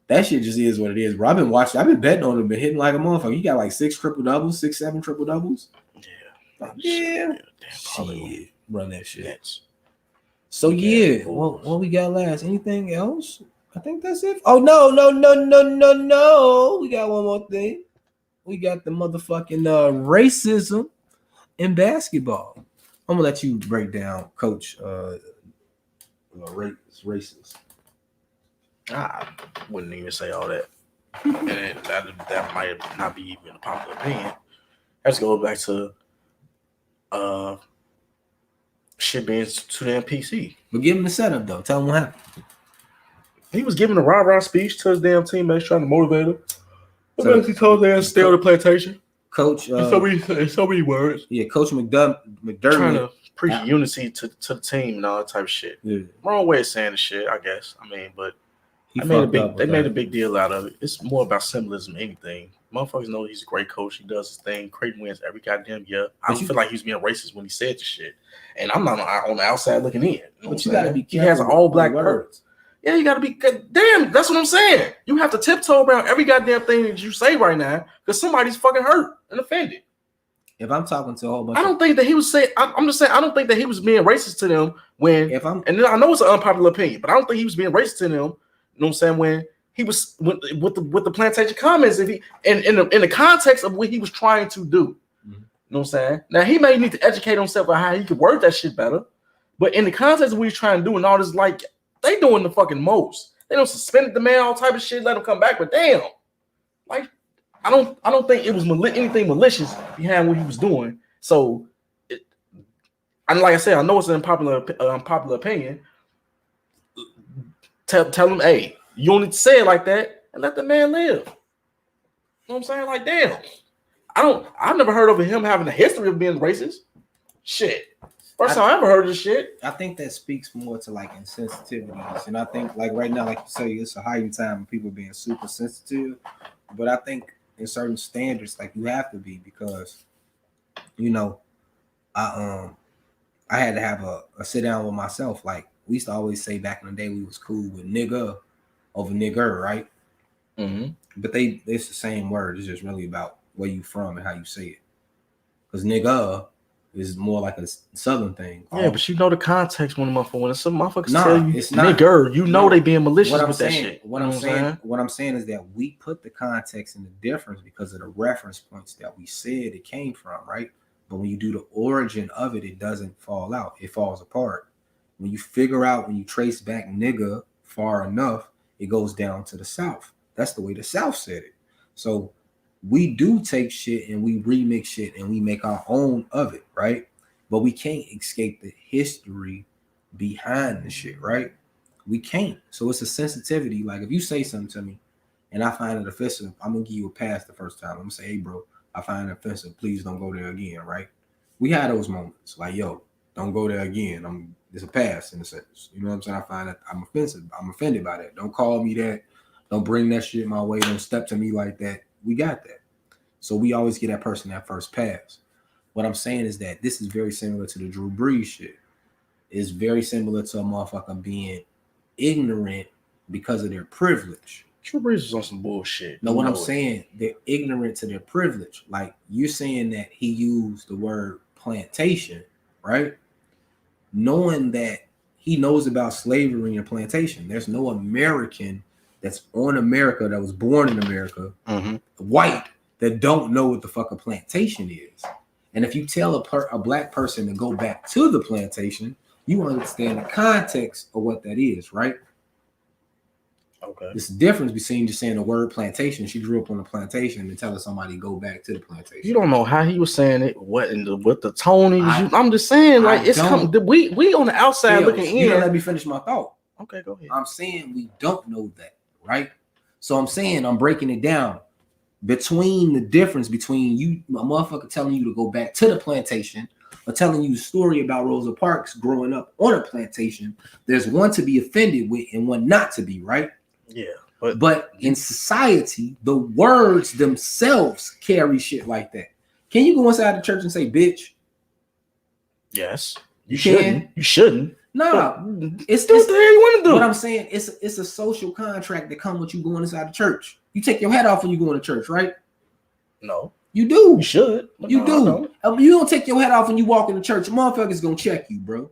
that shit just is what it is, bro. I've been betting on him, been hitting like a motherfucker. He got like 6 triple-doubles, 6, 7 triple-doubles. Yeah. Shit. Run that shit. Nets. So yeah, what we got last? Anything else? I think that's it. Oh no. We got one more thing. We got the motherfucking racism in basketball. I'm gonna let you break down, Coach. Racist. I wouldn't even say all that, and that might not be even a popular opinion. Let's go back to shit being too damn PC. But give him the setup though. Tell him what happened. He was giving a rah-rah speech to his damn teammates, trying to motivate them. So he told them to stay on the plantation. Coach, so many words. Yeah, Coach McDermott trying to preach unity to the team and all that type of shit. Yeah. Wrong way of saying the shit, I guess. I mean, but they made a big deal out of it. It's more about symbolism than anything. Motherfuckers know he's a great coach. He does his thing. Creighton wins every goddamn year. I don't feel like he was being racist when he said the shit. And I'm not on the outside looking in. But you gotta be careful. He has an all black words. Yeah, you got to be good. Damn, that's what I'm saying. You have to tiptoe around every goddamn thing that you say right now because somebody's fucking hurt and offended. If I'm talking to a whole bunch, I don't think that he was saying. I'm just saying. I don't think that he was being racist to them when. And then I know it's an unpopular opinion, but I don't think he was being racist to them. You know what I'm saying? When he was with the plantation comments, if he in the context of what he was trying to do. Mm-hmm. You know what I'm saying? Now he may need to educate himself on how he could word that shit better. But in the context of what he's trying to do and all this, like they doing the fucking most. They don't suspended the man, all type of shit, let him come back. But damn, like I don't think it was anything malicious behind what he was doing. So, and like I said, I know it's an unpopular opinion. Tell him, hey, you don't need to say it like that, and let the man live. You know what I'm saying? Like, damn. I've never heard of him having a history of being racist. Shit. First time I ever heard of this shit. I think that speaks more to like insensitivities. And I think like right now, like you say, it's a heightened time of people being super sensitive. But I think in certain standards, like you have to be, because you know, I had to have a sit down with myself. Like we used to always say back in the day we was cool with nigga over nigger, right? Mm-hmm. But it's the same word. It's just really about where you from and how you say it. Because nigga is more like a southern thing. Yeah, but you know the context when some motherfuckers Nah, tell you it's not. nigger, you know they being malicious What I'm with saying, that shit. What I'm saying is that we put the context and the difference because of the reference points that we said it came from, right? But when you do the origin of it, it doesn't fall out. It falls apart. When you figure out, when you trace back nigga far enough, it goes down to the South. That's the way the South said it. So we do take shit and we remix shit and we make our own of it, right? But we can't escape the history behind the shit, right? We can't. So it's a sensitivity. Like if you say something to me and I find it offensive, I'm gonna give you a pass the first time. I'm gonna say, hey bro, I find it offensive. Please don't go there again, right? We had those moments. Like, yo, don't go there again. It's a pass in a sense. You know what I'm saying? I find that I'm offensive. I'm offended by that. Don't call me that. Don't bring that shit my way. Don't step to me like that. We got that. So we always get that person that first pass. What I'm saying is that this is very similar to the Drew Brees shit. It's very similar to a motherfucker being ignorant because of their privilege. Drew Brees is on some bullshit. No, what I'm saying, they're ignorant to their privilege. Like you're saying that he used the word plantation, right? Knowing that he knows about slavery and plantation. There's no American that's on America, that was born in America, white, that don't know what the fuck a plantation is. And if you tell a black person to go back to the plantation, you understand the context of what that is, right? Okay. It's the difference between just saying the word plantation. She grew up on a plantation and telling somebody to go back to the plantation. You don't know how he was saying it, what the tone he was using. I'm just saying, like it's coming. We on the outside looking in. You don't let me finish my thought. Okay, go ahead. I'm saying we don't know that, right? So I'm saying I'm breaking it down between the difference between you, a motherfucker telling you to go back to the plantation or telling you a story about Rosa Parks growing up on a plantation. There's one to be offended with and one not to be, right? Yeah. But in society, the words themselves carry shit like that. Can you go inside the church and say bitch? Yes. You can. You shouldn't. Nah, it's what the hell you want to do. What I'm saying, it's a social contract that comes with you going inside the church. You take your hat off when you go into church, right? No. You do. You should. You do. You don't take your hat off when you walk in the church. Motherfuckers gonna check you, bro.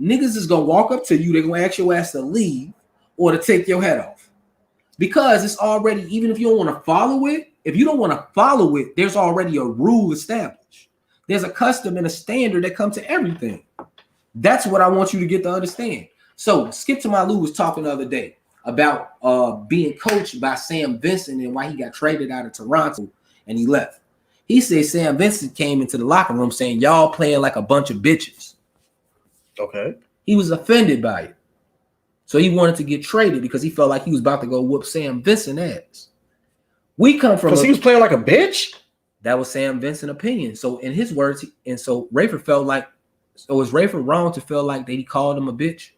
Niggas is gonna walk up to you. They're gonna ask your ass to leave or to take your hat off. Because it's already, even if you don't want to follow it, if you don't want to follow it, there's already a rule established. There's a custom and a standard that comes to everything. That's what I want you to get to understand. So Skip to My Lou was talking the other day about being coached by Sam Vincent and why he got traded out of Toronto and he left. He said Sam Vincent came into the locker room saying, y'all playing like a bunch of bitches. Okay. He was offended by it. So he wanted to get traded because he felt like he was about to go whoop Sam Vincent ass. We come from because he was playing like a bitch. That was Sam Vincent's opinion. So in his words, and so Rayford felt like, so was Rayford wrong to feel like that he called him a bitch?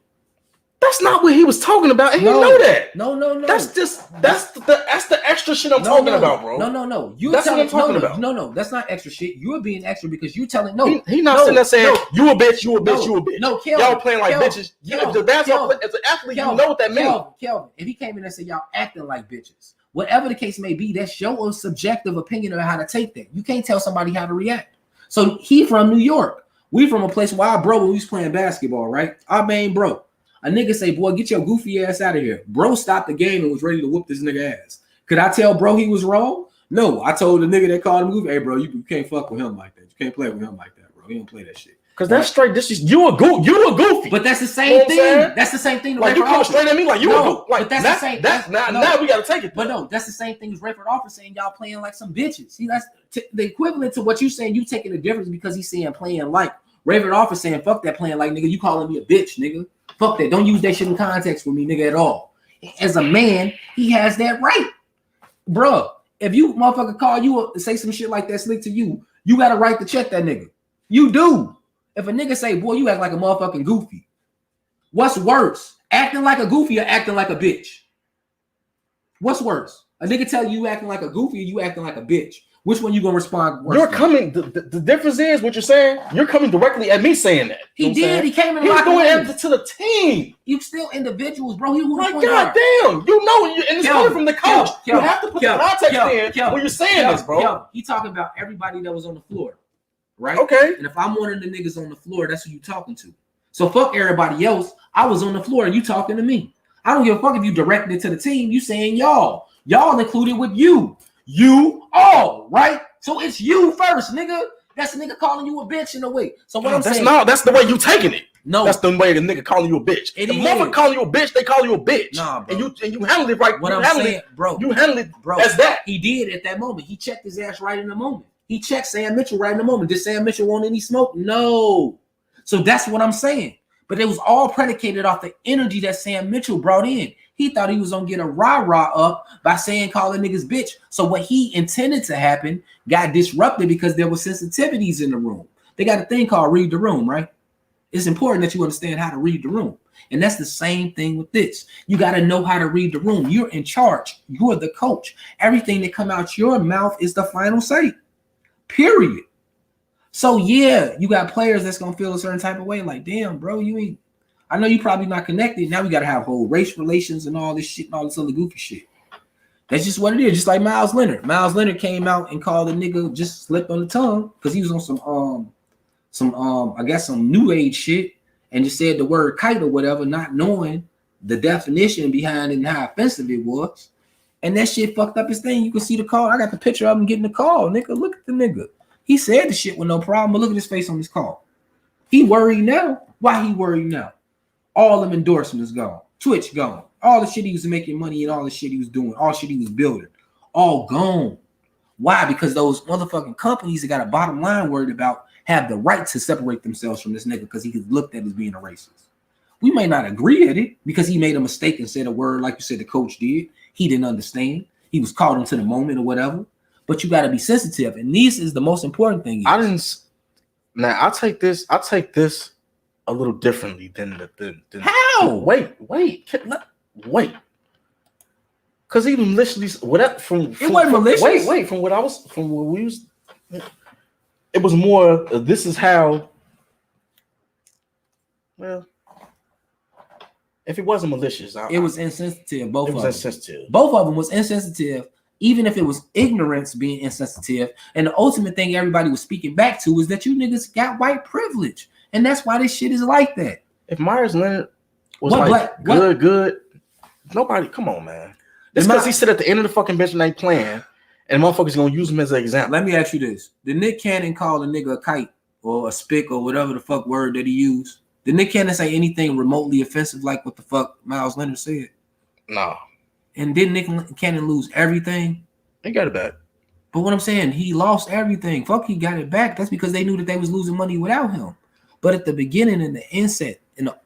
That's not what he was talking about. And you know that. No. That's the extra shit I'm talking about, bro. No. That's what I'm talking about. No, that's not extra shit. You're being extra because you telling He not sitting there saying you a bitch, you a bitch, you a bitch. No, Kelvin, y'all playing like bitches. As a basketball player, as an athlete, you know what that means. Kelvin, if he came in and said y'all acting like bitches, whatever the case may be, that's your subjective opinion of how to take that. You can't tell somebody how to react. So he from New York. We from a place where our bro, when we was playing basketball, right? Our main bro. A nigga say, boy, get your goofy ass out of here. Bro stopped the game and was ready to whoop this nigga ass. Could I tell bro he was wrong? No. I told the nigga that called him goofy, hey, bro, you can't fuck with him like that. You can't play with him like that, bro. He don't play that shit. Because that's straight. This is you a goofy. But that's the same thing. That's the same thing. Like you coming straight at me like you a goofy. Like but that's the same. Now we gotta take it. But no, that's the same thing as Rayford Office saying y'all playing like some bitches. See, that's the equivalent to what you saying. You taking the difference because he's saying playing like. Rayford Office saying fuck that playing like nigga. You calling me a bitch, nigga. Fuck that. Don't use that shit in context with me, nigga, at all. As a man, he has that right, bruh. If you motherfucker call you up to say some shit like that slick to you, you got a right to check that nigga. You do. If a nigga say, boy, you act like a motherfucking goofy, what's worse? Acting like a goofy or acting like a bitch? What's worse? A nigga tell you acting like a goofy or you acting like a bitch? Which one you gonna respond worse? You're coming. The difference is what you're saying. You're coming directly at me saying that. He did. He came in. He was doing it to the team. You still individuals, bro. He was like, goddamn. You know, and it's coming from the coach. You have to put the context in when you're saying this, bro. He talking about everybody that was on the floor, right? Okay. And if I'm one of the niggas on the floor, that's who you talking to. So fuck everybody else. I was on the floor and you talking to me. I don't give a fuck if you directed it to the team. You saying y'all. Y'all included with you. You all, right? So it's you first, nigga. That's a nigga calling you a bitch in a way. So what I'm saying, that's the way you taking it. No, that's the way the nigga calling you a bitch. The motherfucker calling you a bitch, they call you a bitch. Nah, bro. And you handle it right. What I'm saying, bro. You handle it, bro. As that. He did at that moment. He checked his ass right in the moment. He checked Sam Mitchell right in the moment. Did Sam Mitchell want any smoke? No. So that's what I'm saying. But it was all predicated off the energy that Sam Mitchell brought in. He thought he was gonna get a rah-rah up by calling niggas bitch. So what he intended to happen got disrupted because there were sensitivities in the room. They got a thing called read the room, right? It's important that you understand how to read the room. And that's the same thing with this. You got to know how to read the room. You're in charge. You're the coach. Everything that come out your mouth is the final say. Period. So yeah, you got players that's gonna feel a certain type of way. Like, damn, bro, you ain't. I know you probably not connected. Now we gotta have whole race relations and all this shit and all this other goofy shit. That's just what it is. Just like Miles Leonard. Miles Leonard came out and called the nigga, just slipped on the tongue because he was on some new age shit and just said the word kite or whatever, not knowing the definition behind it and how offensive it was. And that shit fucked up his thing. You can see the call. I got the picture of him getting the call. Nigga, look at the nigga. He said the shit with no problem, but look at his face on this call. He worried now. Why he worried now? All them endorsements gone. Twitch gone. All the shit he was making money and all the shit he was doing, all shit he was building, all gone. Why? Because those motherfucking companies that got a bottom line worried about have the right to separate themselves from this nigga because he was looked at as being a racist. We may not agree at it because he made a mistake and said a word like you said the coach did. He didn't understand. He was caught into the moment or whatever. But you got to be sensitive, and this is the most important thing. Now I take this a little differently than how? Wait. Because even literally, whatever from malicious. Wait, from what we was, it was more. This is how. Well, if it wasn't malicious, it was insensitive. Both of them was insensitive. Even if it was ignorance being insensitive, and the ultimate thing everybody was speaking back to is that you niggas got white privilege, and that's why this shit is like that. If Myers Leonard was good, nobody. Come on, man. It's because he sit at the end of the fucking bench and ain't playing, and motherfuckers gonna use him as an example. Let me ask you this: did Nick Cannon call a nigga a kite or a spick or whatever the fuck word that he used? Did Nick Cannon say anything remotely offensive like what the fuck Myles Leonard said? No. And didn't Nick Cannon lose everything? He got it back. But what I'm saying, he lost everything. Fuck, he got it back. That's because they knew that they was losing money without him. But at the beginning and the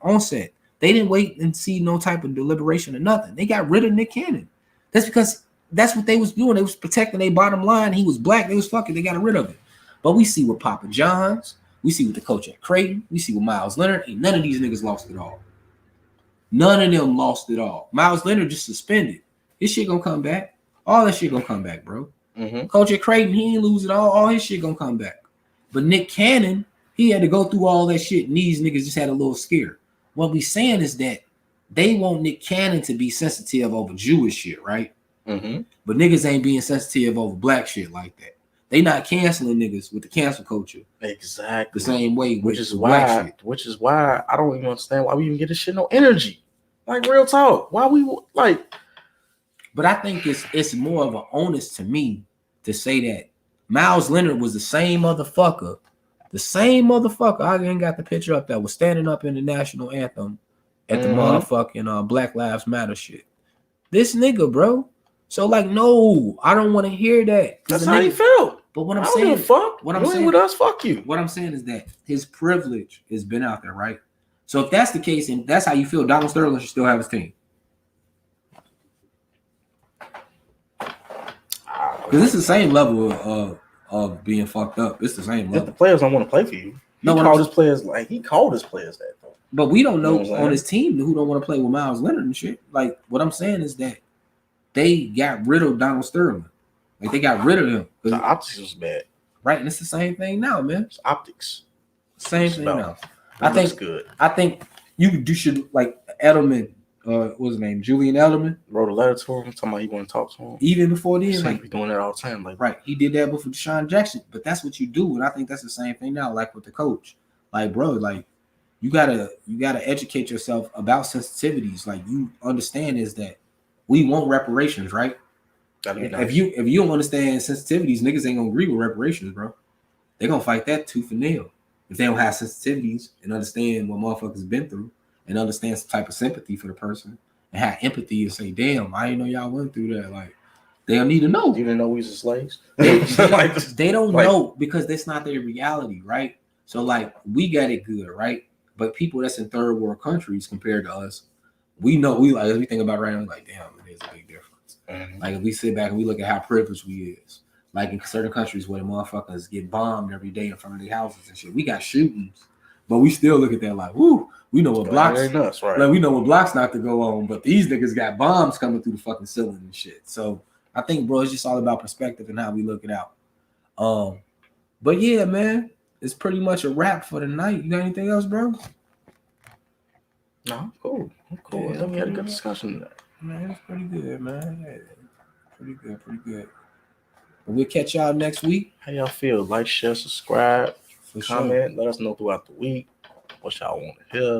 onset, they didn't wait and see no type of deliberation or nothing. They got rid of Nick Cannon. That's because that's what they was doing. They was protecting their bottom line. He was black. They was fucking. They got rid of it. But we see with Papa John's. We see with the coach at Creighton. We see with Myles Leonard. Ain't none of these niggas lost it all. None of them lost it all. Myles Leonard just suspended. His shit gonna come back. All that shit gonna come back, bro. Mm-hmm. Coach at Creighton, he ain't lose it all. All his shit gonna come back. But Nick Cannon, he had to go through all that shit, and these niggas just had a little scare. What we saying is that they want Nick Cannon to be sensitive over Jewish shit, right? Mm-hmm. But niggas ain't being sensitive over black shit like that. They not canceling niggas with the cancel culture. Exactly. The same way. Which is why I don't even understand why we even get this shit no energy. Like, real talk. Why we like? But I think it's more of an onus to me to say that Miles Leonard was the same motherfucker. The same motherfucker. I ain't got the picture up that was standing up in the national anthem at the motherfucking Black Lives Matter shit. This nigga, bro. So like, no, I don't want to hear that. That's how he felt. But what I'm I saying, don't give a fuck. What you I'm saying ain't with us, fuck you. What I'm saying is that his privilege has been out there, right? So if that's the case, and that's how you feel, Donald Sterling should still have his team. Because it's the same level of being fucked up. It's the same level. If the players don't want to play for you, he called his players that. Though. But we don't know on his team who don't want to play with Miles Leonard and shit. Like, what I'm saying is that they got rid of Donald Sterling. Like, they got rid of him. The optics was bad. Right, and it's the same thing now, man. It's optics. Same thing now. I think good. I think you should, like, Edelman, what's his name? Julian Edelman wrote a letter to him talking about he want to talk to him. Even before then, like be doing that all the time. Like, right, he did that before Deshaun Jackson, but that's what you do, and I think that's the same thing now, like with the coach. Like, bro, like you gotta educate yourself about sensitivities. Like, you understand is that we want reparations, right? Nice. If you don't understand sensitivities, niggas ain't gonna agree with reparations, bro. They're gonna fight that tooth and nail. If they don't have sensitivities and understand what motherfuckers been through and understand some type of sympathy for the person and have empathy and say, damn, I didn't know y'all went through that. Like, they'll need to know. You didn't know we was slaves? They don't know because that's not their reality, right? So, like, we got it good, right? But people that's in third world countries compared to us, we know, we think about it right now, like, damn, it is a big difference. Mm-hmm. Like, if we sit back and we look at how privileged we is, like in certain countries where the motherfuckers get bombed every day in front of their houses and shit, we got shootings, but we still look at that like, woo, we know what blocks, right? Like, we know what blocks not to go on, but these niggas got bombs coming through the fucking ceiling and shit. So I think, bro, it's just all about perspective and how we look it out. But yeah, man, it's pretty much a wrap for the night. You got anything else, bro? No, I'm cool. Yeah, I think we had a good discussion today. Man, it's pretty good, man. Yeah, pretty good. We'll catch y'all next week. How y'all feel? Like, share, subscribe, comment. Sure. Let us know throughout the week what y'all want to hear.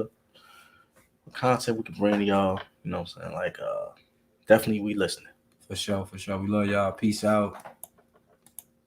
What content we can bring to y'all. You know what I'm saying? Like, definitely we listening. For sure. We love y'all. Peace out.